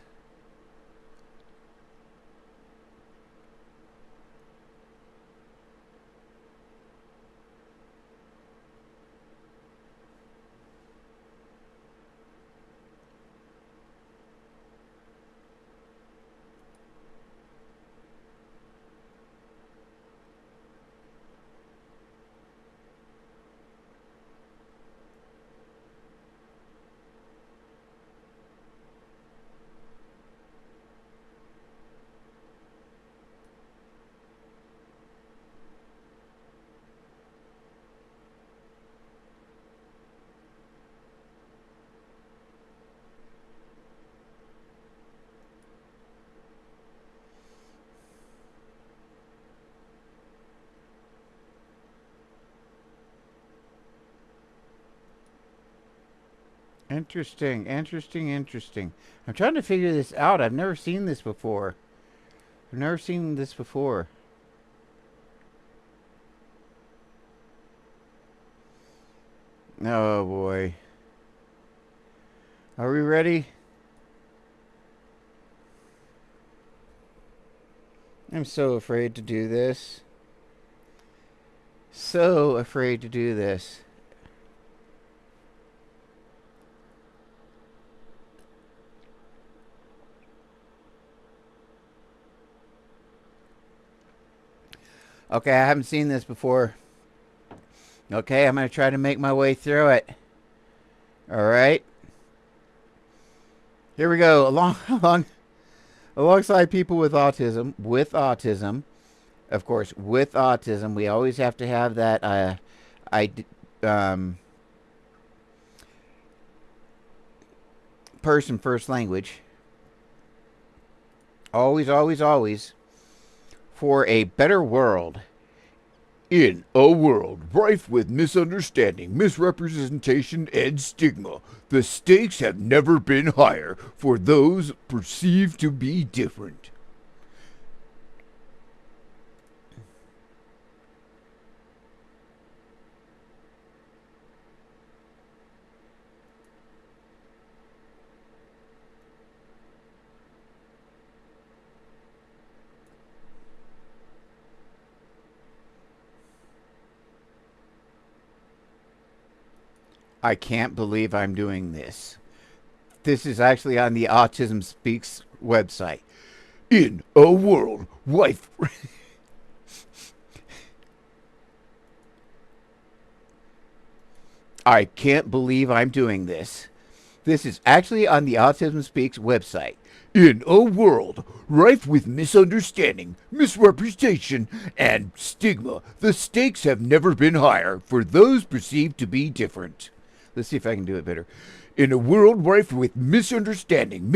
[SPEAKER 2] Interesting. I'm trying to figure this out. I've never seen this before. Oh boy. Are we ready? I'm so afraid to do this. Okay, I haven't seen this before. Okay, I'm going to try to make my way through it. Alright. Here we go. Alongside people with autism, of course, with autism, we always have to have that, person first language. Always. For a better world. In a world rife with misunderstanding, misrepresentation, and stigma, the stakes have never been higher for those perceived to be different. I can't believe I'm doing this. This is actually on the Autism Speaks website. In a world rife... I can't believe I'm doing this. This is actually on the Autism Speaks website. In a world rife with misunderstanding, misrepresentation, and stigma, the stakes have never been higher for those perceived to be different. Let's see if I can do it better. In a world rife with misunderstanding,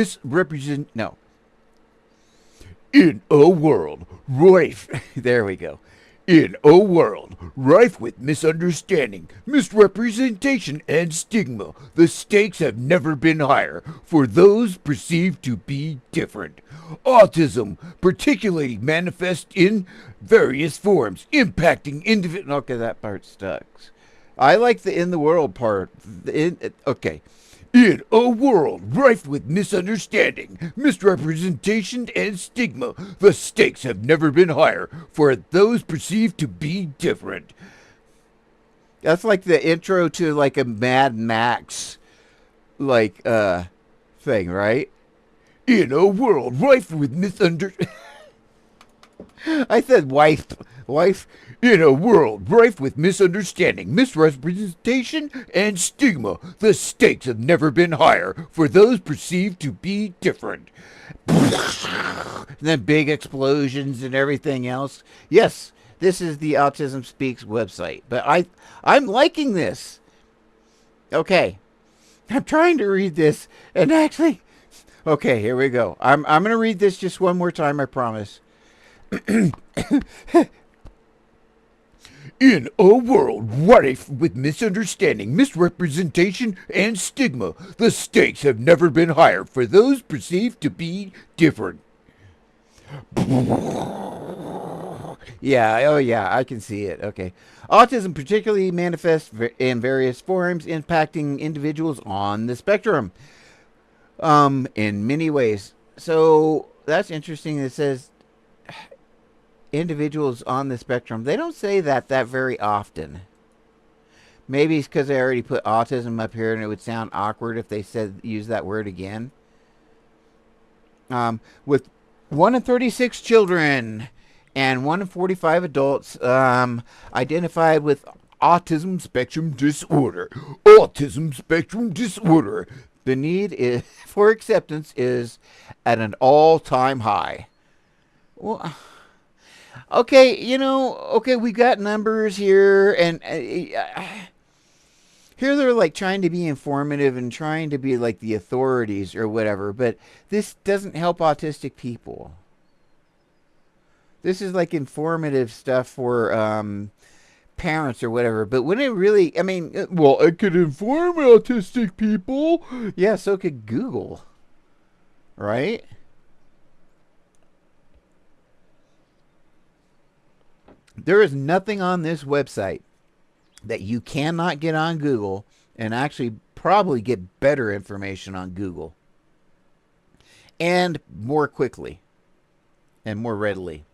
[SPEAKER 2] In a world rife... There we go. In a world rife with misunderstanding, misrepresentation, and stigma, the stakes have never been higher for those perceived to be different. Autism particularly manifests in various forms, impacting individuals. Okay, that part sucks. I like the in the world part. Okay. In a world rife with misunderstanding, misrepresentation, and stigma, the stakes have never been higher for those perceived to be different. That's like the intro to like a Mad Max thing, right? In a world rife with I said wife. In a world rife with misunderstanding, misrepresentation, and stigma, the stakes have never been higher for those perceived to be different. And then big explosions and everything else. Yes, this is the Autism Speaks website, but I'm liking this. Okay, I'm trying to read this, and actually, okay, here we go. I'm going to read this just one more time, I promise. In a world rife with misunderstanding, misrepresentation, and stigma, the stakes have never been higher for those perceived to be different. Yeah, oh yeah, I can see it. Okay. Autism particularly manifests in various forms, impacting individuals on the spectrum in many ways. So that's interesting. It says individuals on the spectrum. They don't say that very often. Maybe it's because they already put autism up here and it would sound awkward if they use that word again. With 1 in 36 children and 1 in 45 adults identified with autism spectrum disorder. Autism spectrum disorder. The need for acceptance is at an all-time high. Well, okay, we got numbers here, and here they're like trying to be informative and trying to be like the authorities or whatever, but this doesn't help autistic people. This is like informative stuff for parents or whatever, but when it really, well, it could inform autistic people. Yeah, so could Google, right? There is nothing on this website that you cannot get on Google and actually probably get better information on Google. And more quickly. And more readily.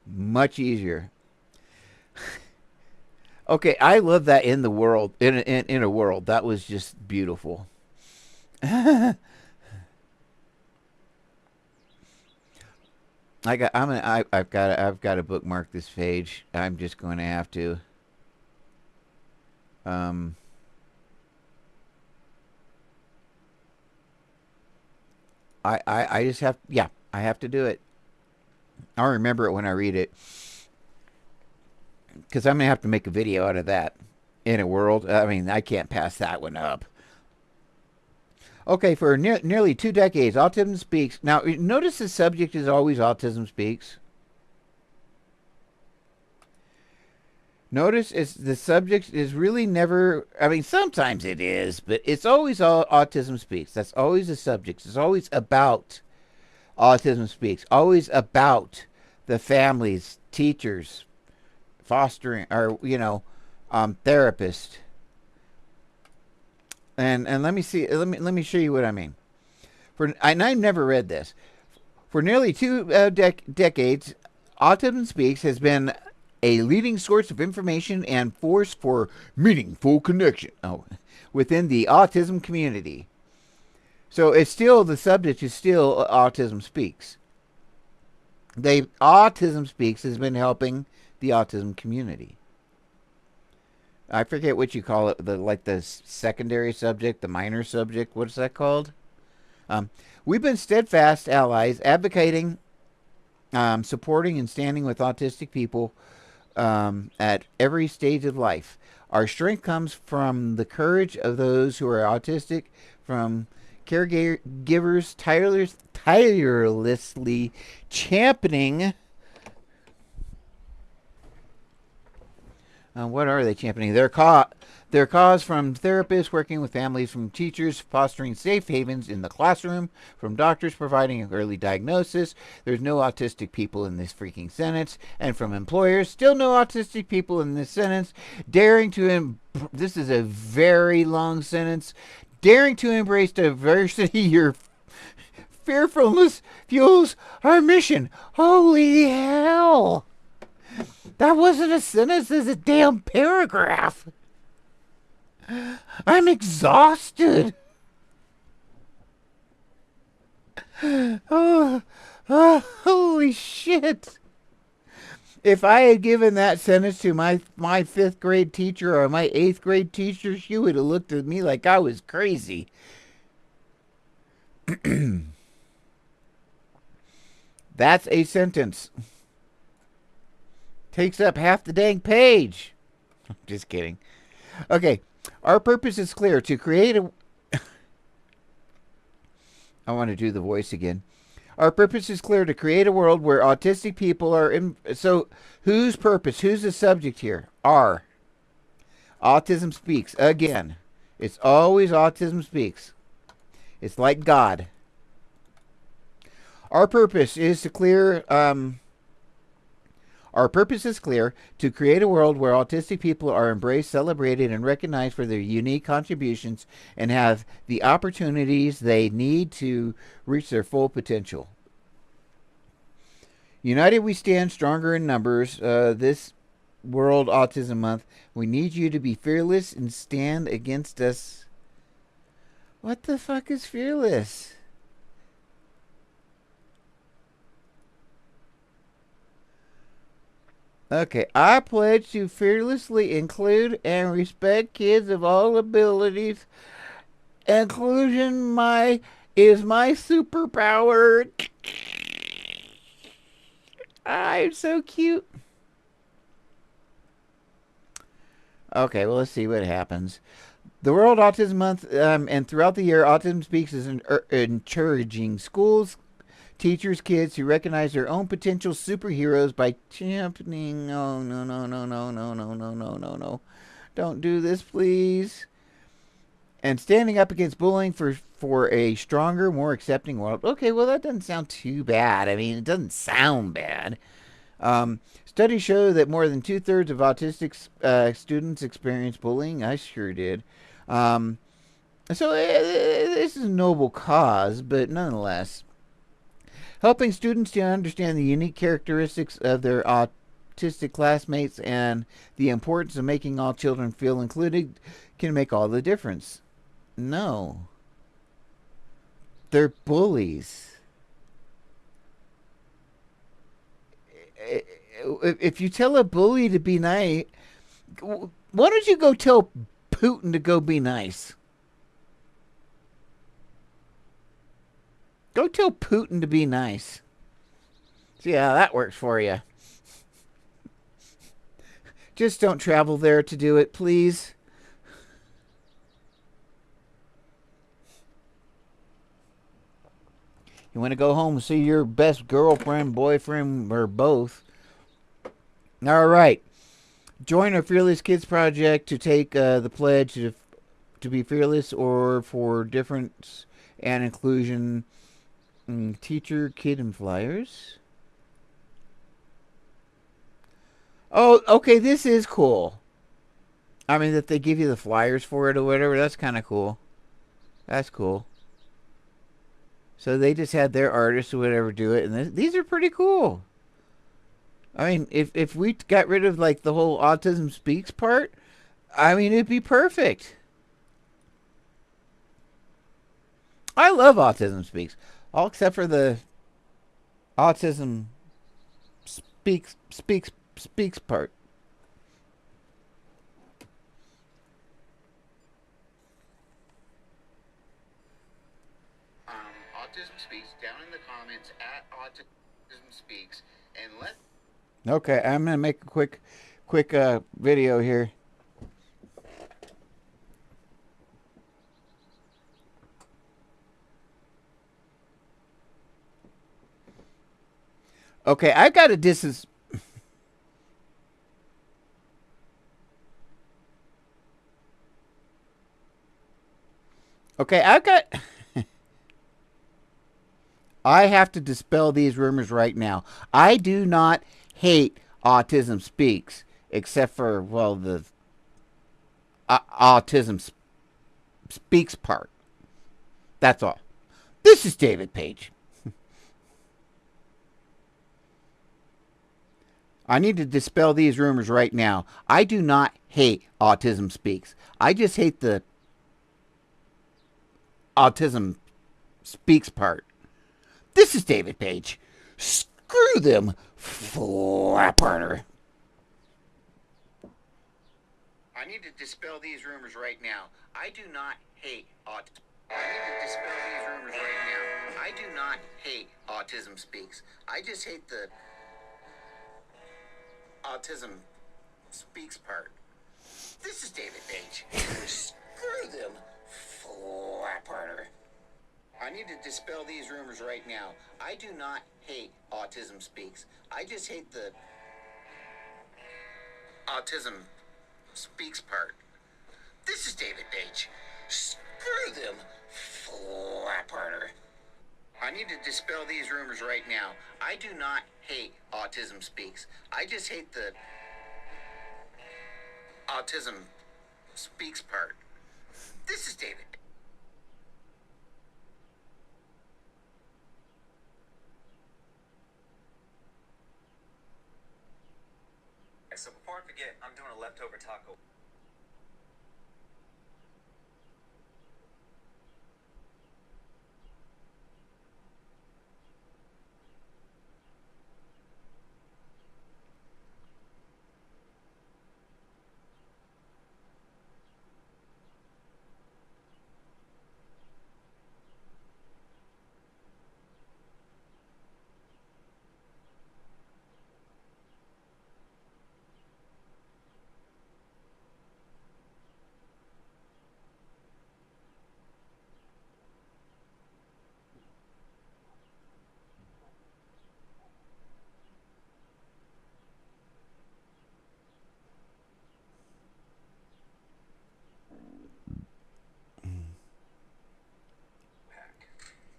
[SPEAKER 2] Much easier. Okay, I love that in the world. In a world. That was just beautiful. I've got to bookmark this page. I'm just going to have to. I just have, yeah, I have to do it. I'll remember it when I read it, because I'm gonna have to make a video out of that. In a world, I can't pass that one up. Okay, for nearly 2 decades, Autism Speaks. Now, notice the subject is always Autism Speaks. Notice the subject is really never, sometimes it is, but it's always Autism Speaks. That's always the subject. It's always about Autism Speaks. Always about the families, teachers, fostering, or, therapists. And let me see. Let me show you what I mean. I've never read this. For nearly 2 decades, Autism Speaks has been a leading source of information and force for meaningful connection within the autism community. So it's still, the subject is still Autism Speaks. Autism Speaks has been helping the autism community. I forget what you call it, the secondary subject, the minor subject. What's that called? We've been steadfast allies, advocating, supporting, and standing with autistic people at every stage of life. Our strength comes from the courage of those who are autistic, from caregivers tirelessly championing What are they championing? Their cause, from therapists working with families, from teachers fostering safe havens in the classroom, from doctors providing early diagnosis. There's no autistic people in this freaking sentence. And from employers, still no autistic people in this sentence. This is a very long sentence. Daring to embrace diversity, your fearfulness fuels our mission. Holy hell! That wasn't a sentence, it's a damn paragraph. I'm exhausted. Oh, holy shit. If I had given that sentence to my 5th grade teacher or my 8th grade teacher, she would have looked at me like I was crazy. That's a sentence. Takes up half the dang page. Just kidding. Okay. Our purpose is clear: to create a... I want to do the voice again. Our purpose is clear: to create a world where autistic people are in... So, whose purpose? Who's the subject here? Our. Autism Speaks. Again. It's always Autism Speaks. It's like God. Our purpose is to clear... Our purpose is clear: to create a world where autistic people are embraced, celebrated, and recognized for their unique contributions and have the opportunities they need to reach their full potential. United we stand, stronger in numbers. This World Autism Month, we need you to be fearless and stand against us. What the fuck is fearless? Okay, I pledge to fearlessly include and respect kids of all abilities. Inclusion is my superpower. I'm so cute. Okay, well, let's see what happens. The World Autism Month, and throughout the year, Autism Speaks is encouraging schools, teachers, kids to recognize their own potential superheroes by championing... Oh, no. Don't do this, please. And standing up against bullying for a stronger, more accepting world. Okay, well, that doesn't sound too bad. I mean, it doesn't sound bad. Studies show that more than 2/3 of autistic students experience bullying. I sure did. So this is a noble cause, but nonetheless... Helping students to understand the unique characteristics of their autistic classmates and the importance of making all children feel included can make all the difference. No. They're bullies. If you tell a bully to be nice, why don't you go tell Putin to go be nice? Go tell Putin to be nice. See how that works for you. Just don't travel there to do it, please. You want to go home and see your best girlfriend, boyfriend, or both. All right. Join our Fearless Kids Project to take the pledge to be fearless or for difference and inclusion. Teacher, kid, and flyers. Oh, okay, this is cool. I mean, that they give you the flyers for it or whatever, that's kind of cool. That's cool. So they just had their artists or whatever do it, and these are pretty cool. I mean, if we got rid of, like, the whole Autism Speaks part, I mean, it'd be perfect. I love Autism Speaks. All except for the Autism Speaks part. Autism Speaks down in the comments at Autism Speaks and let... Okay, I'm going to make a quick video here. Okay, I've got a distance. Okay, I have to dispel these rumors right now. I do not hate Autism Speaks, except for, well, the Autism Speaks part. That's all. This is David Page. I need to dispel these rumors right now. I do not hate Autism Speaks. I just hate the Autism Speaks part. This is David Page. Screw them, flapperter. I need to dispel these rumors right now. I do not hate autism. I need to dispel these rumors right now. I do not hate Autism Speaks. I just hate the Autism Speaks part. This is David Page. Screw them, flapperter. I need to dispel these rumors right now. I do not hate Autism Speaks. I just hate the Autism Speaks part. This is David Page. Screw them, flapperter. I need to dispel these rumors right now. I do not hate Autism Speaks. I just hate the Autism Speaks part. This is David.
[SPEAKER 10] So before I forget, I'm doing a leftover taco.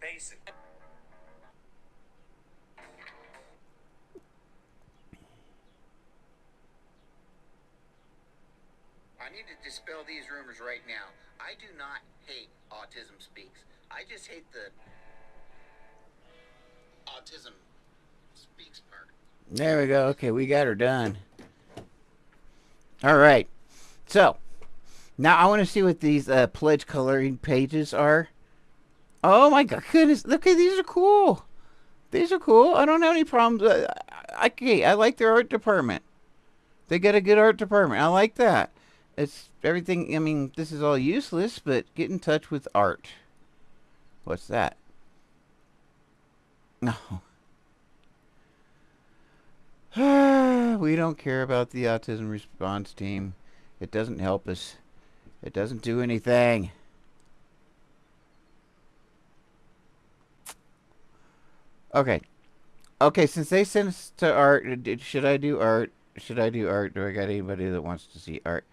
[SPEAKER 10] Basic.
[SPEAKER 2] I need to dispel these rumors right now. I do not hate Autism Speaks. I just hate the Autism Speaks part. There we go. Okay, we got her done. All right. So, now I want to see what these pledge coloring pages are. Oh my goodness. Okay, these are cool. These are cool. I don't have any problems. I like their art department. They got a good art department. I like that. It's everything. I mean, this is all useless, but get in touch with art. What's that? No. We don't care about the autism response team. It doesn't help us. It doesn't do anything. Okay. Okay, since they sent us to art, should I do art? Should I do art? Do I got anybody that wants to see art?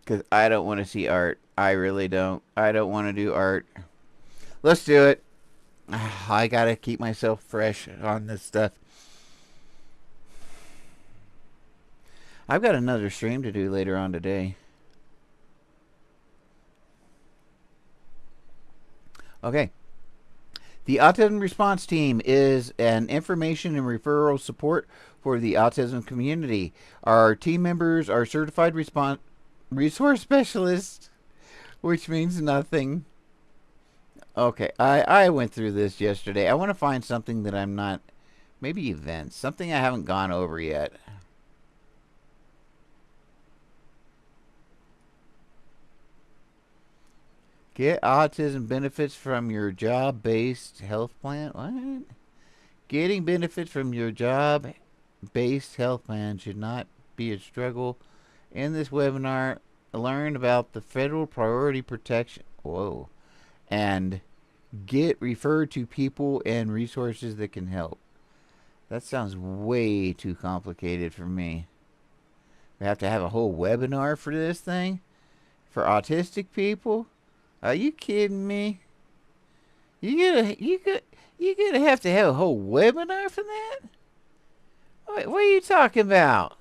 [SPEAKER 2] Because I don't want to see art. I really don't. I don't want to do art. Let's do it. I gotta keep myself fresh on this stuff. I've got another stream to do later on today. Okay. The Autism Response Team is an information and referral support for the autism community. Our team members are certified resource specialists, which means nothing. Okay, I went through this yesterday. I want to find something that I'm not... Maybe events. Something I haven't gone over yet. Get autism benefits from your job-based health plan? What? Getting benefits from your job-based health plan should not be a struggle. In this webinar, learn about the federal priority protection. Whoa. And get referred to people and resources that can help. That sounds way too complicated for me. We have to have a whole webinar for this thing? For autistic people? Are you kidding me? You're gonna have to have a whole webinar for that? What are you talking about?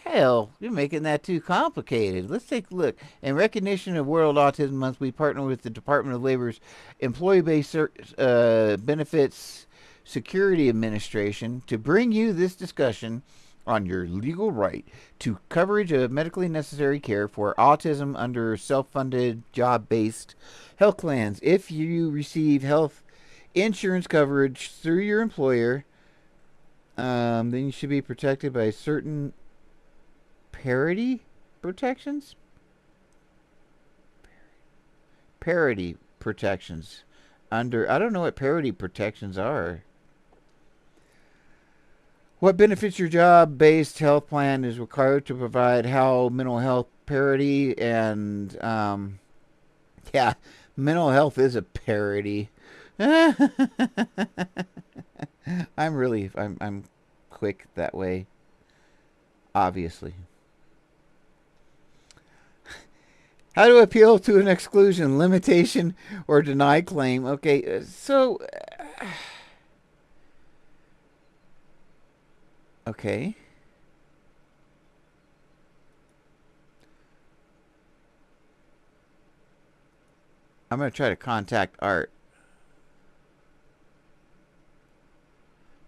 [SPEAKER 2] Hell, you're making that too complicated. Let's take a look. In recognition of World Autism Month, we partner with the Department of Labor's Employee-Based Benefits Security Administration to bring you this discussion on your legal right to coverage of medically necessary care for autism under self-funded, job-based health plans. If you receive health insurance coverage through your employer, then you should be protected by certain parity protections? Parity protections. I don't know what parity protections are. What benefits your job-based health plan is required to provide how mental health parity and, yeah, mental health is a parity. I'm quick that way, obviously. How to appeal to an exclusion, limitation, or deny claim. Okay, so... okay. I'm going to try to contact Art.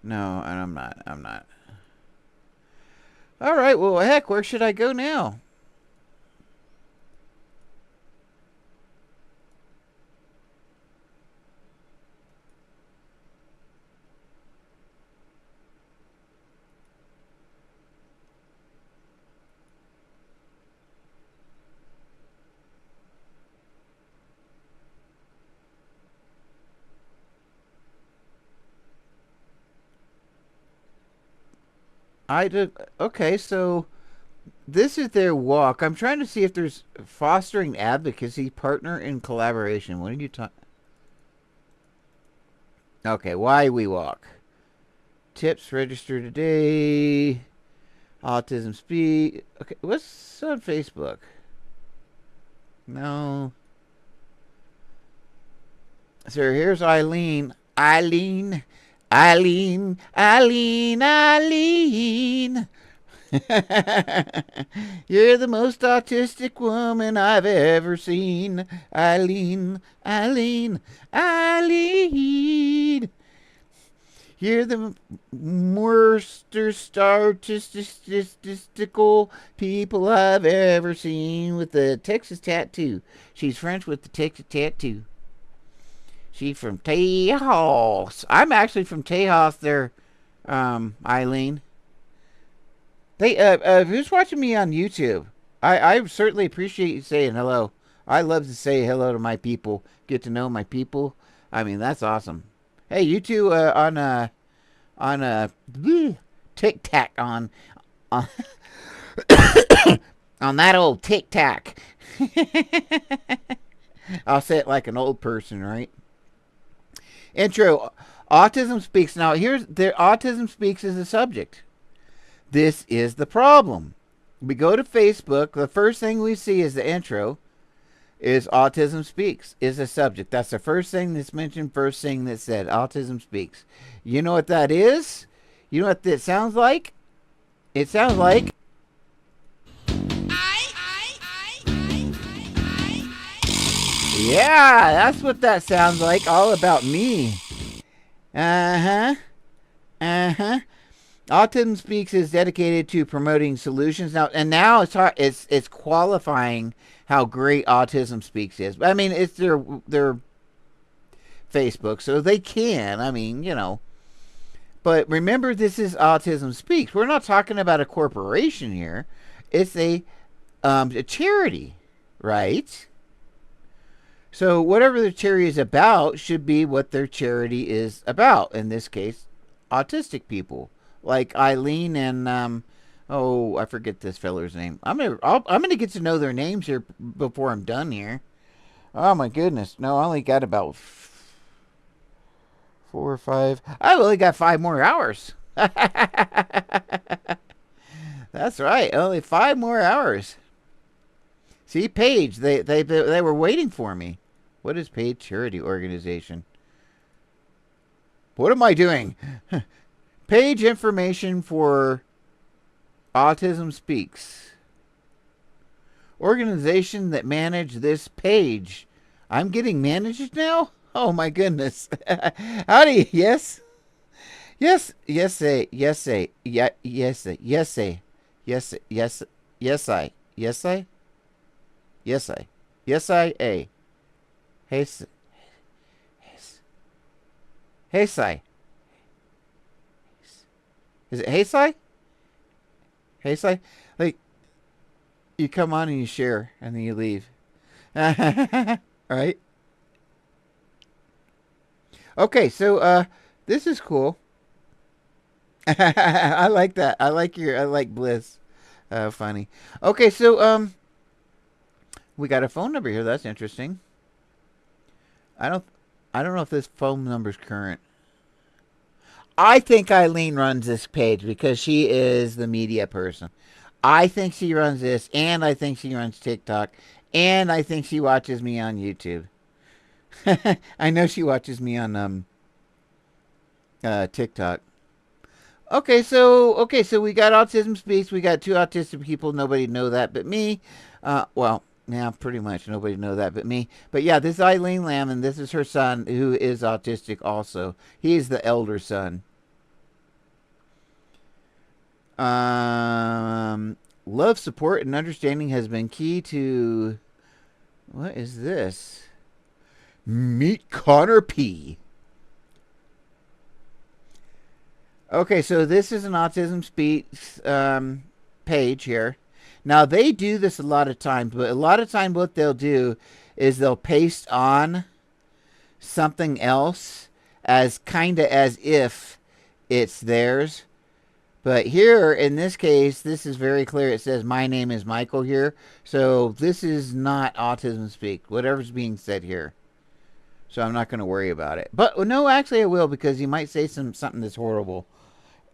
[SPEAKER 2] No, and I'm not. All right, well, heck, where should I go now? Okay, so this is their walk. I'm trying to see if there's fostering advocacy, partner in collaboration. What are you talking? Okay, why we walk. Tips, register today. Autism Speak. Okay, what's on Facebook? No. So here's Eileen. Eileen. You're the most autistic woman I've ever seen. Eileen. You're the worst statistical people I've ever seen with the Texas tattoo. She's French with the Texas tattoo. She's from Tejas. I'm actually from Tejas there, Eileen. Who's watching me on YouTube? I certainly appreciate you saying hello. I love to say hello to my people. Get to know my people. I mean, that's awesome. Hey, you two on tic-tac on on that old tic-tac. I'll say it like an old person, right? Intro, Autism Speaks. Now, here's the Autism Speaks is a subject. This is the problem. We go to Facebook. The first thing we see is the intro is Autism Speaks is a subject. That's the first thing that's mentioned, first thing that's said. Autism Speaks. You know what that is? You know what that sounds like? It sounds like... Yeah, that's what that sounds like. All about me. Autism Speaks is dedicated to promoting solutions now, and now it's qualifying how great Autism Speaks is. I mean, it's their Facebook, so they can. I mean, you know. But remember, this is Autism Speaks. We're not talking about a corporation here. It's a charity, right? So whatever the charity is about should be what their charity is about. In this case, autistic people like Eileen and I forget this feller's name. I'm gonna get to know their names here before I'm done here. Oh my goodness! No, I only got about 4 or 5. I've only got 5 more hours. That's That's right. Only 5 more hours. See, Paige, they were waiting for me. What is Paige Charity Organization? What am I doing? Page information for Autism Speaks. Organization that managed this page. I'm getting managed now? Oh my goodness. Howdy, yes? Yes, yes, say, yes, say, yeah, yes, say, yes, say, yes, yes, yes, I, yes, I, yes, I, yes, I, a, hey, hey, say, is it hey, say, hey, say, like, you come on and you share, and then you leave, right? Okay, so, this is cool. I like that. I like Bliss. Funny. Okay, so we got a phone number here. That's interesting. I don't know if this phone number's current. I think Eileen runs this page because she is the media person. I think she runs this, and I think she runs TikTok, and I think she watches me on YouTube. I know she watches me on TikTok. Okay, so we got Autism Speaks. We got 2 autistic people. Nobody know that but me. Well, yeah, pretty much nobody know that but me. But yeah, this is Eileen Lamb, and this is her son, who is autistic also. He's the elder son. Love, support, and understanding has been key to... What is this? Meet Connor P. Okay, so this is an Autism Speaks page here. Now, they do this a lot of times, but a lot of times what they'll do is they'll paste on something else as kind of as if it's theirs. But here, in this case, this is very clear. It says, my name is Michael here. So this is not Autism Speak, whatever's being said here. So I'm not going to worry about it. But no, actually I will, because he might say something that's horrible.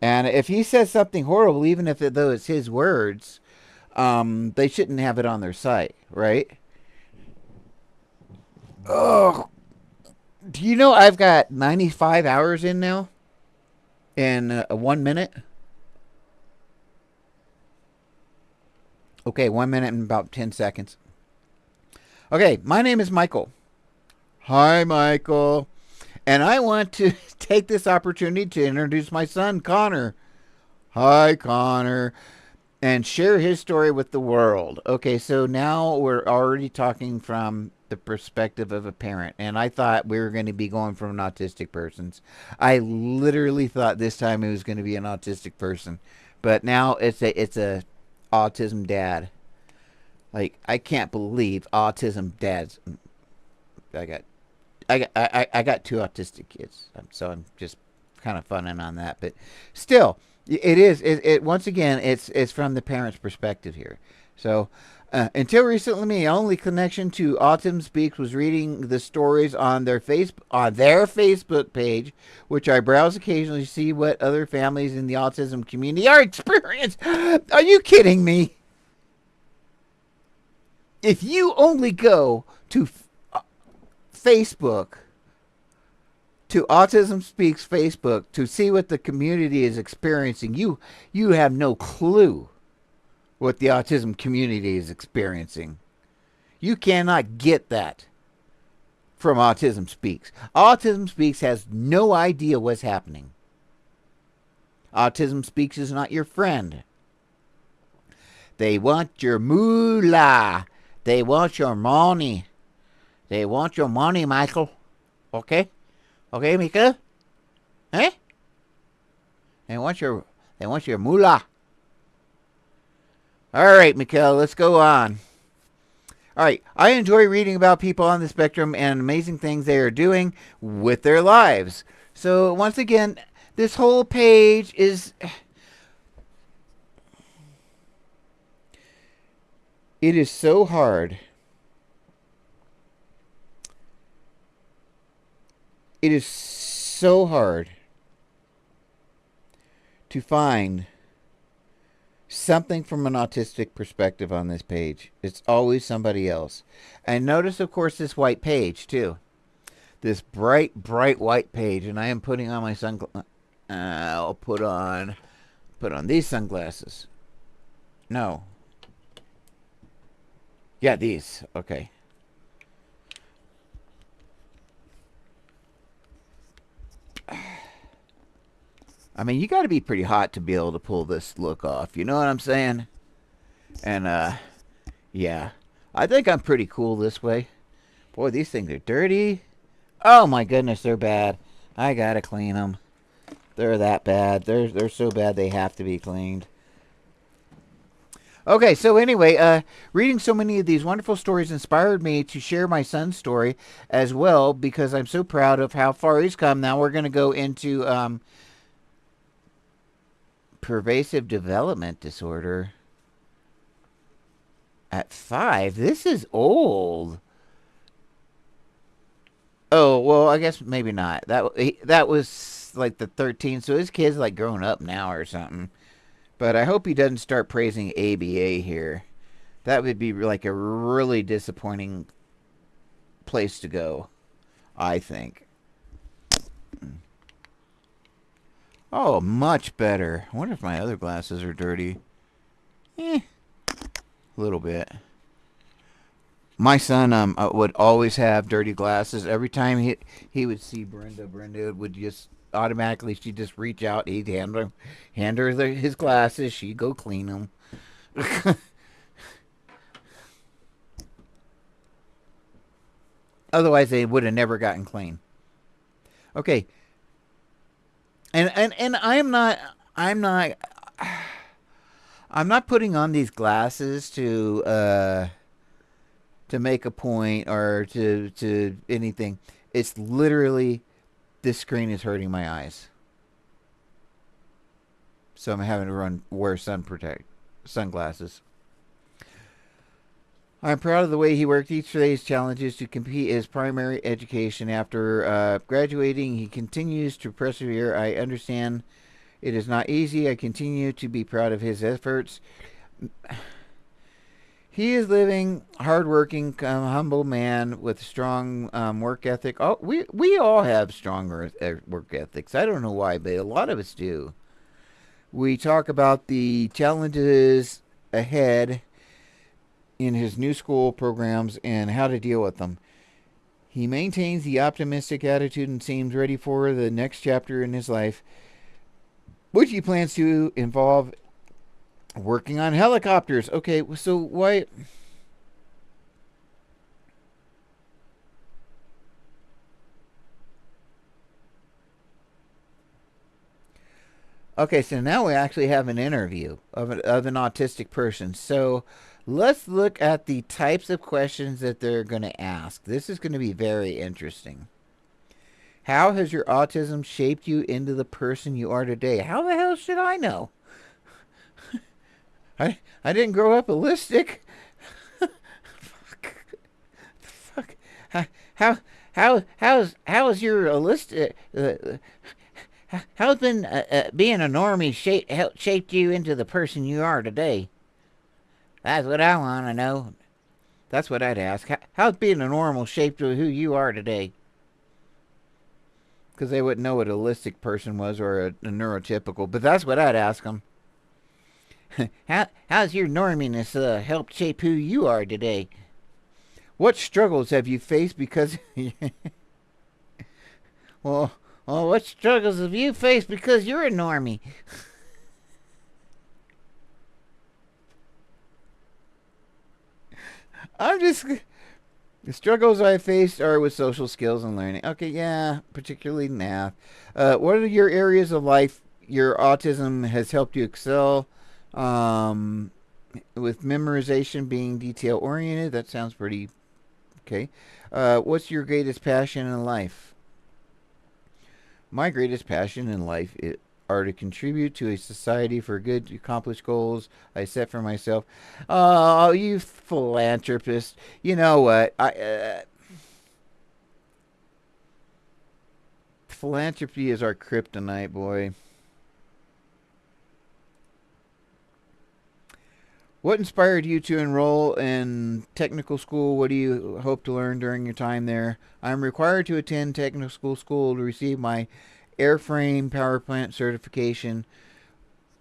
[SPEAKER 2] And if he says something horrible, even if though it's his words, they shouldn't have it on their site, right? Oh, do you know I've got 95 hours in now? In 1 minute? Okay, 1 minute and about 10 seconds. Okay, my name is Michael. Hi, Michael. And I want to take this opportunity to introduce my son, Connor. Hi, Connor. And share his story with the world. Okay, so now we're already talking from the perspective of a parent. And I thought we were going to be going from an autistic person's. I literally thought this time it was going to be an autistic person. But now it's a autism dad. Like, I can't believe autism dads. I got 2 autistic kids, so I'm just kind of funning on that. But still, it once again, it's from the parent's perspective here. So until recently, my only connection to Autism Speaks was reading the stories on their Facebook page, which I browse occasionally to see what other families in the autism community are experiencing. Are you kidding me? If you only go to Facebook, to Autism Speaks Facebook, to see what the community is experiencing, you have no clue what the autism community is experiencing. You cannot get that from Autism Speaks. Autism Speaks has no idea what's happening. Autism Speaks is not your friend. They want your moolah. They want your money. They want your money, Michael. Okay? Okay, Mika? Eh? They want your moolah. All right, Mikhail, let's go on. All right, I enjoy reading about people on the spectrum and amazing things they are doing with their lives. So once again, this whole page is... It is so hard. It is so hard to find something from an autistic perspective on this page. It's always somebody else. And notice, of course, this white page, too. This bright, bright white page. And I am putting on my sunglasses. I'll put on these sunglasses. No. Yeah, these. Okay. I mean, you got to be pretty hot to be able to pull this look off. You know what I'm saying? And, yeah. I think I'm pretty cool this way. Boy, these things are dirty. Oh, my goodness, they're bad. I got to clean them. They're that bad. They're so bad they have to be cleaned. Okay, so anyway, reading so many of these wonderful stories inspired me to share my son's story as well, because I'm so proud of how far he's come. Now we're going to go into pervasive development disorder at 5. This is old. Oh, well, I guess maybe not. That was like the 13, so his kid's like grown up now or something. But I hope he doesn't start praising ABA here. That would be like a really disappointing place to go, I think. Oh, much better. I wonder if my other glasses are dirty. A little bit. My son would always have dirty glasses. Every time he would see Brenda would just automatically, she'd just reach out. He'd hand her his glasses. She'd go clean them. Otherwise, they would have never gotten clean. Okay. And I'm not putting on these glasses to make a point or to anything. It's literally, this screen is hurting my eyes. So I'm having to wear sunglasses. I'm proud of the way he worked each day's challenges to complete his primary education. After graduating, he continues to persevere. I understand it is not easy. I continue to be proud of his efforts. He is living, hardworking, humble man with strong work ethic. Oh, we all have strong work ethics. I don't know why, but a lot of us do. We talk about the challenges ahead in his new school programs and how to deal with them. He maintains the optimistic attitude and seems ready for the next chapter in his life, which he plans to involve working on helicopters. Okay, so why... Okay, so now we actually have an interview of an autistic person. So let's look at the types of questions that they're going to ask. This is going to be very interesting. How has your autism shaped you into the person you are today? How the hell should I know? I didn't grow up holistic. Fuck. How's your holistic... how's been being a normie shaped you into the person you are today? That's what I want to know. That's what I'd ask. How's being a normal shaped to who you are today? Because they wouldn't know what a holistic person was or a neurotypical. But that's what I'd ask them. How's your norminess helped shape who you are today? What struggles have you faced because... well, what struggles have you faced because you're a normie? The struggles I faced are with social skills and learning. Okay, yeah, particularly math. What are your areas of life your autism has helped you excel? With memorization being detail-oriented, that sounds pretty okay. What's your greatest passion in life? My greatest passion in life are to contribute to a society for good, accomplished goals I set for myself. Oh, you philanthropist. You know what? Philanthropy is our kryptonite, boy. What inspired you to enroll in technical school? What do you hope to learn during your time there? I'm required to attend technical school to receive my airframe power plant certification,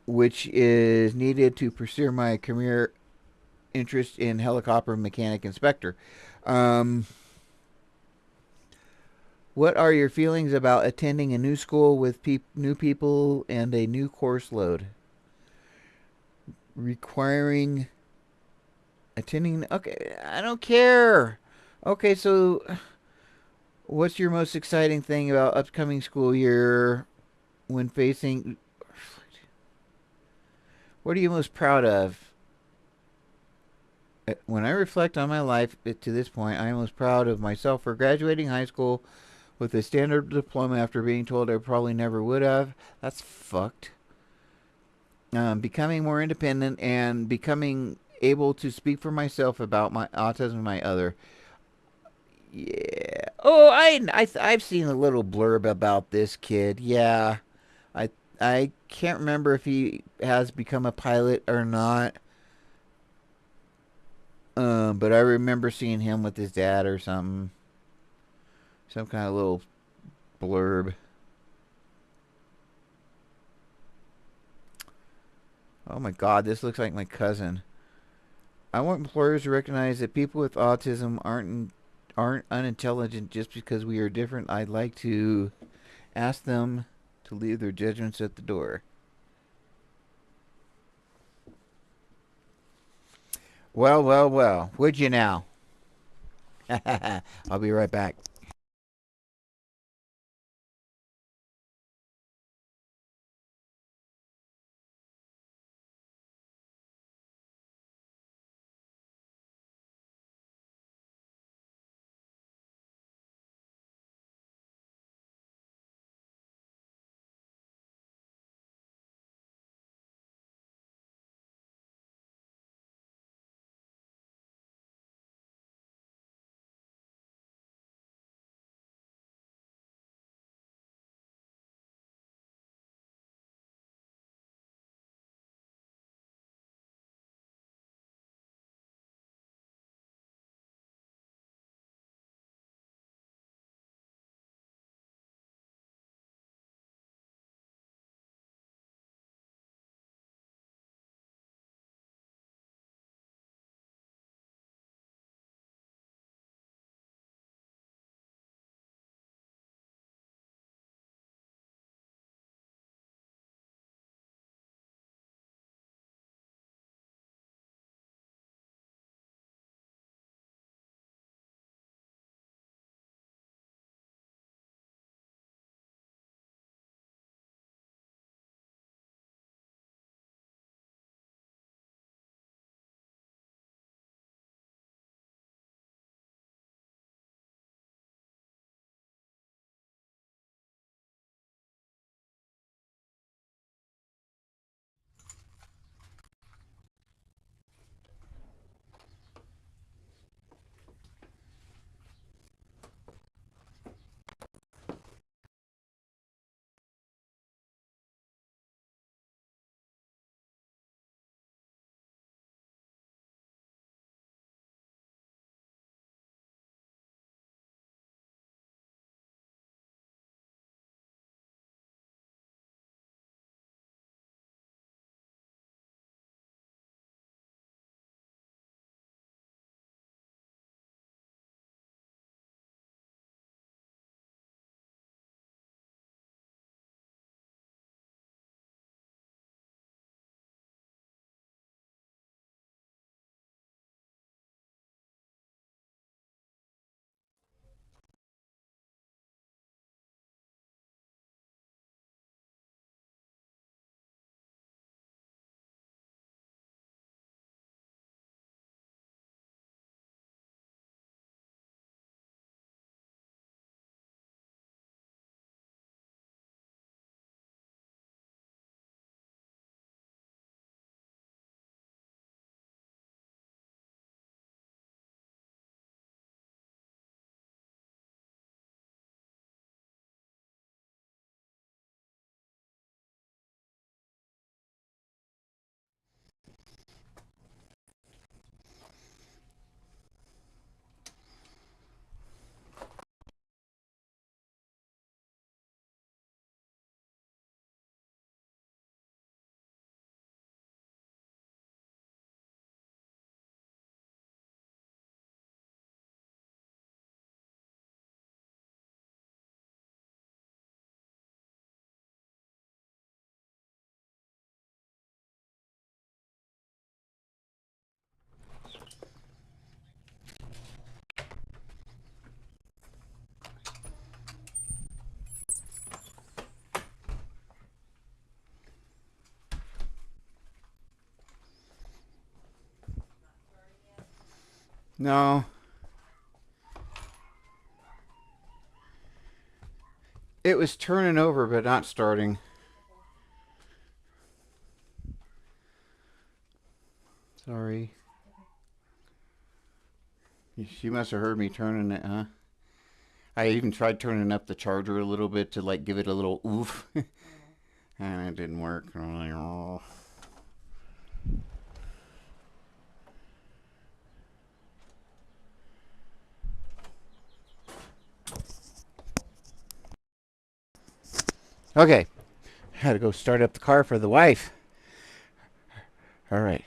[SPEAKER 2] which is needed to pursue my career interest in helicopter mechanic inspector. What are your feelings about attending a new school with new people and a new course load? Requiring attending. Okay, I don't care. Okay, so what's your most exciting thing about upcoming school year when facing. What are you most proud of? When I reflect on my life to this point, I am most proud of myself for graduating high school with a standard diploma after being told I probably never would have. That's fucked. Becoming more independent and becoming able to speak for myself about my autism and my other. Yeah. Oh, I've seen a little blurb about this kid. Yeah. I can't remember if he has become a pilot or not. But I remember seeing him with his dad or something. Some kind of little blurb. Oh my god, this looks like my cousin. I want employers to recognize that people with autism aren't unintelligent just because we are different. I'd like to ask them to leave their judgments at the door. Well, well, well. Would you now? I'll be right back. No. It was turning over, but not starting. Sorry. She must have heard me turning it, huh? I even tried turning up the charger a little bit to like give it a little oof. And it didn't work. I'm like, oh. Okay. Had to go start up the car for the wife. All right.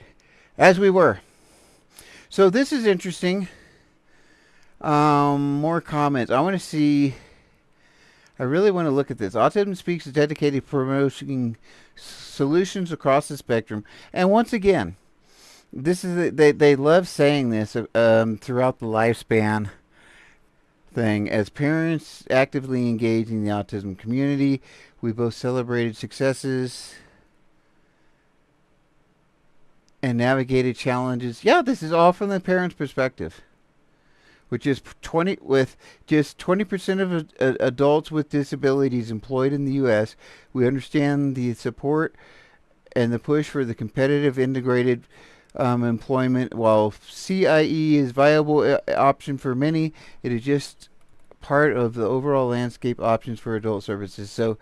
[SPEAKER 2] As we were. So this is interesting. More comments. I want to see. I really want to look at this. Autism Speaks is dedicated to promoting solutions across the spectrum. And once again, this is they love saying this throughout the lifespan thing. As parents actively engage in the autism community, we both celebrated successes and navigated challenges. Yeah, this is all from the parent's perspective. Which is with just 20% of adults with disabilities employed in the U.S. We understand the support and the push for the competitive integrated employment. While CIE is a viable option for many, it is just part of the overall landscape options for adult services. So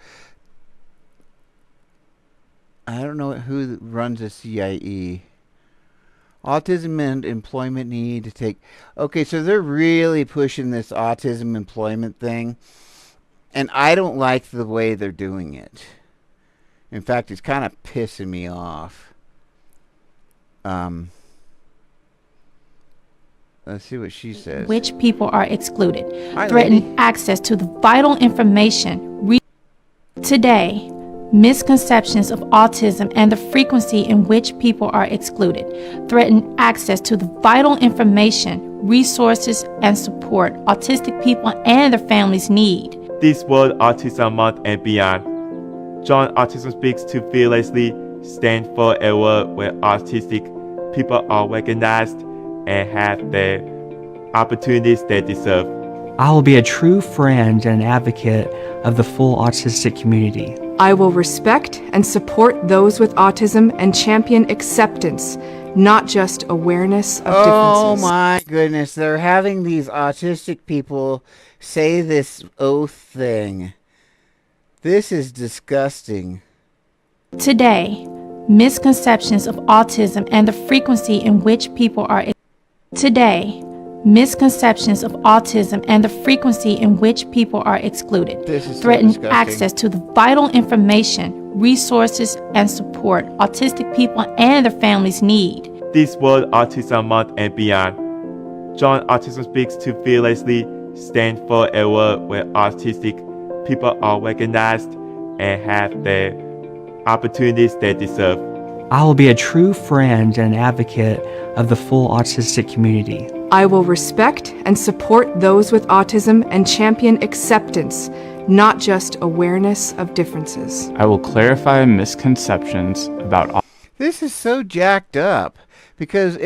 [SPEAKER 2] I don't know who runs a CIE. Autism and employment need to take... Okay, so they're really pushing this autism employment thing. And I don't like the way they're doing it. In fact, it's kind of pissing me off. Let's see what she says.
[SPEAKER 3] Which people are excluded. Threaten access to the vital information. Today, misconceptions of autism and the frequency in which people are excluded threaten access to the vital information, resources, and support autistic people and their families need.
[SPEAKER 11] This World Autism Month and beyond, join Autism Speaks to fearlessly stand for a world where autistic people are recognized and have the opportunities they deserve.
[SPEAKER 12] I will be a true friend and advocate of the full autistic community.
[SPEAKER 24] I will respect and support those with autism and champion acceptance, not just awareness of differences.
[SPEAKER 2] Oh my goodness, they're having these autistic people say this oath thing. This is disgusting.
[SPEAKER 3] Today, misconceptions of autism and the frequency in which people are... Today, misconceptions of autism and the frequency in which people are excluded threaten access to the vital information, resources, and support autistic people and their families need.
[SPEAKER 11] This World Autism Month and beyond, join Autism Speaks to fearlessly stand for a world where autistic people are recognized and have the opportunities they deserve.
[SPEAKER 12] I will be a true friend and advocate of the full autistic community.
[SPEAKER 24] I will respect and support those with autism and champion acceptance, not just awareness of differences.
[SPEAKER 13] I will clarify misconceptions about...
[SPEAKER 2] This is so jacked up because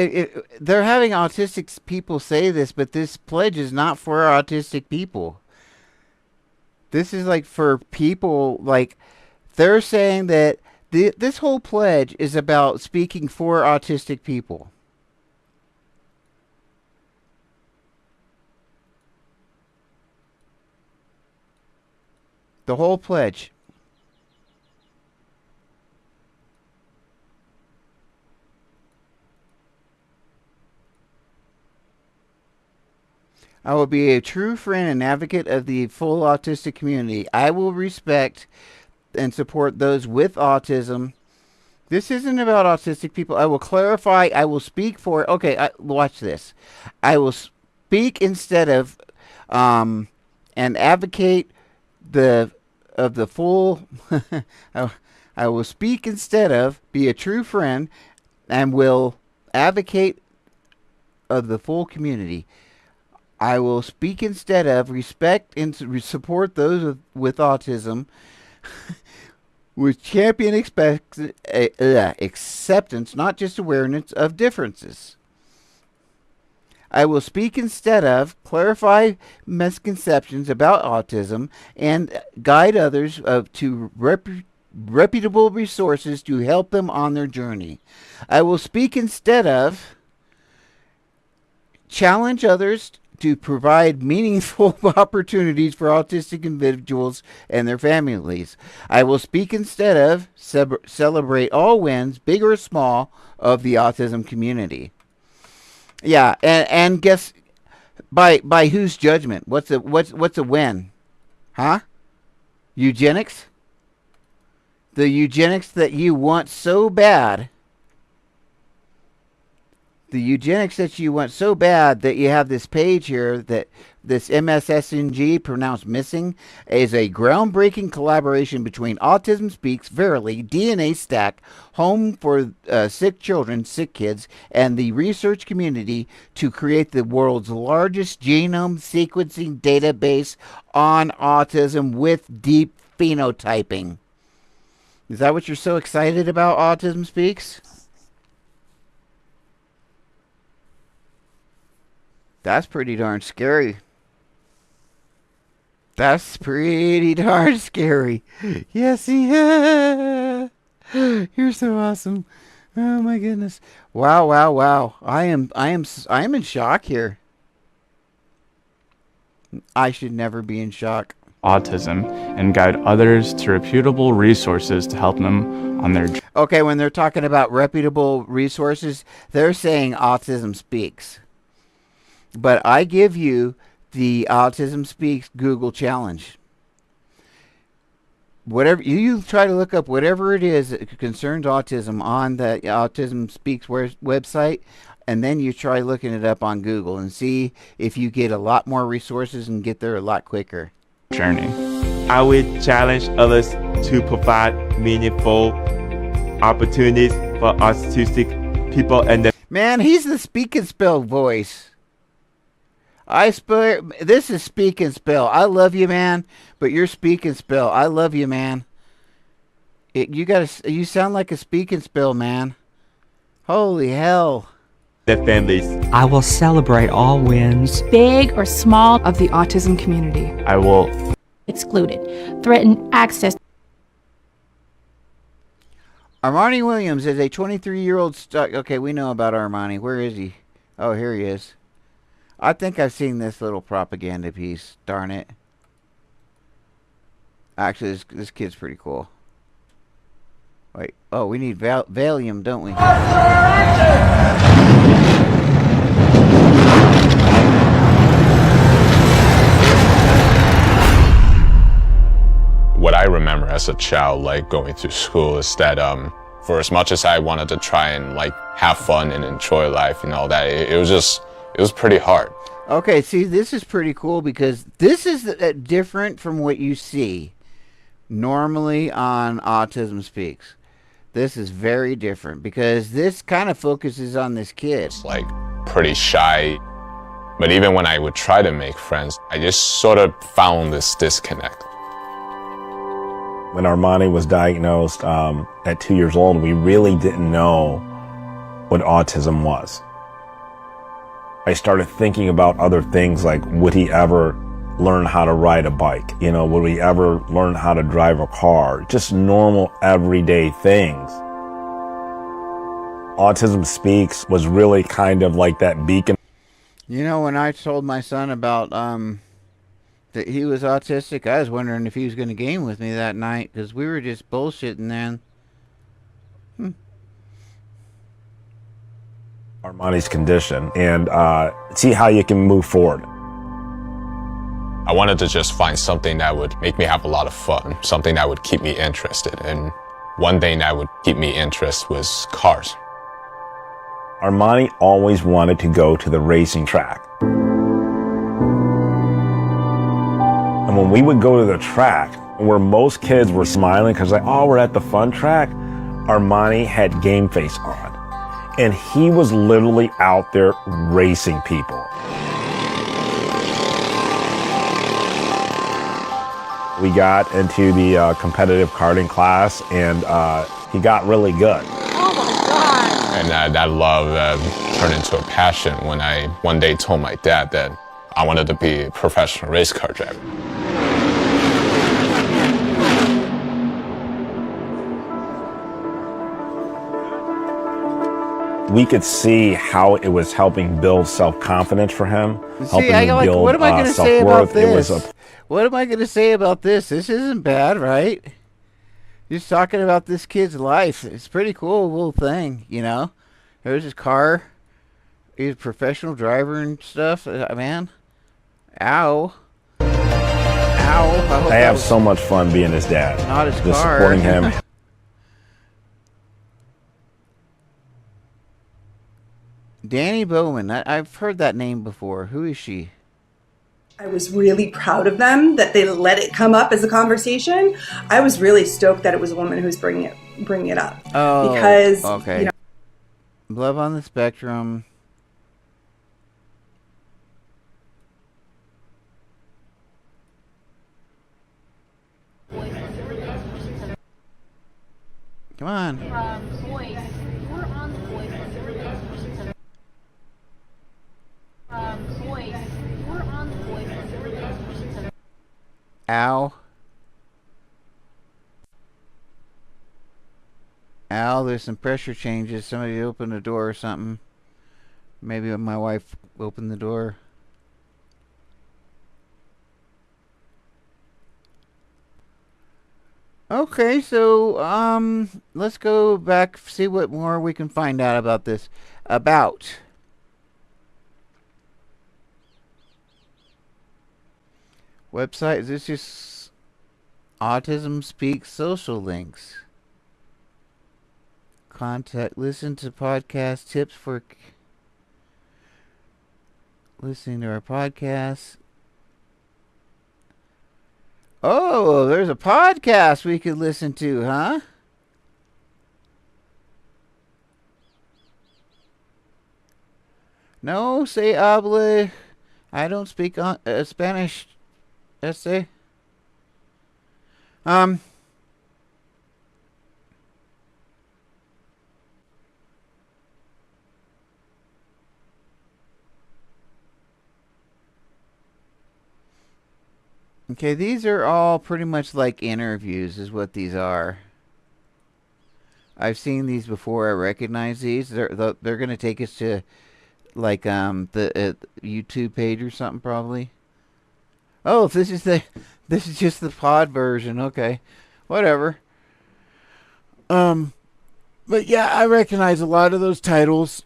[SPEAKER 2] they're having autistic people say this, but this pledge is not for autistic people. This is like for people, like they're saying that this whole pledge is about speaking for autistic people. The whole pledge. I will be a true friend and advocate of the full autistic community. I will respect and support those with autism. This isn't about autistic people. I will clarify. I will speak for... Okay, watch this. I will speak instead of and advocate of the full... I will speak instead of, be a true friend, and will advocate of the full community. I will speak instead of, respect and support those with autism, with champion acceptance, not just awareness of differences. I will speak instead of, clarify misconceptions about autism, and guide others to reputable resources to help them on their journey. I will speak instead of, challenge others to provide meaningful opportunities for autistic individuals and their families. I will speak instead of, celebrate all wins, big or small, of the autism community. Yeah, and guess by whose judgment? What's a win? Huh? Eugenics? The eugenics that you want so bad. The eugenics that you want so bad that you have this page here that this MSSNG, pronounced missing, is a groundbreaking collaboration between Autism Speaks, Verily, DNA Stack, Home for Sick Children, Sick Kids, and the research community to create the world's largest genome sequencing database on autism with deep phenotyping. Is that what you're so excited about, Autism Speaks? That's pretty darn scary. That's pretty darn scary. Yes, yeah. You're so awesome. Oh my goodness. Wow, wow, wow. I am in shock here. I should never be in shock.
[SPEAKER 13] Autism and guide others to reputable resources to help them on their journey.
[SPEAKER 2] Okay, when they're talking about reputable resources, they're saying Autism Speaks. But I give you the Autism Speaks Google challenge. Whatever you try to look up, whatever it is that concerns autism on the Autism Speaks website, and then you try looking it up on Google and see if you get a lot more resources and get there a lot quicker.
[SPEAKER 13] Journey.
[SPEAKER 11] I will challenge others to provide meaningful opportunities for autistic people and their...
[SPEAKER 2] Man, he's the Speak and Spell voice. This is Speak and Spell. I love you, man, but you're Speak and Spell. I love you, man. You sound like a Speak and Spell, man. Holy hell.
[SPEAKER 11] Their families.
[SPEAKER 12] I will celebrate all wins,
[SPEAKER 3] big or small,
[SPEAKER 24] of the autism community.
[SPEAKER 13] I will
[SPEAKER 3] excluded, threaten access.
[SPEAKER 2] Armani Williams is a 23-year-old okay, we know about Armani. Where is he? Oh, here he is. I think I've seen this little propaganda piece. Darn it. Actually, this kid's pretty cool. Wait. Oh, we need Valium, don't we?
[SPEAKER 6] What I remember as a child, like going to school, is that for as much as I wanted to try and like have fun and enjoy life and all that, it was pretty hard.
[SPEAKER 2] Okay, see, this is pretty cool because this is different from what you see normally on Autism Speaks. This is very different because this kind of focuses on this kid.
[SPEAKER 6] It's like pretty shy, but even when I would try to make friends, I just sort of found this disconnect.
[SPEAKER 14] When Armani was diagnosed at 2 years old, we really didn't know what autism was. I started thinking about other things like, would he ever learn how to ride a bike? You know, would he ever learn how to drive a car? Just normal, everyday things. Autism Speaks was really kind of like that beacon.
[SPEAKER 2] You know, when I told my son about that he was autistic, I was wondering if he was going to game with me that night because we were just bullshitting then.
[SPEAKER 14] Armani's condition and see how you can move forward.
[SPEAKER 6] I wanted to just find something that would make me have a lot of fun, something that would keep me interested. And one thing that would keep me interested was cars.
[SPEAKER 14] Armani always wanted to go to the racing track. And when we would go to the track, where most kids were smiling because like, oh, we're at the fun track, Armani had game face on. And he was literally out there racing people. We got into the competitive karting class and he got really good.
[SPEAKER 2] Oh my God!
[SPEAKER 6] And that love turned into a passion when I one day told my dad that I wanted to be a professional race car driver.
[SPEAKER 14] We could see how it was helping build self-confidence for him,
[SPEAKER 2] See,
[SPEAKER 14] helping him build
[SPEAKER 2] what am I going to say about
[SPEAKER 14] self-worth.
[SPEAKER 2] this? What am I going to say about this? This isn't bad, right? Just talking about this kid's life. It's a pretty cool little thing, you know? There's his car. He's a professional driver and stuff. Man. Ow. Ow.
[SPEAKER 14] I have so much fun being his dad.
[SPEAKER 2] Not his
[SPEAKER 14] just
[SPEAKER 2] car.
[SPEAKER 14] supporting him.
[SPEAKER 2] Danny Bowman. I've heard that name before. Who is she?
[SPEAKER 1] I was really proud of them that they let it come up as a conversation. I was really stoked that it was a woman who's bringing it up.
[SPEAKER 2] Oh,
[SPEAKER 1] because
[SPEAKER 2] okay.
[SPEAKER 1] You know,
[SPEAKER 2] Love on the Spectrum. Come on. Ow. Ow, there's some pressure changes. Somebody opened the door or something. Maybe my wife opened the door. Okay, so let's go back, see what more we can find out about this. About website. Is this just Autism Speaks social links? Contact, listen to podcast tips for listening to our podcast. Oh, there's a podcast we could listen to, huh? No, say habla. I don't speak Spanish. Essay. Okay, these are all pretty much like interviews is what these are. I've seen these before. I recognize these. They're going to take us to like the YouTube page or something probably. Oh, if this is just the pod version. Okay. Whatever. But yeah, I recognize a lot of those titles,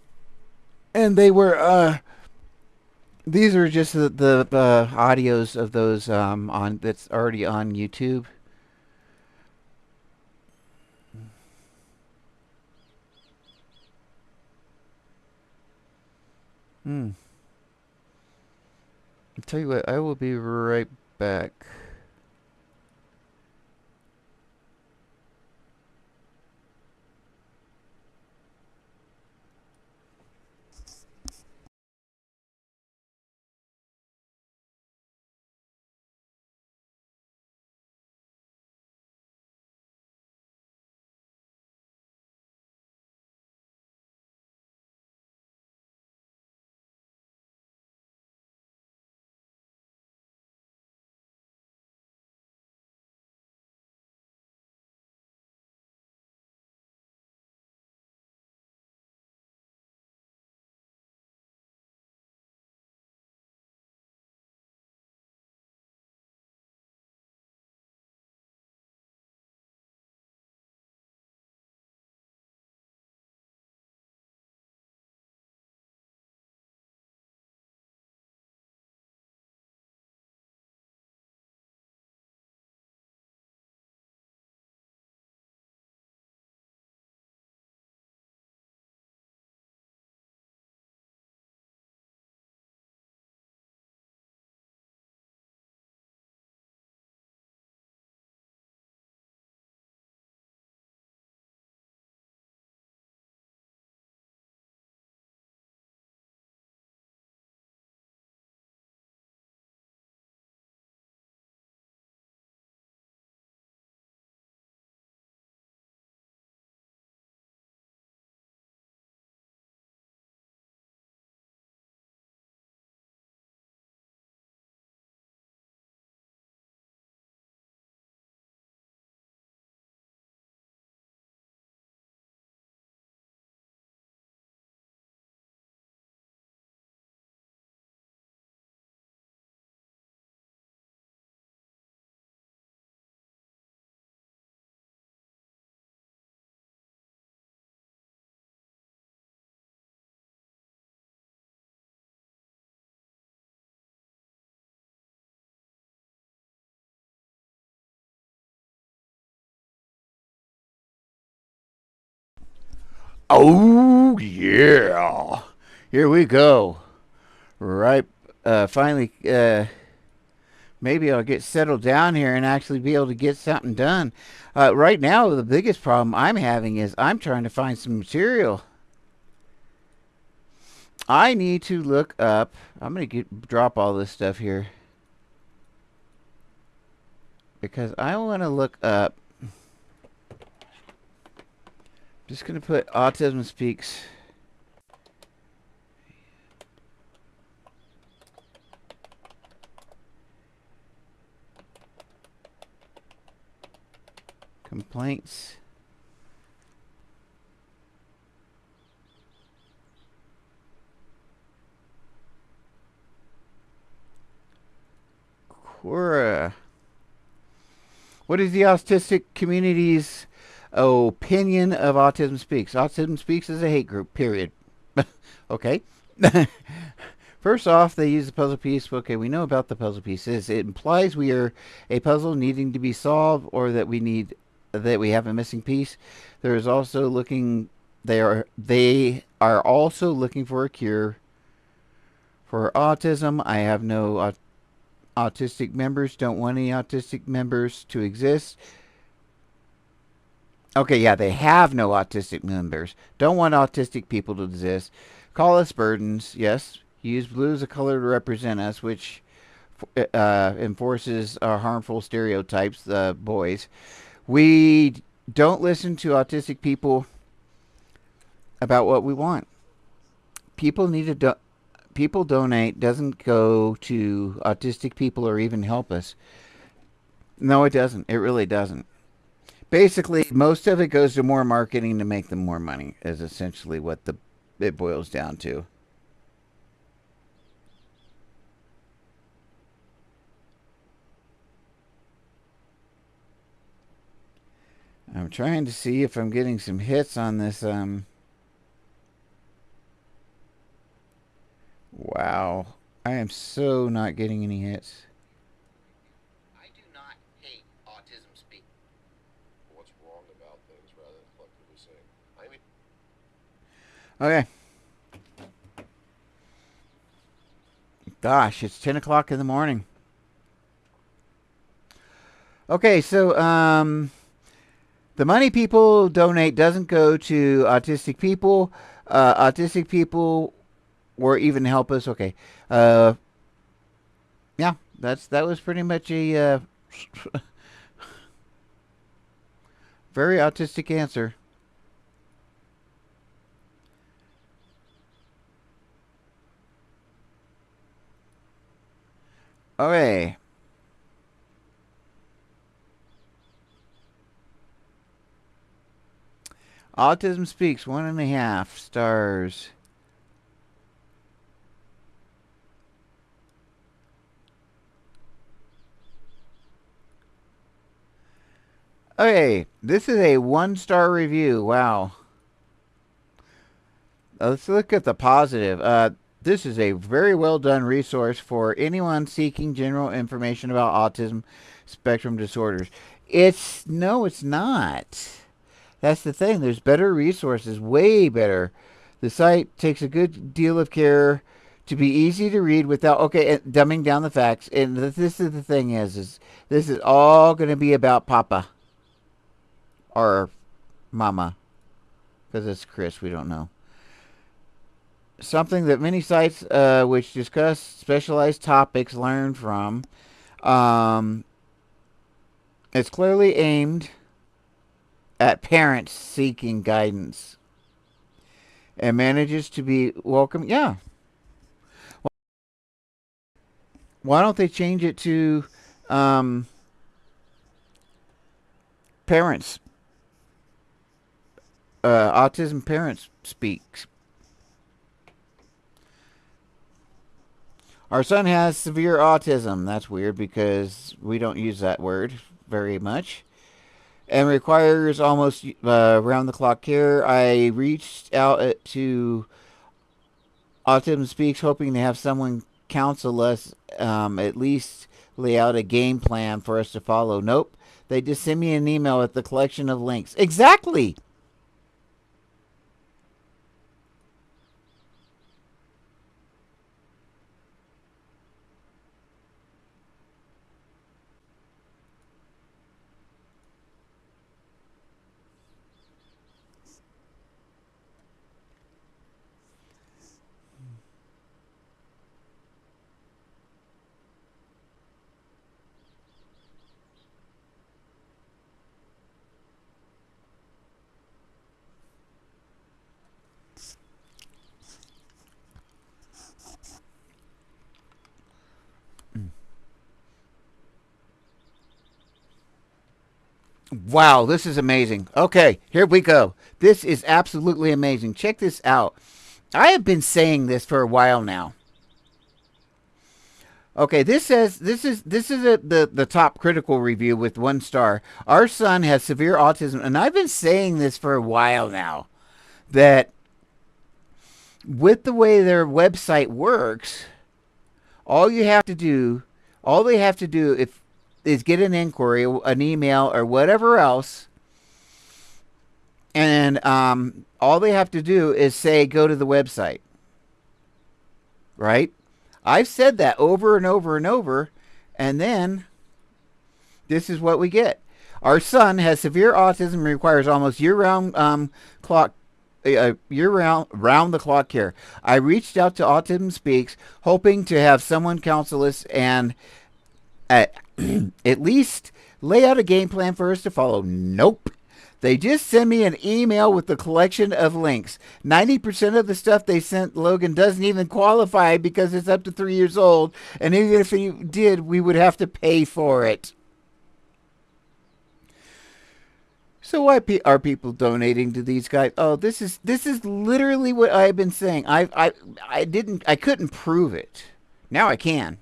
[SPEAKER 2] and they were these are just the audios of those on that's already on YouTube. I'll tell you what, I will be right back. Oh, yeah. Here we go. Right. Finally, maybe I'll get settled down here and actually be able to get something done. Right now, the biggest problem I'm having is I'm trying to find some material. I need to look up. I'm going to drop all this stuff here, because I want to look up. Just going to put Autism Speaks. Complaints. Quora. What is the autistic community's opinion of Autism Speaks? Autism Speaks is a hate group, period. Okay. First off, they use the puzzle piece. Okay, we know about the puzzle pieces. It implies we are a puzzle needing to be solved, or that we have a missing piece. There is also looking. They are also looking for a cure for autism. I have no autistic members. Don't want any autistic members to exist. Okay, yeah, they have no autistic members. Don't want autistic people to exist. Call us burdens. Yes. Use blue as a color to represent us, which enforces our harmful stereotypes, boys. We don't listen to autistic people about what we want. People need to people donate doesn't go to autistic people or even help us. No, it doesn't. It really doesn't. Basically, most of it goes to more marketing to make them more money, is essentially what it boils down to. I'm trying to see if I'm getting some hits on this. Wow. I am so not getting any hits.
[SPEAKER 16] I do not hate Autism Speaks. What's wrong about things rather than collectively saying,
[SPEAKER 2] Okay. Gosh, it's 10 o'clock in the morning. Okay, so, the money people donate doesn't go to autistic people. Autistic people or even help us. Okay. Yeah, that was pretty much a very autistic answer. Okay. Autism Speaks, 1.5 stars. Okay, this is a 1-star review. Wow. Let's look at the positive. This is a very well done resource for anyone seeking general information about autism spectrum disorders. No, it's not. That's the thing. There's better resources, way better. The site takes a good deal of care to be easy to read without, dumbing down the facts. And this is the thing is this is all going to be about Papa or Mama, because it's Chris. We don't know. Something that many sites which discuss specialized topics learn from. It's clearly aimed at parents seeking guidance and manages to be welcome. Yeah. Why don't they change it to parents? Autism Parents Speaks. Our son has severe autism. That's weird because we don't use that word very much. And requires almost round-the-clock care. I reached out to Autism Speaks hoping to have someone counsel us, at least lay out a game plan for us to follow. Nope. They just send me an email with the collection of links. Exactly. Wow, this is amazing. Okay, here we go. This is absolutely amazing. Check this out. I have been saying this for a while now. Okay, this is the top critical review with 1 star. Our son has severe autism, and I've been saying this for a while now, that with the way their website works, all they have to do is get an inquiry, an email, or whatever else, and all they have to do is say, go to the website. Right? I've said that over and over and over, and then this is what we get. Our son has severe autism and requires almost year-round round-the-clock care. I reached out to Autism Speaks, hoping to have someone counsel us and at least lay out a game plan for us to follow. Nope. They just send me an email with a collection of links. 90% of the stuff they sent Logan doesn't even qualify because it's up to 3 years old. And even if he did, we would have to pay for it. So why are people donating to these guys? Oh, this is literally what I've been saying. I couldn't prove it. Now I can.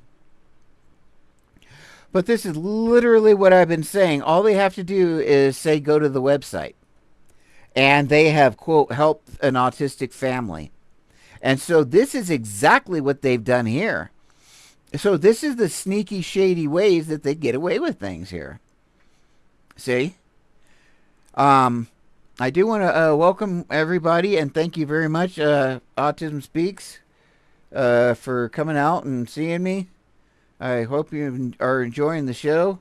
[SPEAKER 2] But this is literally what I've been saying. All they have to do is say, go to the website. And they have, quote, helped an autistic family. And so this is exactly what they've done here. So this is the sneaky, shady ways that they get away with things here. See? I do want to welcome everybody and thank you very much, Autism Speaks, for coming out and seeing me. I hope you are enjoying the show.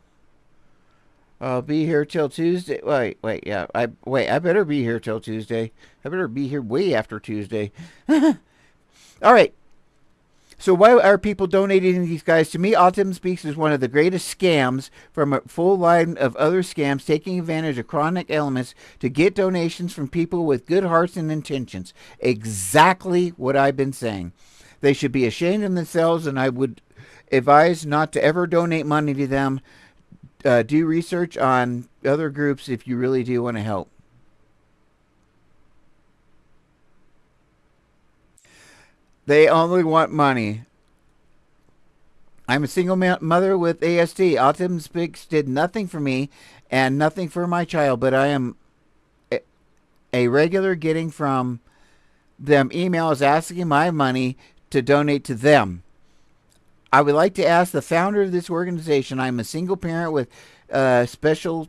[SPEAKER 2] I'll be here till Tuesday. Wait, yeah. I better be here till Tuesday. I better be here way after Tuesday. All right. So why are people donating these guys? To me, Autism Speaks is one of the greatest scams from a full line of other scams taking advantage of chronic ailments to get donations from people with good hearts and intentions. Exactly what I've been saying. They should be ashamed of themselves, and I would advise not to ever donate money to them. Do research on other groups if you really do want to help. They only want money. I'm a single mother with ASD. Autism Speaks did nothing for me and nothing for my child, but I am a regular getting from them emails asking my money to donate to them. I would like to ask the founder of this organization. I'm a single parent with special...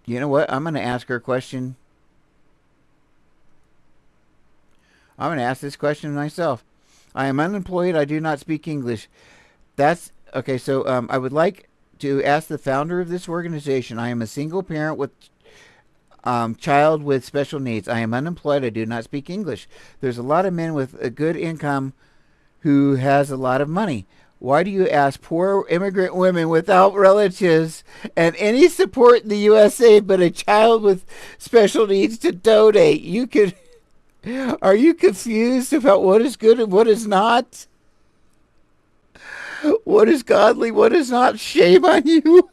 [SPEAKER 2] You know what? I'm going to ask her a question. I'm going to ask this question myself. I am unemployed. I do not speak English. That's... Okay, so I would like to ask the founder of this organization. I am a single parent with child with special needs. I am unemployed. I do not speak English. There's a lot of men with a good income who has a lot of money. Why do you ask poor immigrant women without relatives and any support in the USA but a child with special needs to donate? Are you confused about what is good and what is not? What is godly, what is not? Shame on you.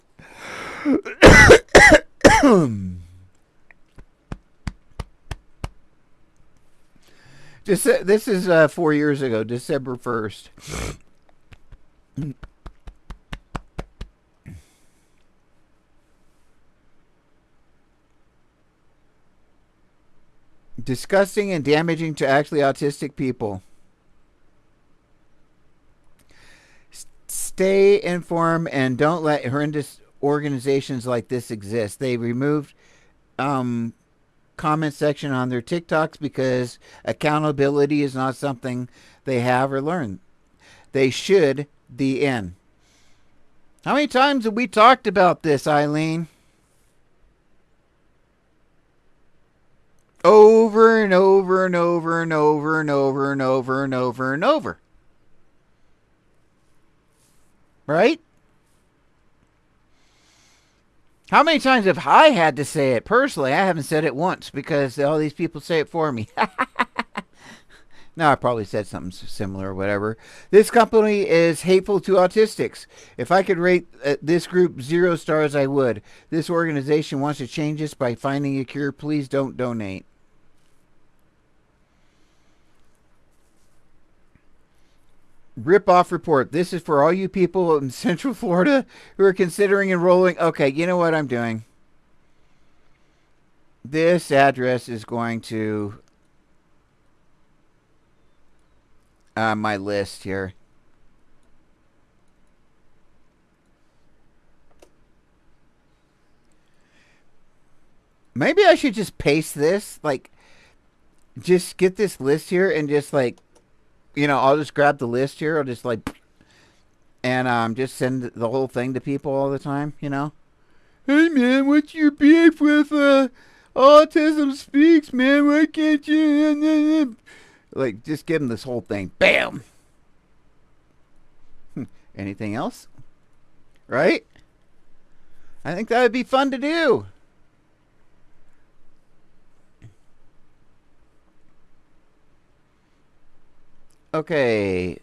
[SPEAKER 2] This is 4 years ago, December 1st. Disgusting and damaging to actually autistic people. Stay informed and don't let horrendous organizations like this exist. They removed comment section on their TikToks because accountability is not something they have or learn. They should. The end. How many times have we talked about this, Eileen? Over and over and over and over and over and over and over and over. Right? How many times have I had to say it? Personally, I haven't said it once because all these people say it for me. No, I probably said something similar or whatever. This company is hateful to autistics. If I could rate this group 0 stars, I would. This organization wants to change this by finding a cure. Please don't donate. Rip-off report. This is for all you people in Central Florida who are considering enrolling. Okay, you know what I'm doing? This address is going to my list here. Maybe I should just paste this, like, just get this list here and just, like, you know, I'll just grab the list here. I'll just, like, and just send the whole thing to people all the time, you know? Hey, man, what's your beef with Autism Speaks, man? Why can't you... Like, just give them this whole thing. Bam! Anything else? Right? I think that would be fun to do. Okay.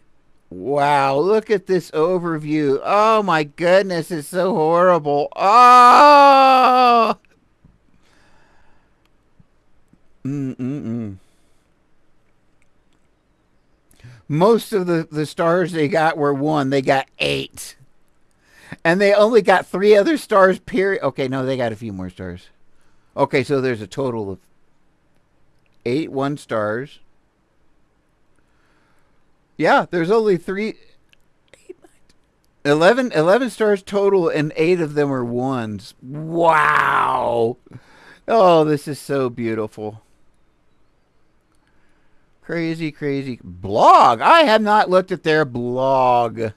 [SPEAKER 2] Wow, look at this overview. Oh, my goodness, it's so horrible. Oh! Most of the stars they got were 1. They got 8. And they only got 3 other stars, period. Okay, no, they got a few more stars. Okay, so there's a total of 8 1 stars. Yeah, there's only 11 stars total, and 8 of them are 1s. Wow. Oh, this is so beautiful. Crazy, crazy. Blog. I have not looked at their blog.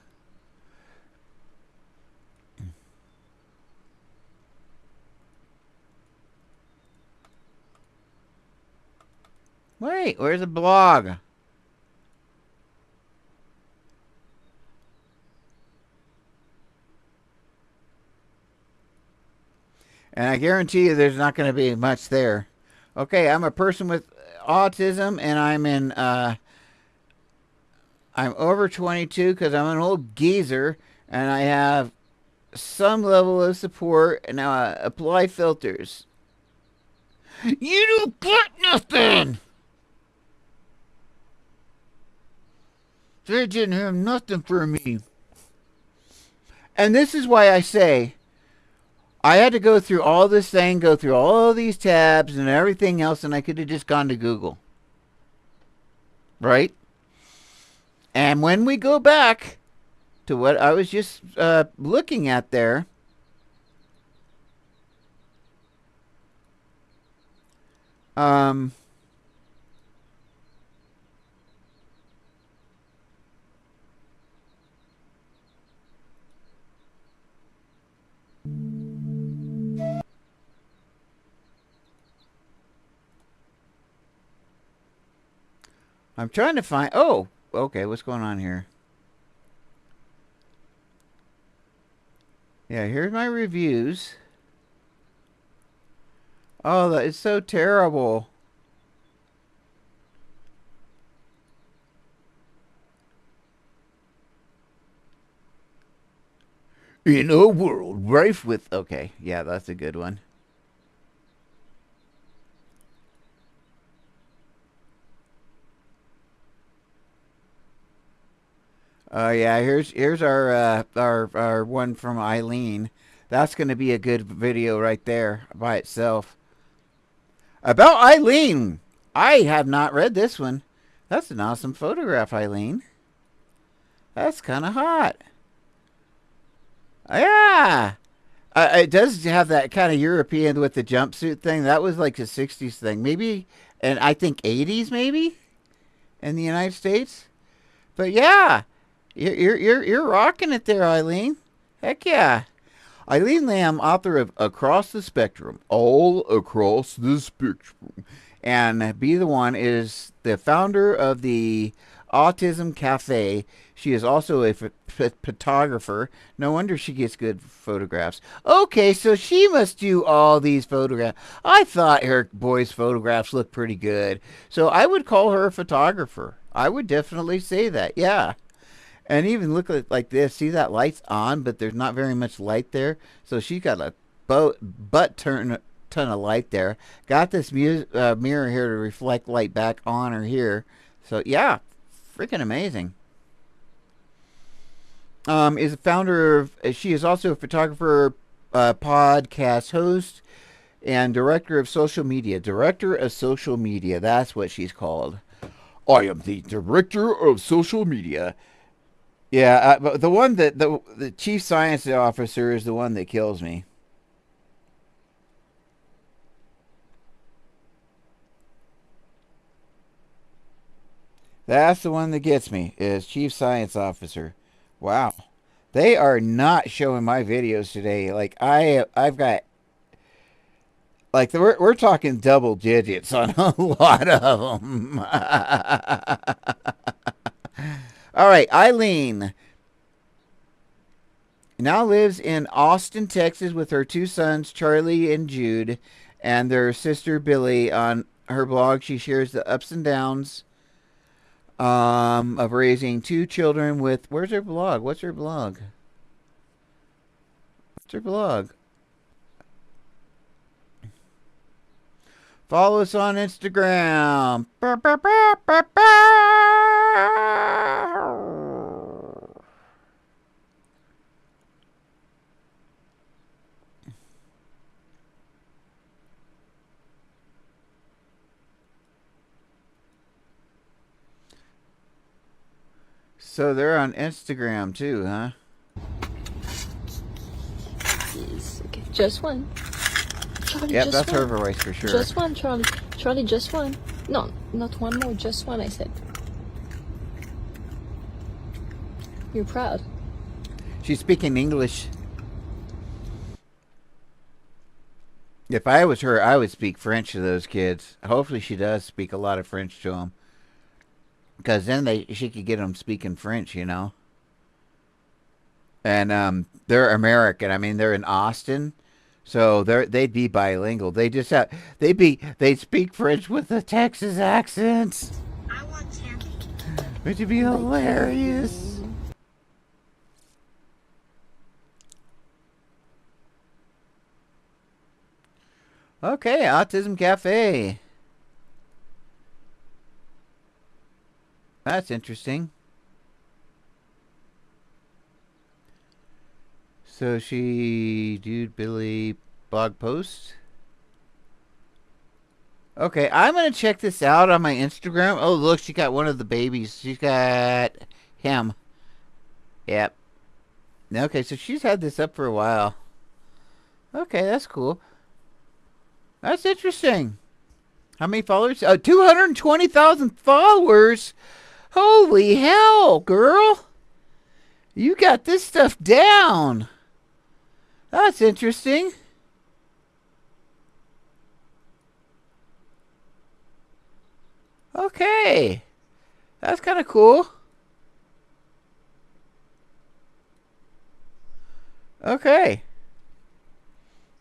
[SPEAKER 2] Wait, where's the blog? And I guarantee you there's not going to be much there. Okay, I'm a person with autism, and I'm over 22 because I'm an old geezer, and I have some level of support, and now I apply filters. You don't get nothing! They didn't have nothing for me. And this is why I say I had to go through all this thing, go through all these tabs and everything else, and I could have just gone to Google. Right? And when we go back to what I was just looking at there, I'm trying to find... Oh, okay, what's going on here? Yeah, here's my reviews. Oh, that is so terrible. In a world rife with... Okay, yeah, that's a good one. Yeah, here's our one from Eileen. That's going to be a good video right there by itself. About Eileen. I have not read this one. That's an awesome photograph, Eileen. That's kind of hot. Yeah. It does have that kind of European with the jumpsuit thing. That was like a 60s thing. Maybe, and I think 80s maybe in the United States. But yeah. You're rocking it there, Eileen. Heck yeah. Eileen Lamb, author of Across the Spectrum, All Across the Spectrum. And Be the One is the founder of the Autism Cafe. She is also a photographer. No wonder she gets good photographs. Okay, so she must do all these photographs. I thought her boys' photographs looked pretty good. So I would call her a photographer. I would definitely say that. Yeah. And even look at it like this. See that light's on, but there's not very much light there. So she's got a ton of light there. Got this mirror here to reflect light back on her here. So yeah, freaking amazing. Is a founder of. She is also a photographer, podcast host, and director of social media. Director of social media. That's what she's called. I am the director of social media. Yeah, but the one that the chief science officer is the one that kills me. That's the one that gets me, is chief science officer. Wow. They are not showing my videos today. Like I've got, like, we're talking double digits on a lot of them. All right, Eileen now lives in Austin, Texas with her 2 sons, Charlie and Jude, and their sister Billy. On her blog, she shares the ups and downs of raising 2 children with... Where's her blog? What's her blog? What's her blog? Follow us on Instagram. So they're on Instagram too, huh?
[SPEAKER 17] Yes, okay. Just one. Charlie,
[SPEAKER 2] yep,
[SPEAKER 17] just
[SPEAKER 2] that's
[SPEAKER 17] one.
[SPEAKER 2] her voice for sure.
[SPEAKER 17] Just one, Charlie. Charlie, just one. No, not one more. Just one, I said. You're proud.
[SPEAKER 2] She's speaking English. If I was her, I would speak French to those kids. Hopefully she does speak a lot of French to them. Because then she could get them speaking French, you know. And they're American. I mean, they're in Austin, so they'd be bilingual. They'd speak French with a Texas accent.
[SPEAKER 25] I want candy.
[SPEAKER 2] Which would be hilarious. Okay, Autism Cafe. That's interesting. So Dude Billy blog post. Okay, I'm going to check this out on my Instagram. Oh, look, she got one of the babies. She's got him. Yep. Okay, so she's had this up for a while. Okay, that's cool. That's interesting. How many followers? 220,000 followers. Holy hell, girl. You got this stuff down. That's interesting. Okay. That's kind of cool. Okay.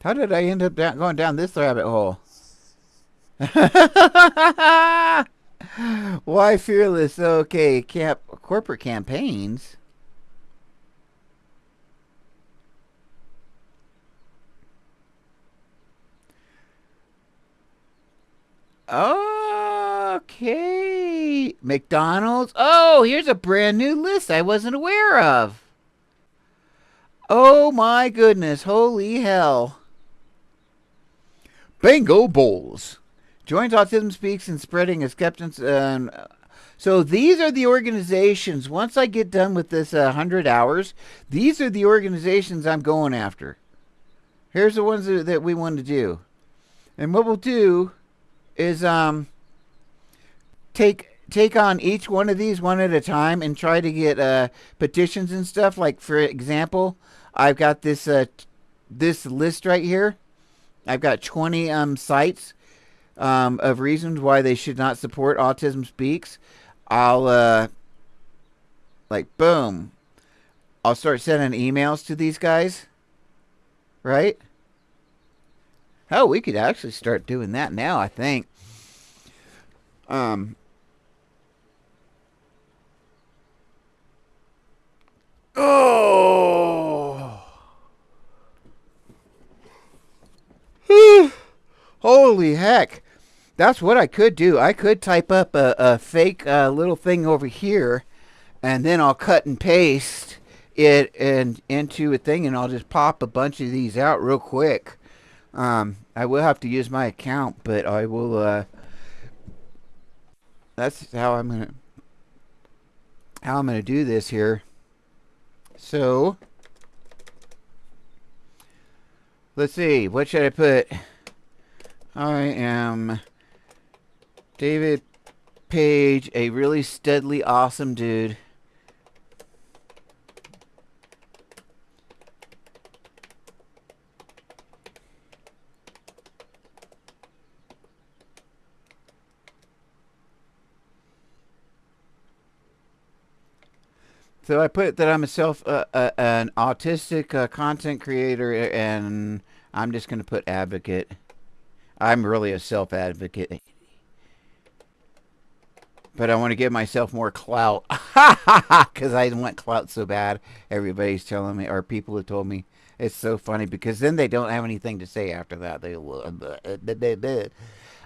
[SPEAKER 2] How did I end up going down this rabbit hole? Why fearless? Okay, corporate campaigns. Okay, McDonald's. Oh, here's a brand new list I wasn't aware of. Oh my goodness, holy hell. Bingo Bowls joins Autism Speaks in spreading acceptance. So these are the organizations. Once I get done with this 100 hours, these are the organizations I'm going after. Here's the ones that we want to do. And what we'll do is take on each one of these one at a time and try to get petitions and stuff. Like, for example, I've got this this list right here. I've got 20 sites of reasons why they should not support Autism Speaks. I'll like, boom, I'll start sending emails to these guys, right? Oh, we could actually start doing that now, I think. Holy heck. That's what I could do. I could type up a fake little thing over here, and then I'll cut and paste it into a thing, and I'll just pop a bunch of these out real quick. I will have to use my account, but I will, that's how I'm gonna do this here. So, let's see, what should I put? I am David Page, a really studly awesome dude. So I put that I'm an autistic content creator, and I'm just going to put advocate. I'm really a self-advocate. But I want to give myself more clout. Because I want clout so bad. Everybody's telling me, or people have told me. It's so funny, because then they don't have anything to say after that.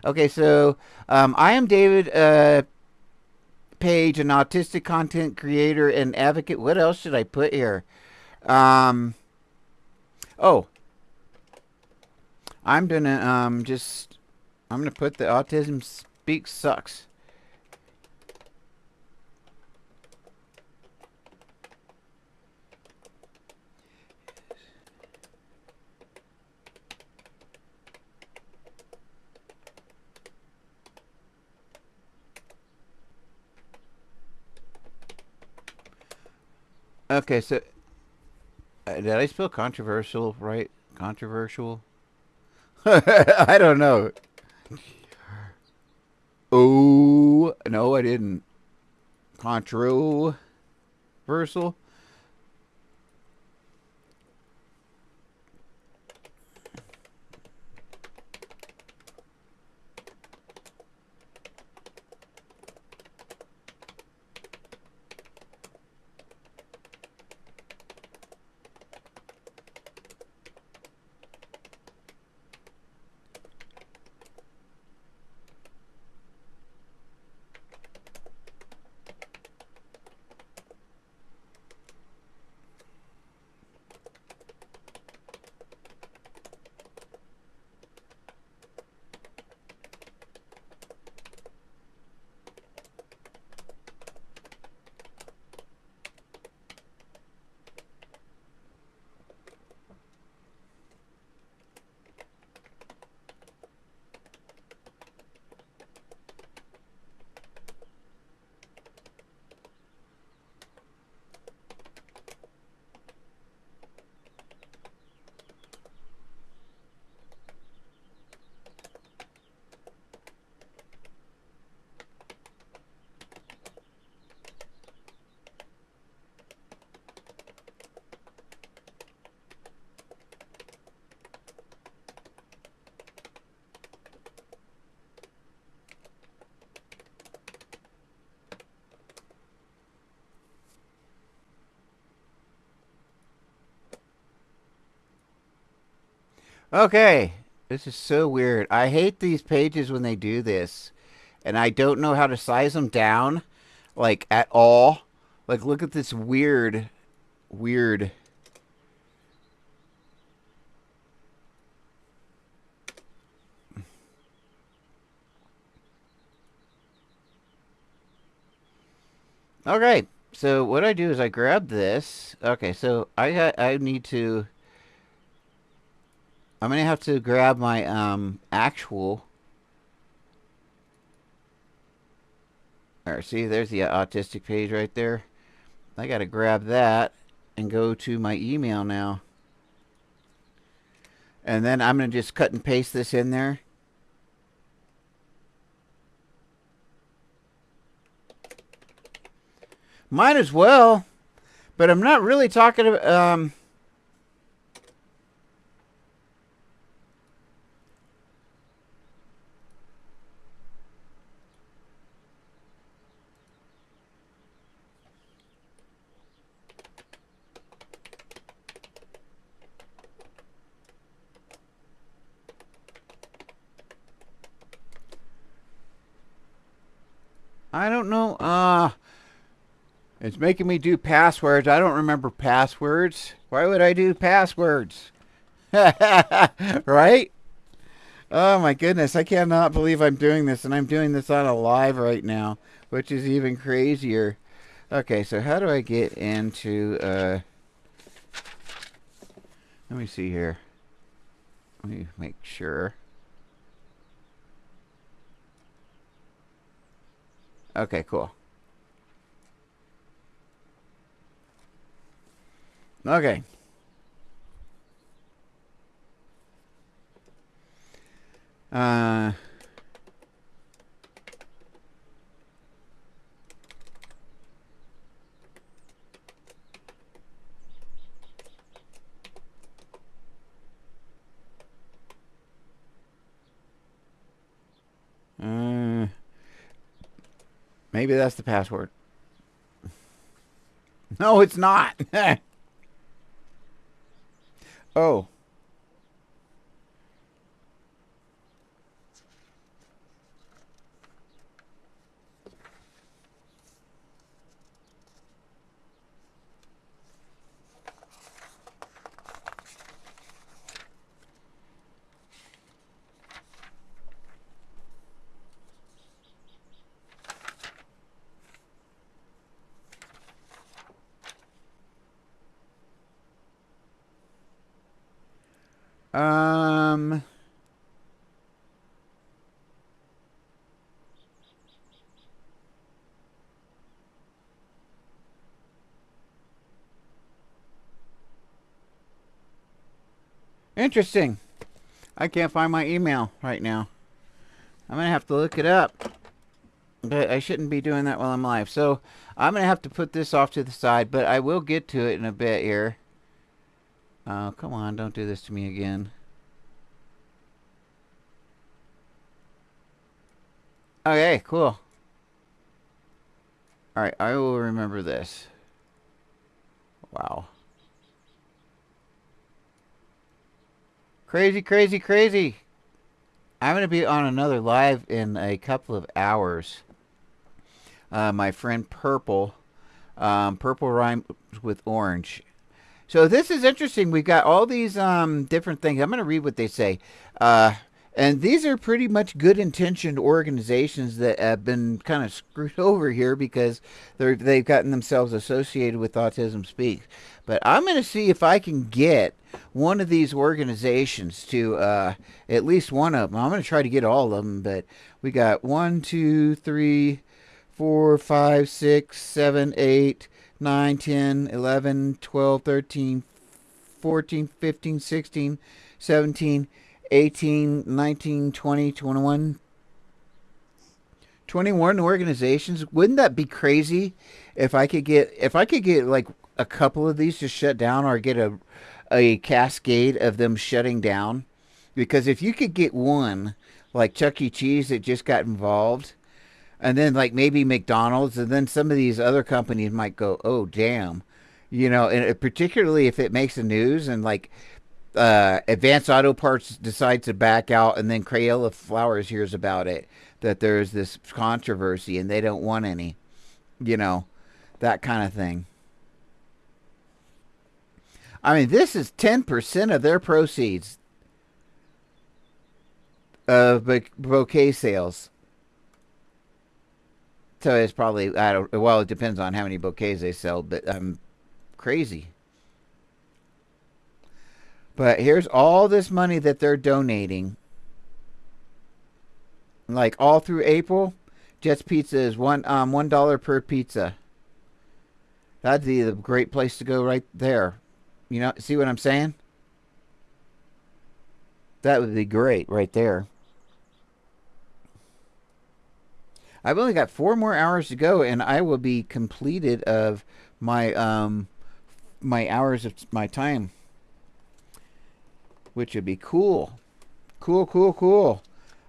[SPEAKER 2] Okay, so I am David Page, an autistic content creator and advocate. What else should I put here? Oh, I'm gonna I'm gonna put the Autism Speaks sucks. Okay, so did I spell controversial right? Controversial? I don't know. Oh, no, I didn't. Controversial? Okay, this is so weird. I hate these pages when they do this, and I don't know how to size them down, like, at all. Like, look at this weird. Okay, so what I do is I grab this. Okay, so I need to. I'm gonna have to grab my actual. Alright, see, there's the autistic page right there. I gotta grab that and go to my email now. And then I'm gonna just cut and paste this in there. Might as well, but I'm not really talking about. I don't know. It's making me do passwords. I don't remember passwords. Why would I do passwords? Right? Oh my goodness. I cannot believe I'm doing this, and I'm doing this on a live right now, which is even crazier. Okay, so how do I get into, let me see here. Let me make sure. Okay, cool. Okay. Maybe that's the password. No, it's not. Oh. Interesting. I can't find my email right now. I'm going to have to look it up. But I shouldn't be doing that while I'm live. So I'm going to have to put this off to the side, but I will get to it in a bit here. Oh, come on. Don't do this to me again. Okay, cool. Alright, I will remember this. Wow. Crazy, crazy, crazy. I'm going to be on another live in a couple of hours. My friend Purple. Purple rhymes with orange. So this is interesting. We've got all these different things. I'm going to read what they say. And these are pretty much good-intentioned organizations that have been kind of screwed over here because they've gotten themselves associated with Autism Speaks. But I'm going to see if I can get one of these organizations to, at least one of them. I'm going to try to get all of them, but we got 1, 2, 3, 4, 5, 6, 7, 8, 9, 10, 11, 12, 13, 14, 15, 16, 17, 18, 19, 20, 21, 21 organizations. Wouldn't that be crazy if I could get like a couple of these to shut down, or get a cascade of them shutting down? Because if you could get one, like Chuck E. Cheese that just got involved, and then like maybe McDonald's, and then some of these other companies might go, oh damn, and particularly if it makes the news, and like Advanced Auto Parts decides to back out, and then Crayola Flowers hears about it, that there's this controversy and they don't want any, that kind of thing. I mean, this is 10% of their proceeds of bouquet sales. So it's probably, it depends on how many bouquets they sell, but crazy. But here's all this money that they're donating. Like all through April, Jet's Pizza is $1 per pizza. That'd be the great place to go right there. See what I'm saying? That would be great right there. I've only got 4 more hours to go, and I will be completed of my my hours of my time, which would be cool. Cool.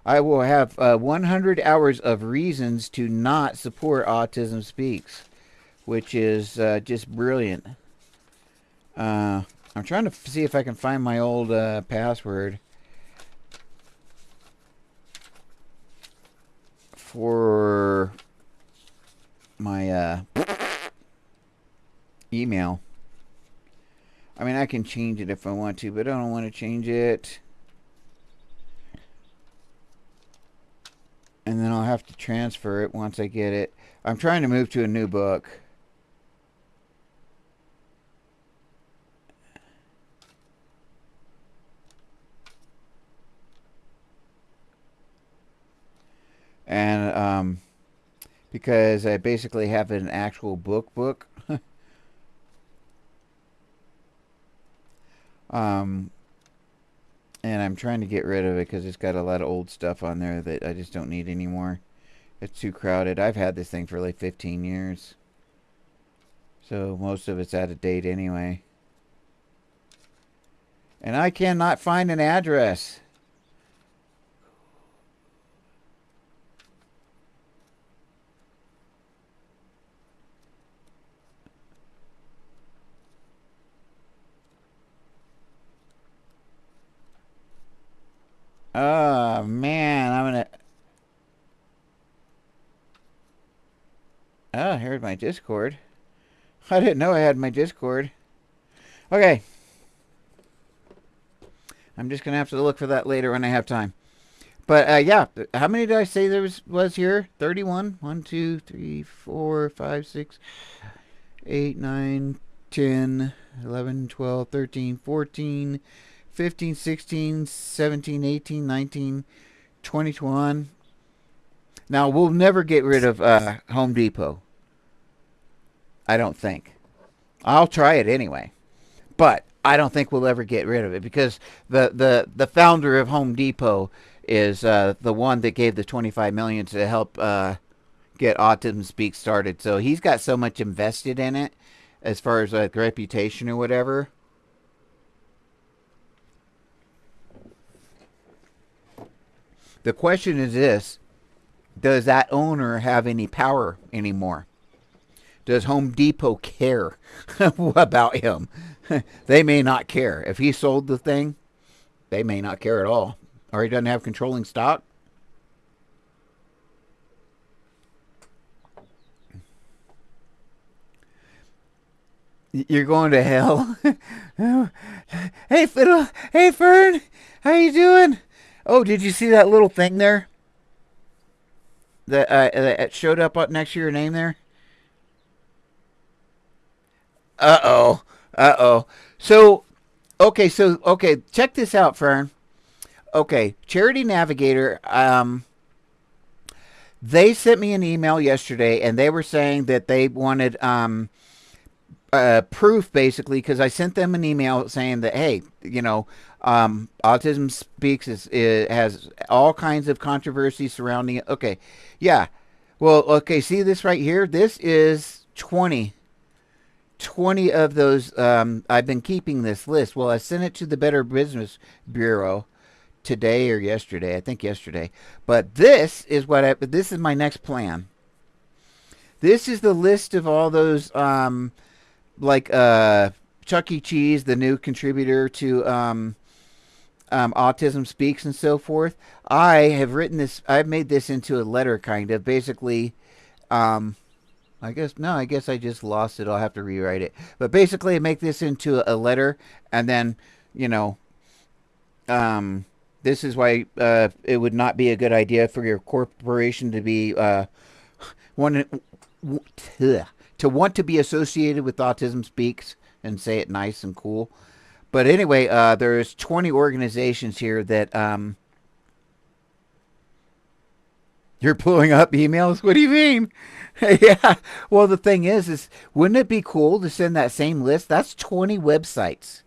[SPEAKER 2] I will have 100 hours of reasons to not support Autism Speaks, which is just brilliant. I'm trying to see if I can find my old password for my email. I mean, I can change it if I want to, but I don't want to change it. And then I'll have to transfer it once I get it. I'm trying to move to a new book. And because I basically have an actual book. And I'm trying to get rid of it because it's got a lot of old stuff on there that I just don't need anymore. It's too crowded. I've had this thing for like 15 years. So most of it's out of date anyway. And I cannot find an address. Oh, man, I'm gonna... Oh, here's my Discord. I didn't know I had my Discord. Okay. I'm just gonna have to look for that later when I have time. But, yeah, how many did I say there was here? 31? 1, 2, 3, 4, 5, 6, 8, 9, 10, 11, 12, 13, 14... 15, 16, 17, 18, 19, 21. Now, we'll never get rid of Home Depot. I don't think. I'll try it anyway. But I don't think we'll ever get rid of it because the founder of Home Depot is the one that gave the $25 million to help get Autism Speaks started. So he's got so much invested in it as far as like reputation or whatever. The question is this: does that owner have any power anymore? Does Home Depot care about him? They may not care. If he sold the thing, they may not care at all. Or he doesn't have controlling stock. You're going to hell? Hey, Fiddle. Hey, Fern. How you doing? Oh, did you see that little thing there? That showed up next to your name there? Uh-oh. Uh-oh. So, okay, check this out, Fern. Okay, Charity Navigator, they sent me an email yesterday, and they were saying that they wanted proof, basically, because I sent them an email saying that, hey, you know, Autism Speaks has all kinds of controversy surrounding it. Okay, yeah. Well, okay, see this right here? This is 20 of those. I've been keeping this list. Well, I sent it to the Better Business Bureau today or yesterday. I think yesterday. But this is this is my next plan. This is the list of all those like Chuck E. Cheese, the new contributor to Autism Speaks and so forth. I have written this. I've made this into a letter, kind of. Basically, I guess I just lost it. I'll have to rewrite it. But basically, I make this into a letter, and then, you know, this is why it would not be a good idea for your corporation to be want to be associated with Autism Speaks and say it nice and cool. But anyway, there's 20 organizations here that you're pulling up emails. What do you mean? Yeah. Well, the thing is wouldn't it be cool to send that same list? That's 20 websites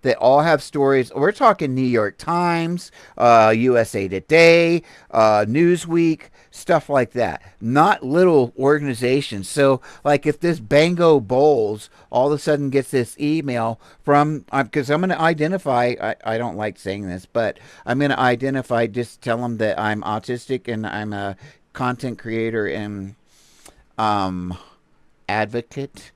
[SPEAKER 2] that all have stories. We're talking New York Times, USA Today, Newsweek, stuff like that. Not little organizations. So, like, if this Bango Bowls all of a sudden gets this email from, because I'm going to identify, I don't like saying this, but I'm going to identify, just tell them that I'm autistic and I'm a content creator and advocate.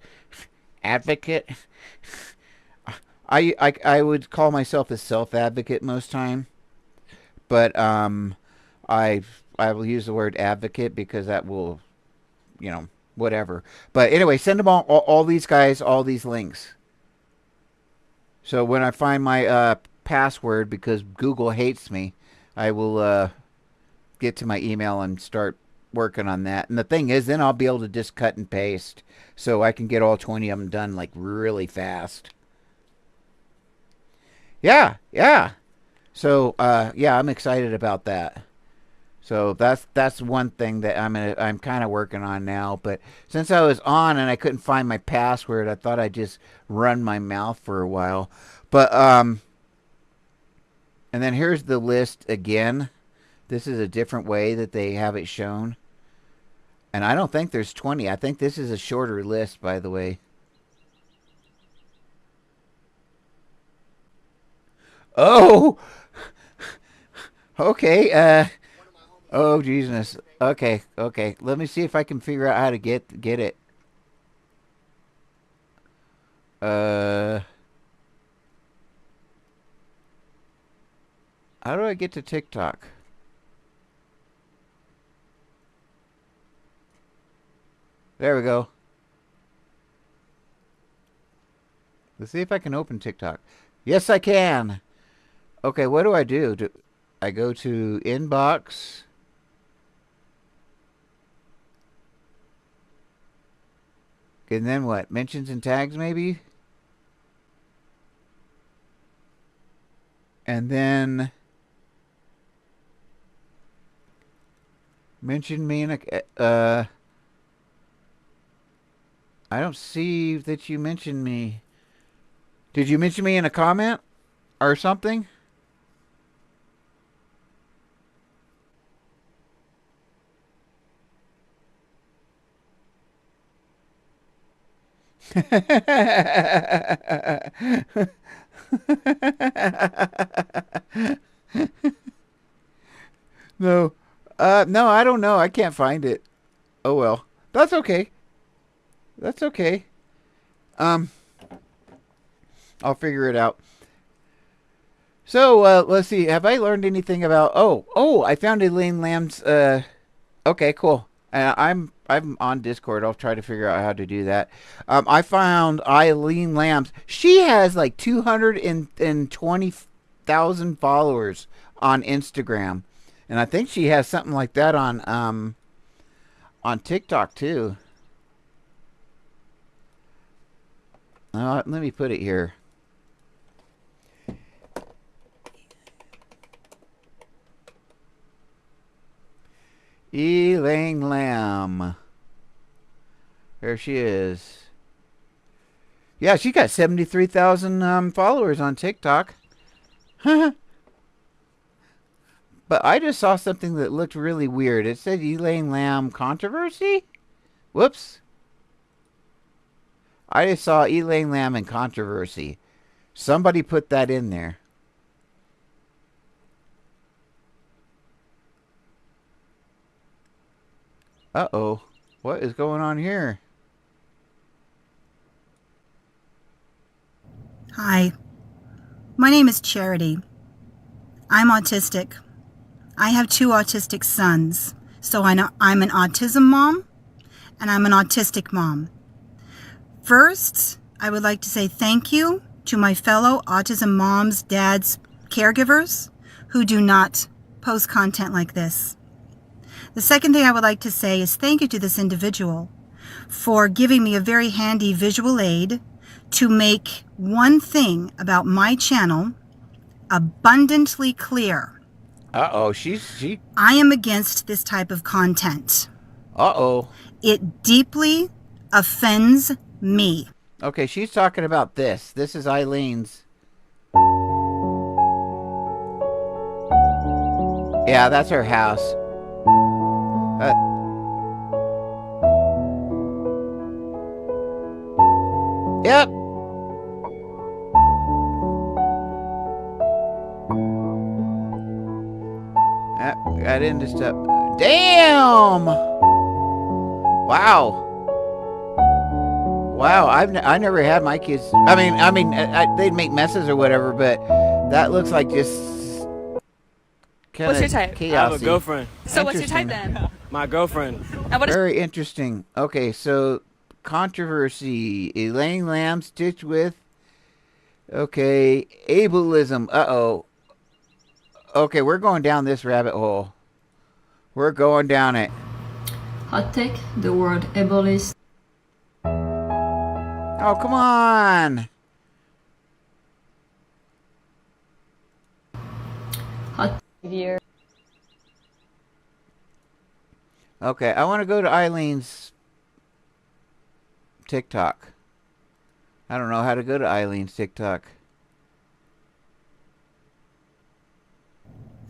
[SPEAKER 2] I would call myself a self-advocate most time, but I will use the word advocate because that will, you know, whatever. But anyway, send them all these guys all these links. So when I find my password, because Google hates me, I will get to my email and start working on that. And the thing is, then I'll be able to just cut and paste, so I can get all 20 of them done like really fast. Yeah. So yeah, I'm excited about that. So that's one thing that I'm kind of working on now. But since I was on and I couldn't find my password, I thought I'd just run my mouth for a while. But and then here's the list again. This is a different way that they have it shown. And I don't think there's 20. I think this is a shorter list, by the way. Oh! Okay, oh, Jesus. Okay. Let me see if I can figure out how to get it. How do I get to TikTok? There we go. Let's see if I can open TikTok. Yes, I can. Okay, what do I do? I go to inbox. And then what? Mentions and tags, maybe? And then mention me in a... I don't see that you mentioned me. Did you mention me in a comment or something? No. No, I don't know. I can't find it. Oh well. That's okay. That's okay. I'll figure it out. So, let's see. Have I learned anything about... Oh, I found Elaine Lamb's... Okay, cool. I'm on Discord. I'll try to figure out how to do that. I found Eileen Lamb's. She has like 220,000 followers on Instagram, and I think she has something like that on TikTok too. Let me put it here. Elaine Lamb. There she is. Yeah, she got 73,000 followers on TikTok. But I just saw something that looked really weird. It said Elaine Lamb controversy? Whoops. I just saw Elaine Lamb and controversy. Somebody put that in there. Uh-oh. What is going on here?
[SPEAKER 18] Hi. My name is Charity. I'm autistic. I have 2 autistic sons. So I'm an autism mom and I'm an autistic mom. First, I would like to say thank you to my fellow autism moms, dads, caregivers who do not post content like this. The second thing I would like to say is thank you to this individual for giving me a very handy visual aid to make one thing about my channel abundantly clear.
[SPEAKER 2] Uh-oh,
[SPEAKER 18] I am against this type of content.
[SPEAKER 2] Uh-oh.
[SPEAKER 18] It deeply offends me.
[SPEAKER 2] Okay, she's talking about this. This is Eileen's. Yeah, that's her house. Yep. Got into stuff. Damn! Wow. Wow, I never had my kids. I mean, they'd make messes or whatever, but that looks like just kind
[SPEAKER 19] What's
[SPEAKER 2] of
[SPEAKER 19] your type?
[SPEAKER 2] chaosy.
[SPEAKER 19] I have a girlfriend. So what's your type
[SPEAKER 2] Interesting.
[SPEAKER 19] then? My girlfriend. And what is
[SPEAKER 2] Very interesting. Okay, so controversy. Elaine Lamb stitched with. Okay, ableism. Uh-oh. Okay, we're going down this rabbit hole. We're going down it.
[SPEAKER 20] Hot take, the word ableist.
[SPEAKER 2] Oh, come on.
[SPEAKER 20] Hot behavior.
[SPEAKER 2] Okay, I want to go to Eileen's TikTok. I don't know how to go to Eileen's TikTok.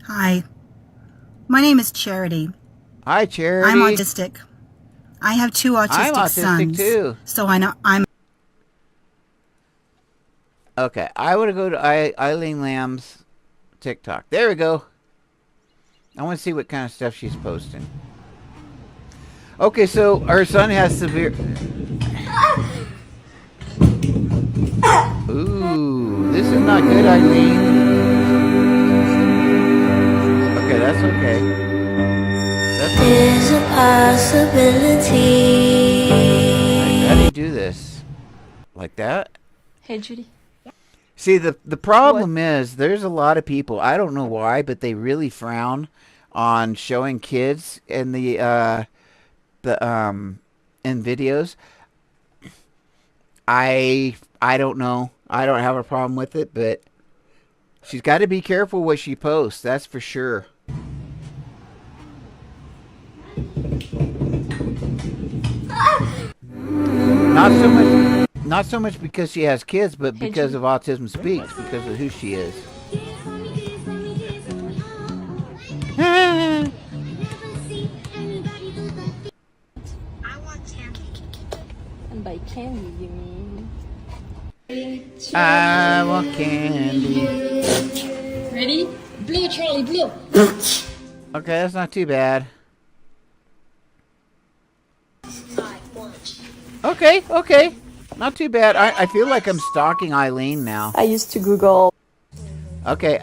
[SPEAKER 18] Hi. My name is Charity.
[SPEAKER 2] Hi, Charity.
[SPEAKER 18] I'm autistic. I have two autistic
[SPEAKER 2] I'm autistic
[SPEAKER 18] sons.
[SPEAKER 2] too.
[SPEAKER 18] So I know I'm.
[SPEAKER 2] Okay, I want to go to Eileen Lamb's TikTok. There we go. I want to see what kind of stuff she's posting. Okay, so our son has severe... Ooh, this is not good, Eileen. Okay, that's okay.
[SPEAKER 21] There's a possibility.
[SPEAKER 2] How do you do this? Like that?
[SPEAKER 17] Hey, Judy.
[SPEAKER 2] See, the problem is there's a lot of people, I don't know why, but they really frown on showing kids in the in videos. I don't know. I don't have a problem with it, but she's got to be careful what she posts, that's for sure. Not so much because she has kids, but because of Autism Speaks, because of who she is.
[SPEAKER 17] And by candy, you mean?
[SPEAKER 2] I want candy.
[SPEAKER 17] Ready? Blue, Charlie, blue.
[SPEAKER 2] Okay, that's not too bad. Okay. Not too bad. I feel like I'm stalking Eileen now.
[SPEAKER 17] I used to Google.
[SPEAKER 2] Okay.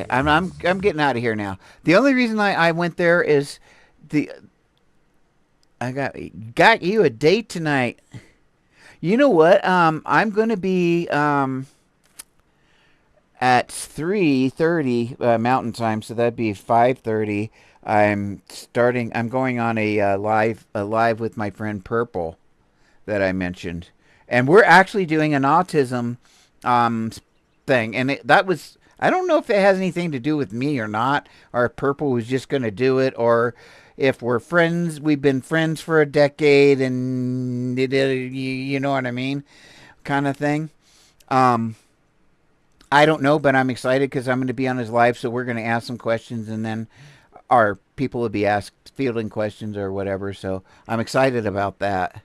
[SPEAKER 2] I'm getting out of here now. The only reason I went there is I got you a date tonight. You know what? I'm gonna be at 3:30 Mountain Time, so that'd be 5:30. I'm going on a live with my friend Purple that I mentioned, and we're actually doing an autism thing, and that was, I don't know if it has anything to do with me or not, or if Purple was just going to do it, or if we're friends, we've been friends for a decade, and you know what I mean, kind of thing. I don't know, but I'm excited because I'm going to be on his live, so we're going to ask some questions, and then our people will be asked fielding questions or whatever, so I'm excited about that.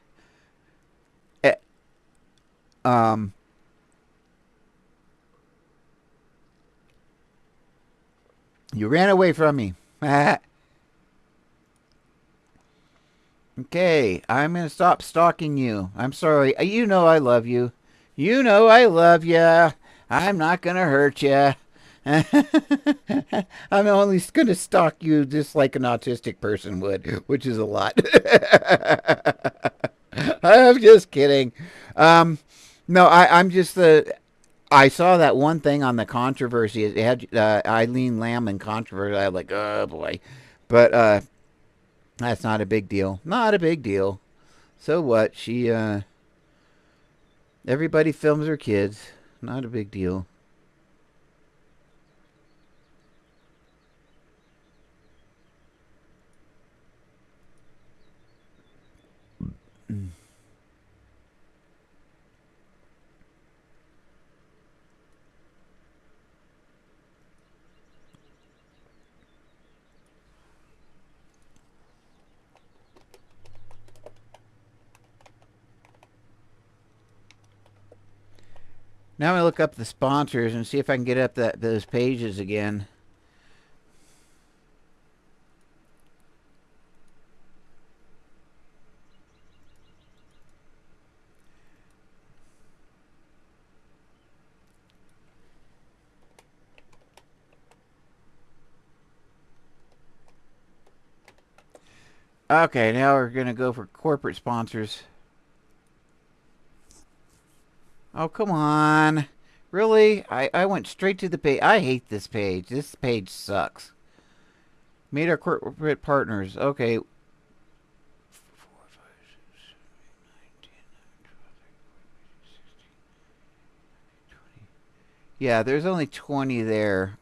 [SPEAKER 2] You ran away from me. Okay, I'm going to stop stalking you. I'm sorry. You know I love you. You know I love you. I'm not going to hurt you. I'm only going to stalk you just like an autistic person would, which is a lot. I'm just kidding. No, I'm just I saw that one thing on the controversy. It had Eileen Lamb and controversy. I was like, oh boy. But that's not a big deal. Not a big deal. So what? She everybody films their kids. Not a big deal. Now I'm going to look up the sponsors and see if I can get up those pages again. Okay, now we're going to go for corporate sponsors. Oh, come on. Really? I went straight to the page. I hate this page. This page sucks. Meet our corporate partners. Okay. Yeah, there's only 20 there.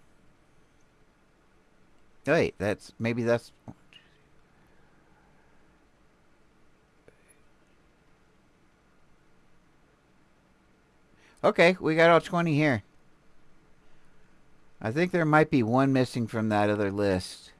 [SPEAKER 2] Wait, maybe that's... Okay, we got all 20 here. I think there might be one missing from that other list.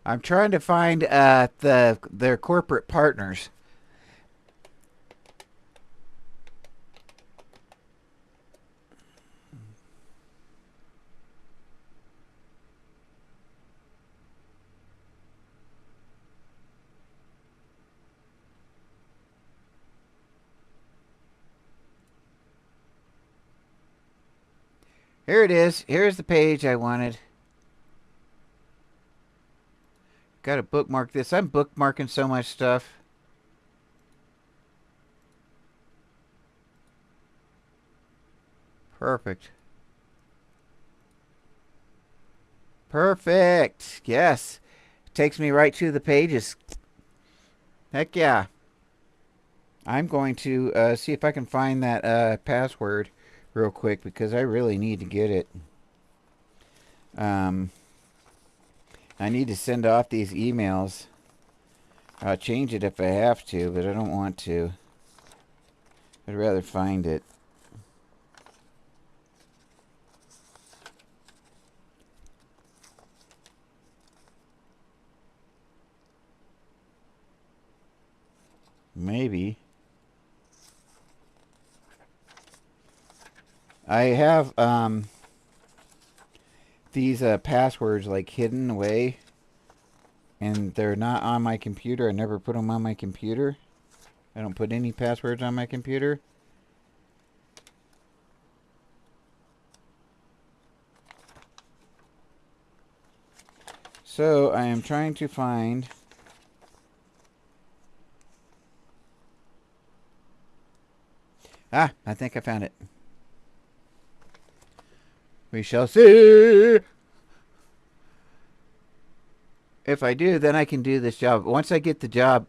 [SPEAKER 2] I'm trying to find their corporate partners. Here it is. Here's the page I wanted. Got to bookmark this. I'm bookmarking so much stuff. Perfect. Perfect. Yes. Takes me right to the pages. Heck yeah. I'm going to see if I can find that password real quick because I really need to get it. I need to send off these emails. I'll change it if I have to, but I don't want to. I'd rather find it. Maybe. I have these passwords like hidden away, and they're not on my computer. I never put them on my computer. I don't put any passwords on my computer. So I am trying to find I think I found it. We shall see. If I do, then I can do this job. Once I get the job.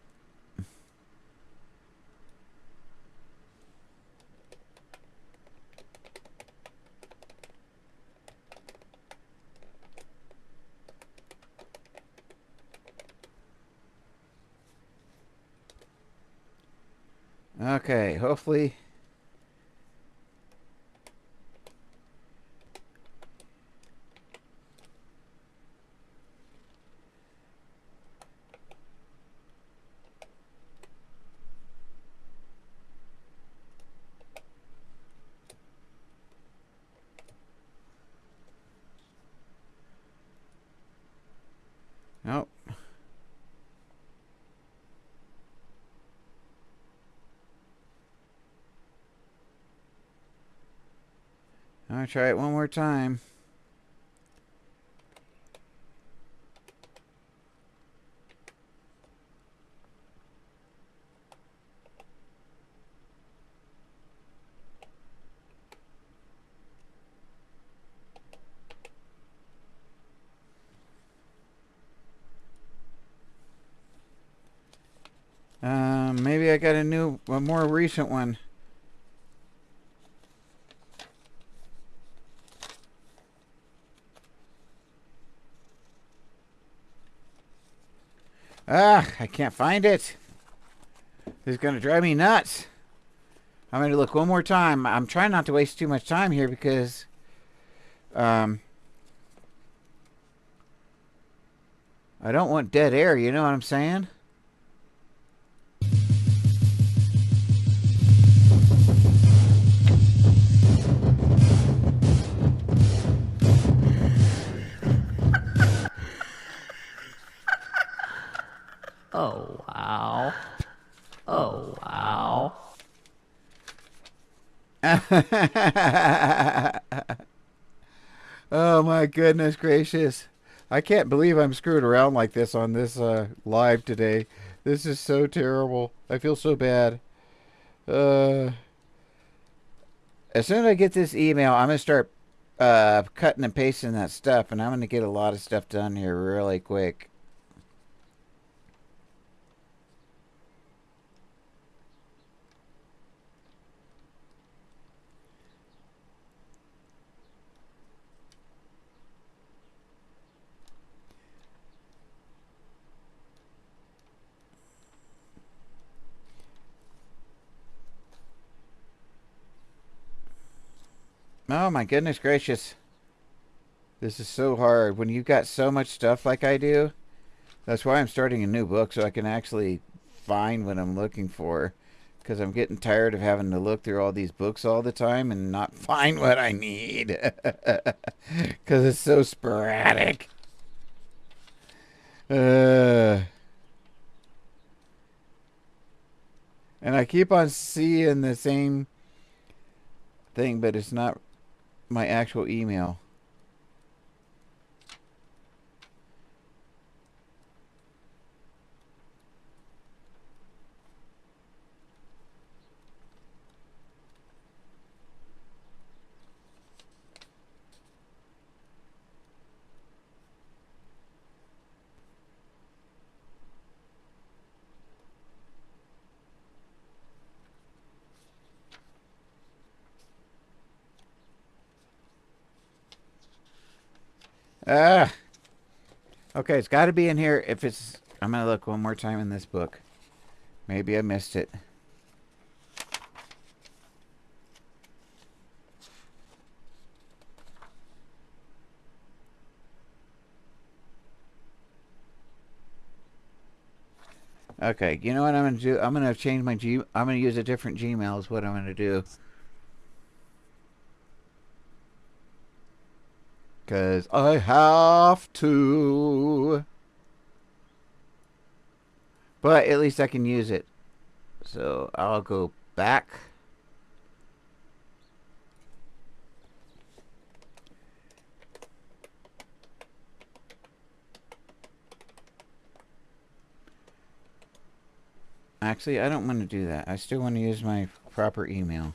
[SPEAKER 2] Okay, hopefully. Nope. I'll try it one more time. Maybe I got a more recent one. I can't find it. This is going to drive me nuts. I'm going to look one more time. I'm trying not to waste too much time here because I don't want dead air, you know what I'm saying?
[SPEAKER 4] Oh, wow. Oh, wow.
[SPEAKER 2] Oh my goodness gracious. I can't believe I'm screwed around like this on this live today. This is so terrible. I feel so bad. As soon as I get this email, I'm going to start cutting and pasting that stuff, and I'm going to get a lot of stuff done here really quick. Oh my goodness gracious. This is so hard. When you've got so much stuff like I do, that's why I'm starting a new book, so I can actually find what I'm looking for. Because I'm getting tired of having to look through all these books all the time and not find what I need. Because it's so sporadic. And I keep on seeing the same thing, but it's not my actual email. Okay, it's got to be in here. If it's, I'm going to look one more time in this book. Maybe I missed it. Okay, you know what I'm going to do? I'm going to change my I'm going to use a different Gmail is what I'm going to do. Because I have to. But at least I can use it. So I'll go back. Actually, I don't want to do that. I still want to use my proper email.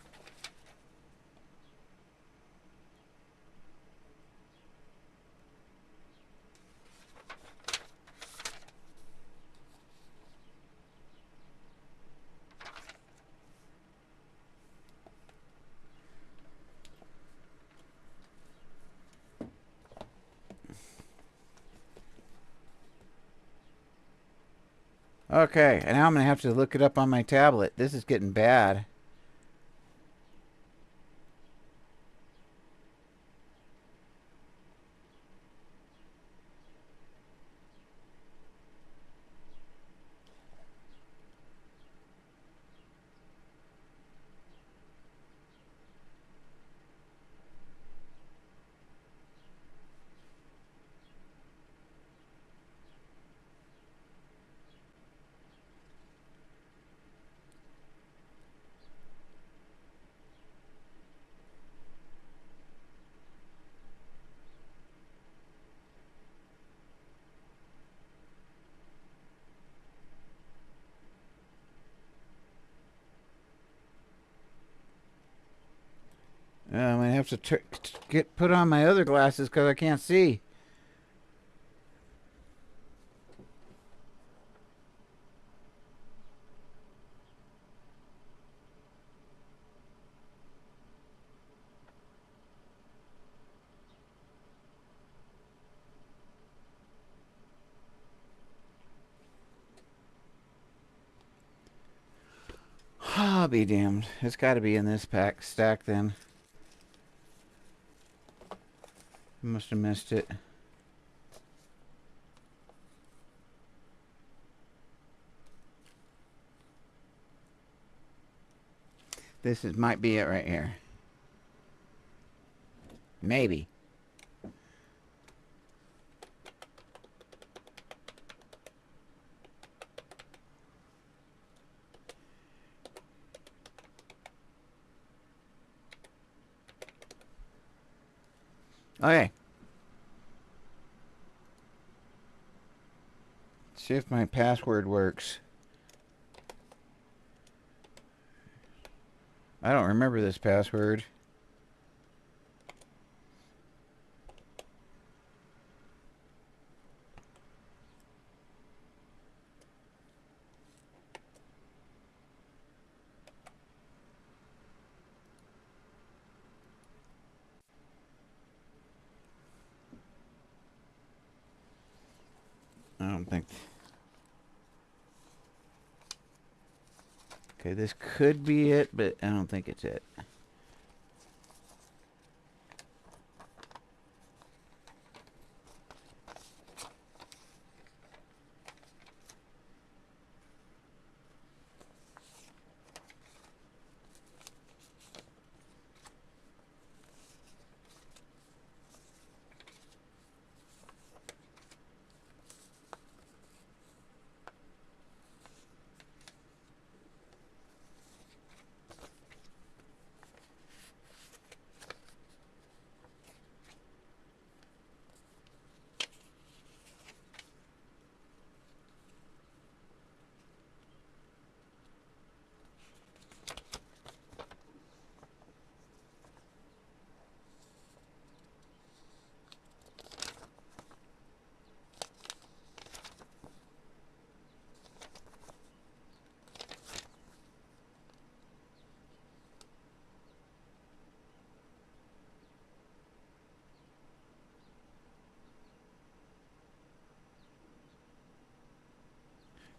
[SPEAKER 2] Okay, and now I'm going to have to look it up on my tablet. This is getting bad. I'm going to have to get put on my other glasses because I can't see. I'll be damned. It's got to be in this stack then. Must have missed it. Might be it right here. Maybe. Okay. See if my password works. I don't remember this password. I don't think. Okay, this could be it, but I don't think it's it.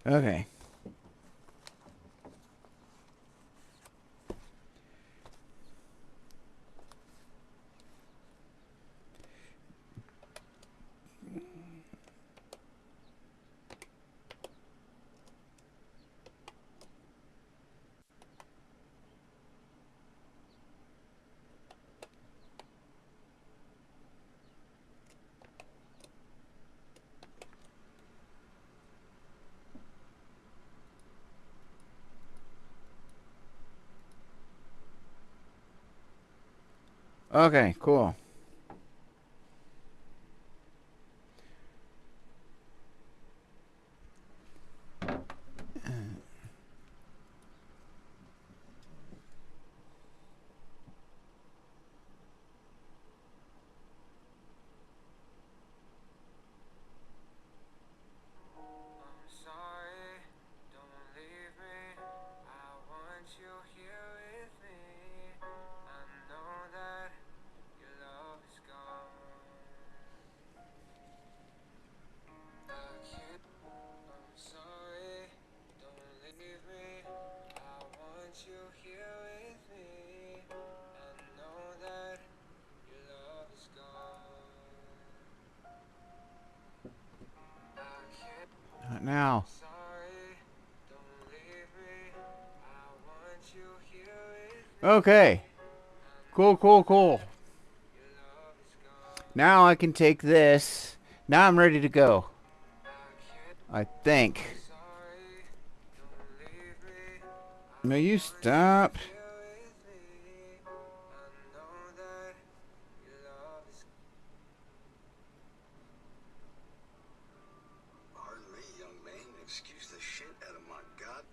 [SPEAKER 2] Okay. Okay, cool. Not now. Okay. Cool, cool, cool. Now I can take this. Now I'm ready to go. I think. No, you stop.
[SPEAKER 16] Pardon me, young man. Excuse the shit out of my god.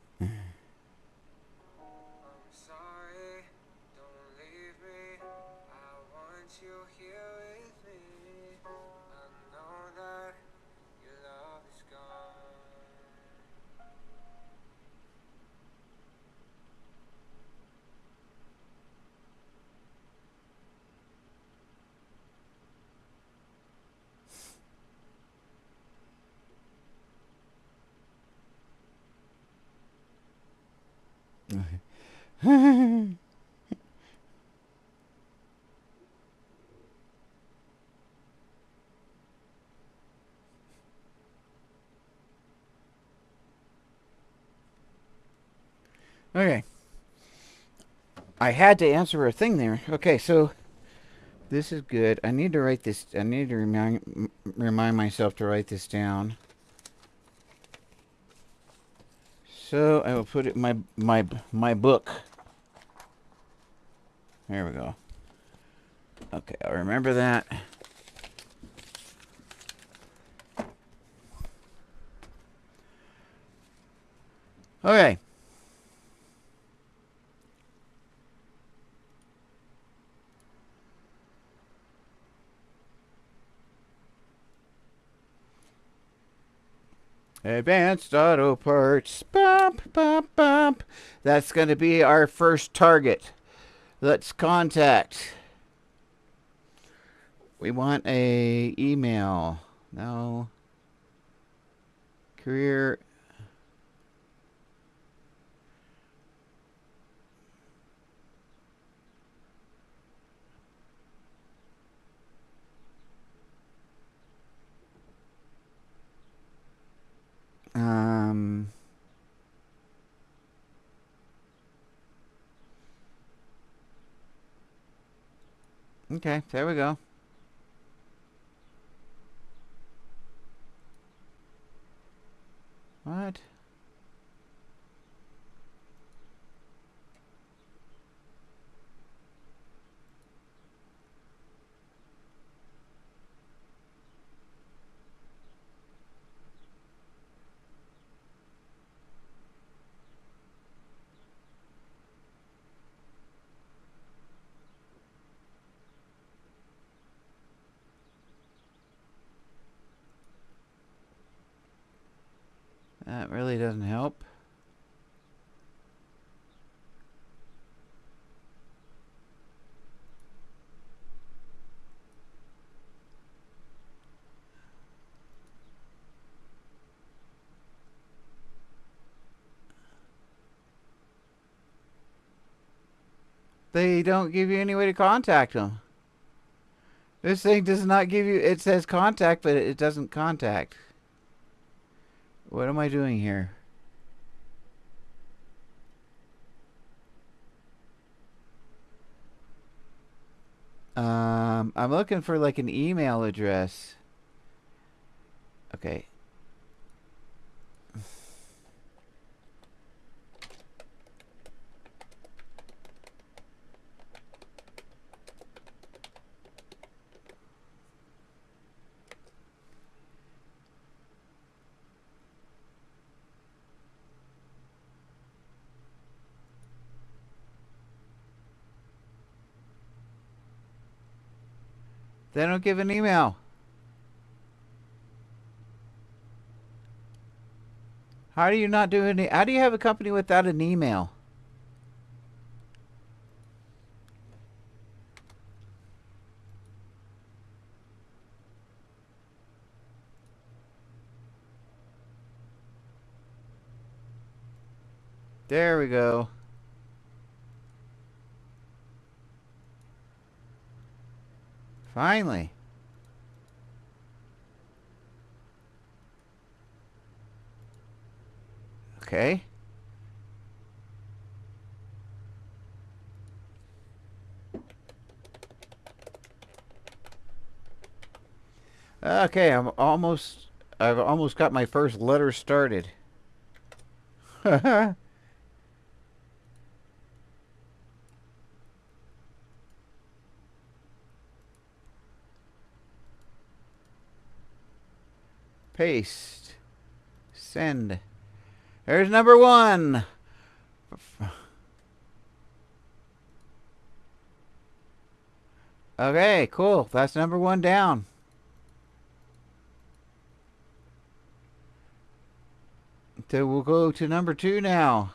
[SPEAKER 2] Okay. I had to answer a thing there. Okay, so this is good. I need to write this. I need to remind myself to write this down. So I will put it in my book. There we go. Okay, I'll remember that. Okay. Advanced Auto Parts. Bump, bump, bump. That's going to be our first target. Let's contact. We want a email. No. Career. Okay, there we go. What? That really doesn't help. They don't give you any way to contact them. This thing does not give you... It says contact, but it doesn't contact. What am I doing here? I'm looking for like an email address. Okay. They don't give an email. How do you not do any... How do you have a company without an email? There we go. Finally. Okay. Okay, I've almost got my first letter started. Paste. Send. There's number 1. Okay, cool. That's number 1 down. So we'll go to number 2 now.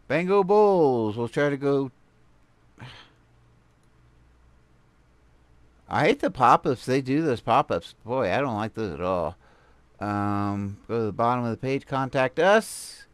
[SPEAKER 2] Bango Bulls. We'll try to go... I hate the pop-ups. They do those pop-ups. Boy, I don't like those at all. Go to the bottom of the page. Contact us.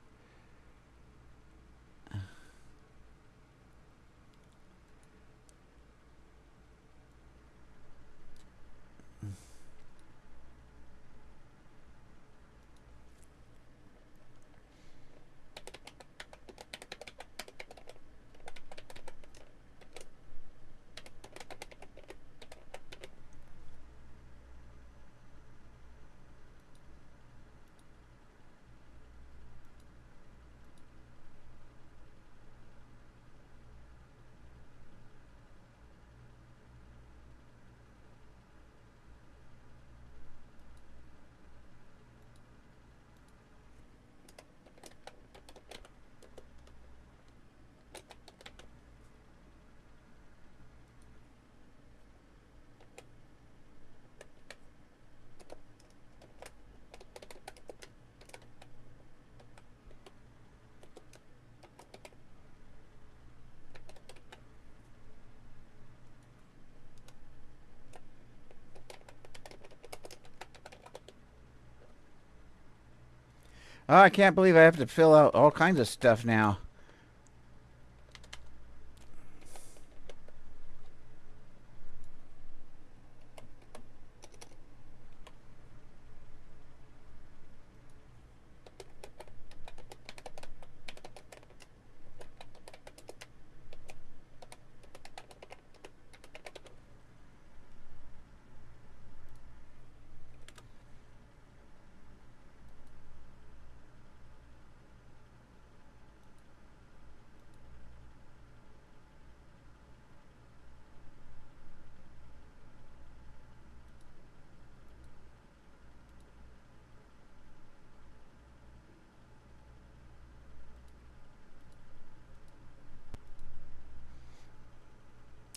[SPEAKER 2] Oh, I can't believe I have to fill out all kinds of stuff now.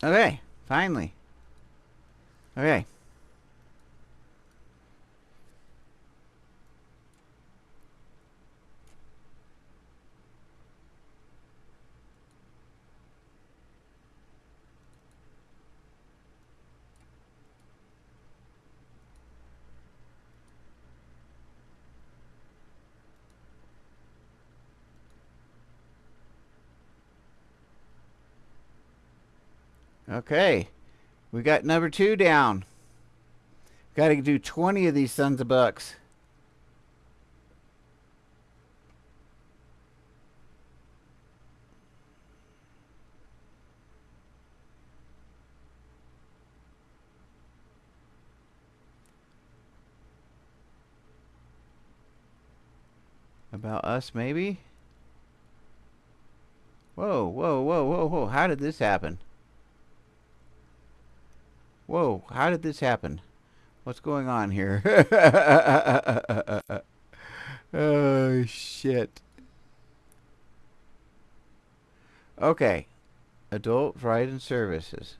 [SPEAKER 2] Okay, finally. Okay. Okay. We got number 2 down. Got to do 20 of these sons of bucks. About us, maybe? Whoa, whoa, whoa, whoa, whoa. How did this happen? Whoa, how did this happen? What's going on here? Oh, shit. Okay. Adult Right and Services.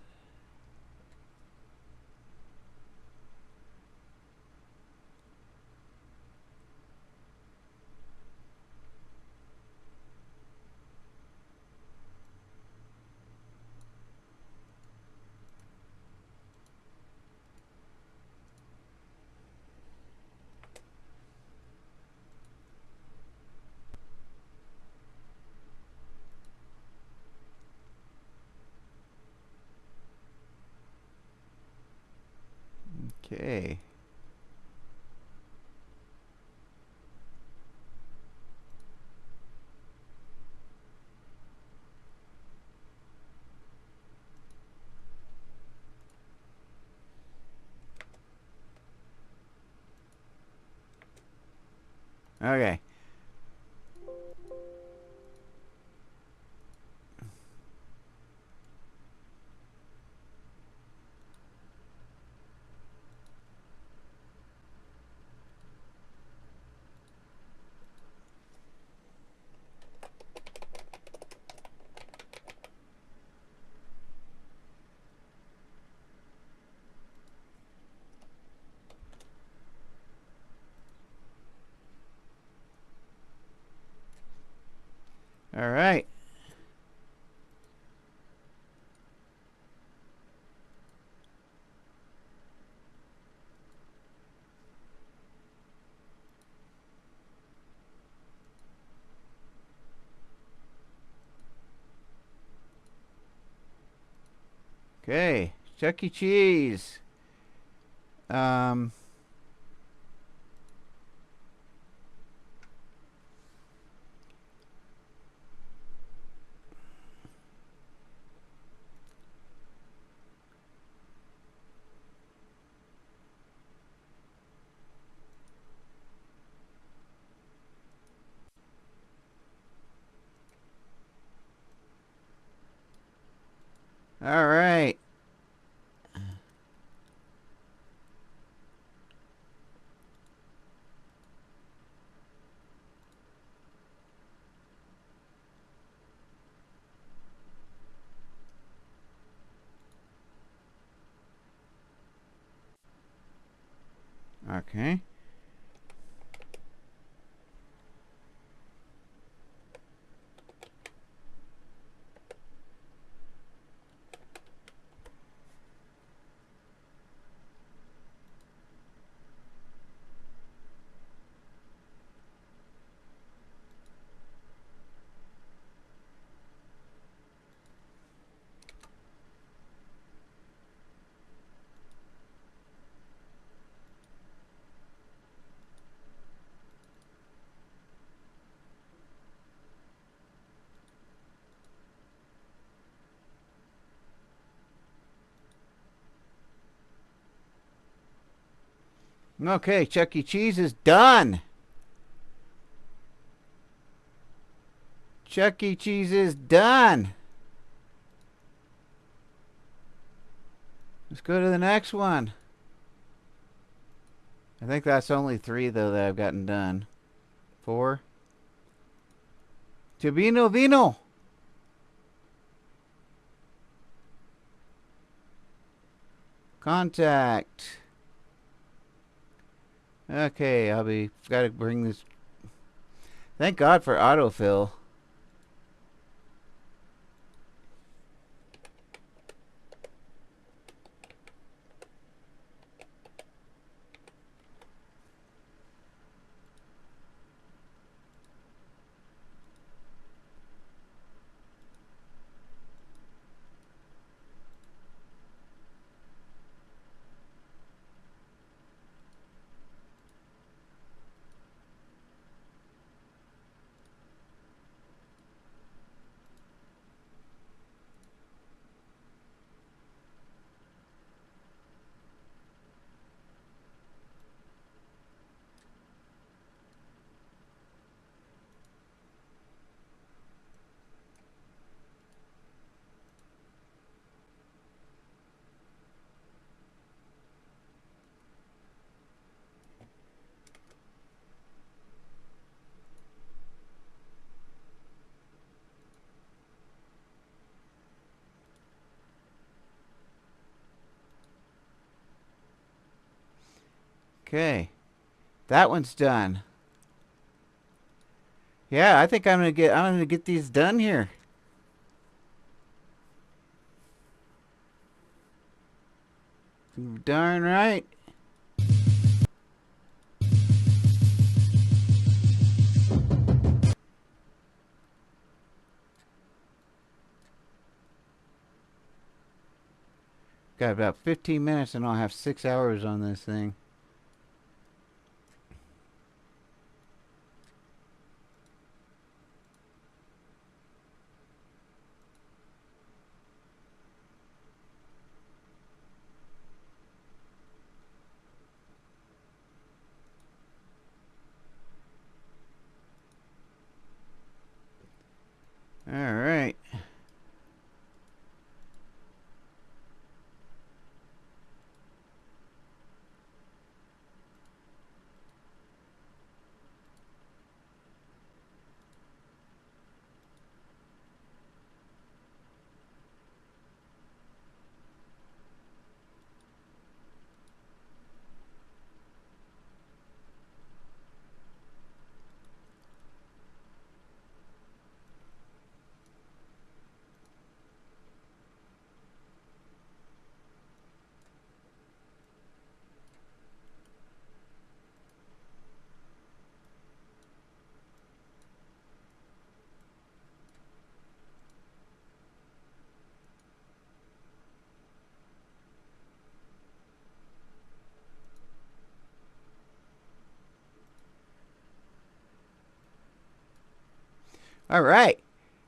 [SPEAKER 2] Okay. Okay. All right. Okay. Chuck E. Cheese. All right. Okay. Okay, Chuck E. Cheese is done. Chuck E. Cheese is done. Let's go to the next one. I think that's only 3, though, that I've gotten done. 4. Tubino Vino. Contact. Okay, gotta bring this. Thank God for autofill. Okay, that one's done. Yeah, I think I'm gonna get these done here. Darn right. Got about 15 minutes and I'll have 6 hours on this thing. All right. All right.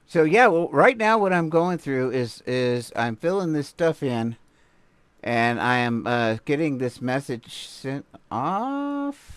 [SPEAKER 2] So yeah, well, right now what I'm going through is I'm filling this stuff in, and I am getting this message sent off.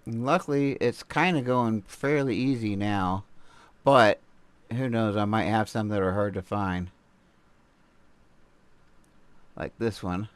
[SPEAKER 2] And luckily, it's kind of going fairly easy now, but who knows, I might have some that are hard to find. Like this one.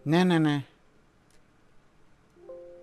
[SPEAKER 2] Na na na.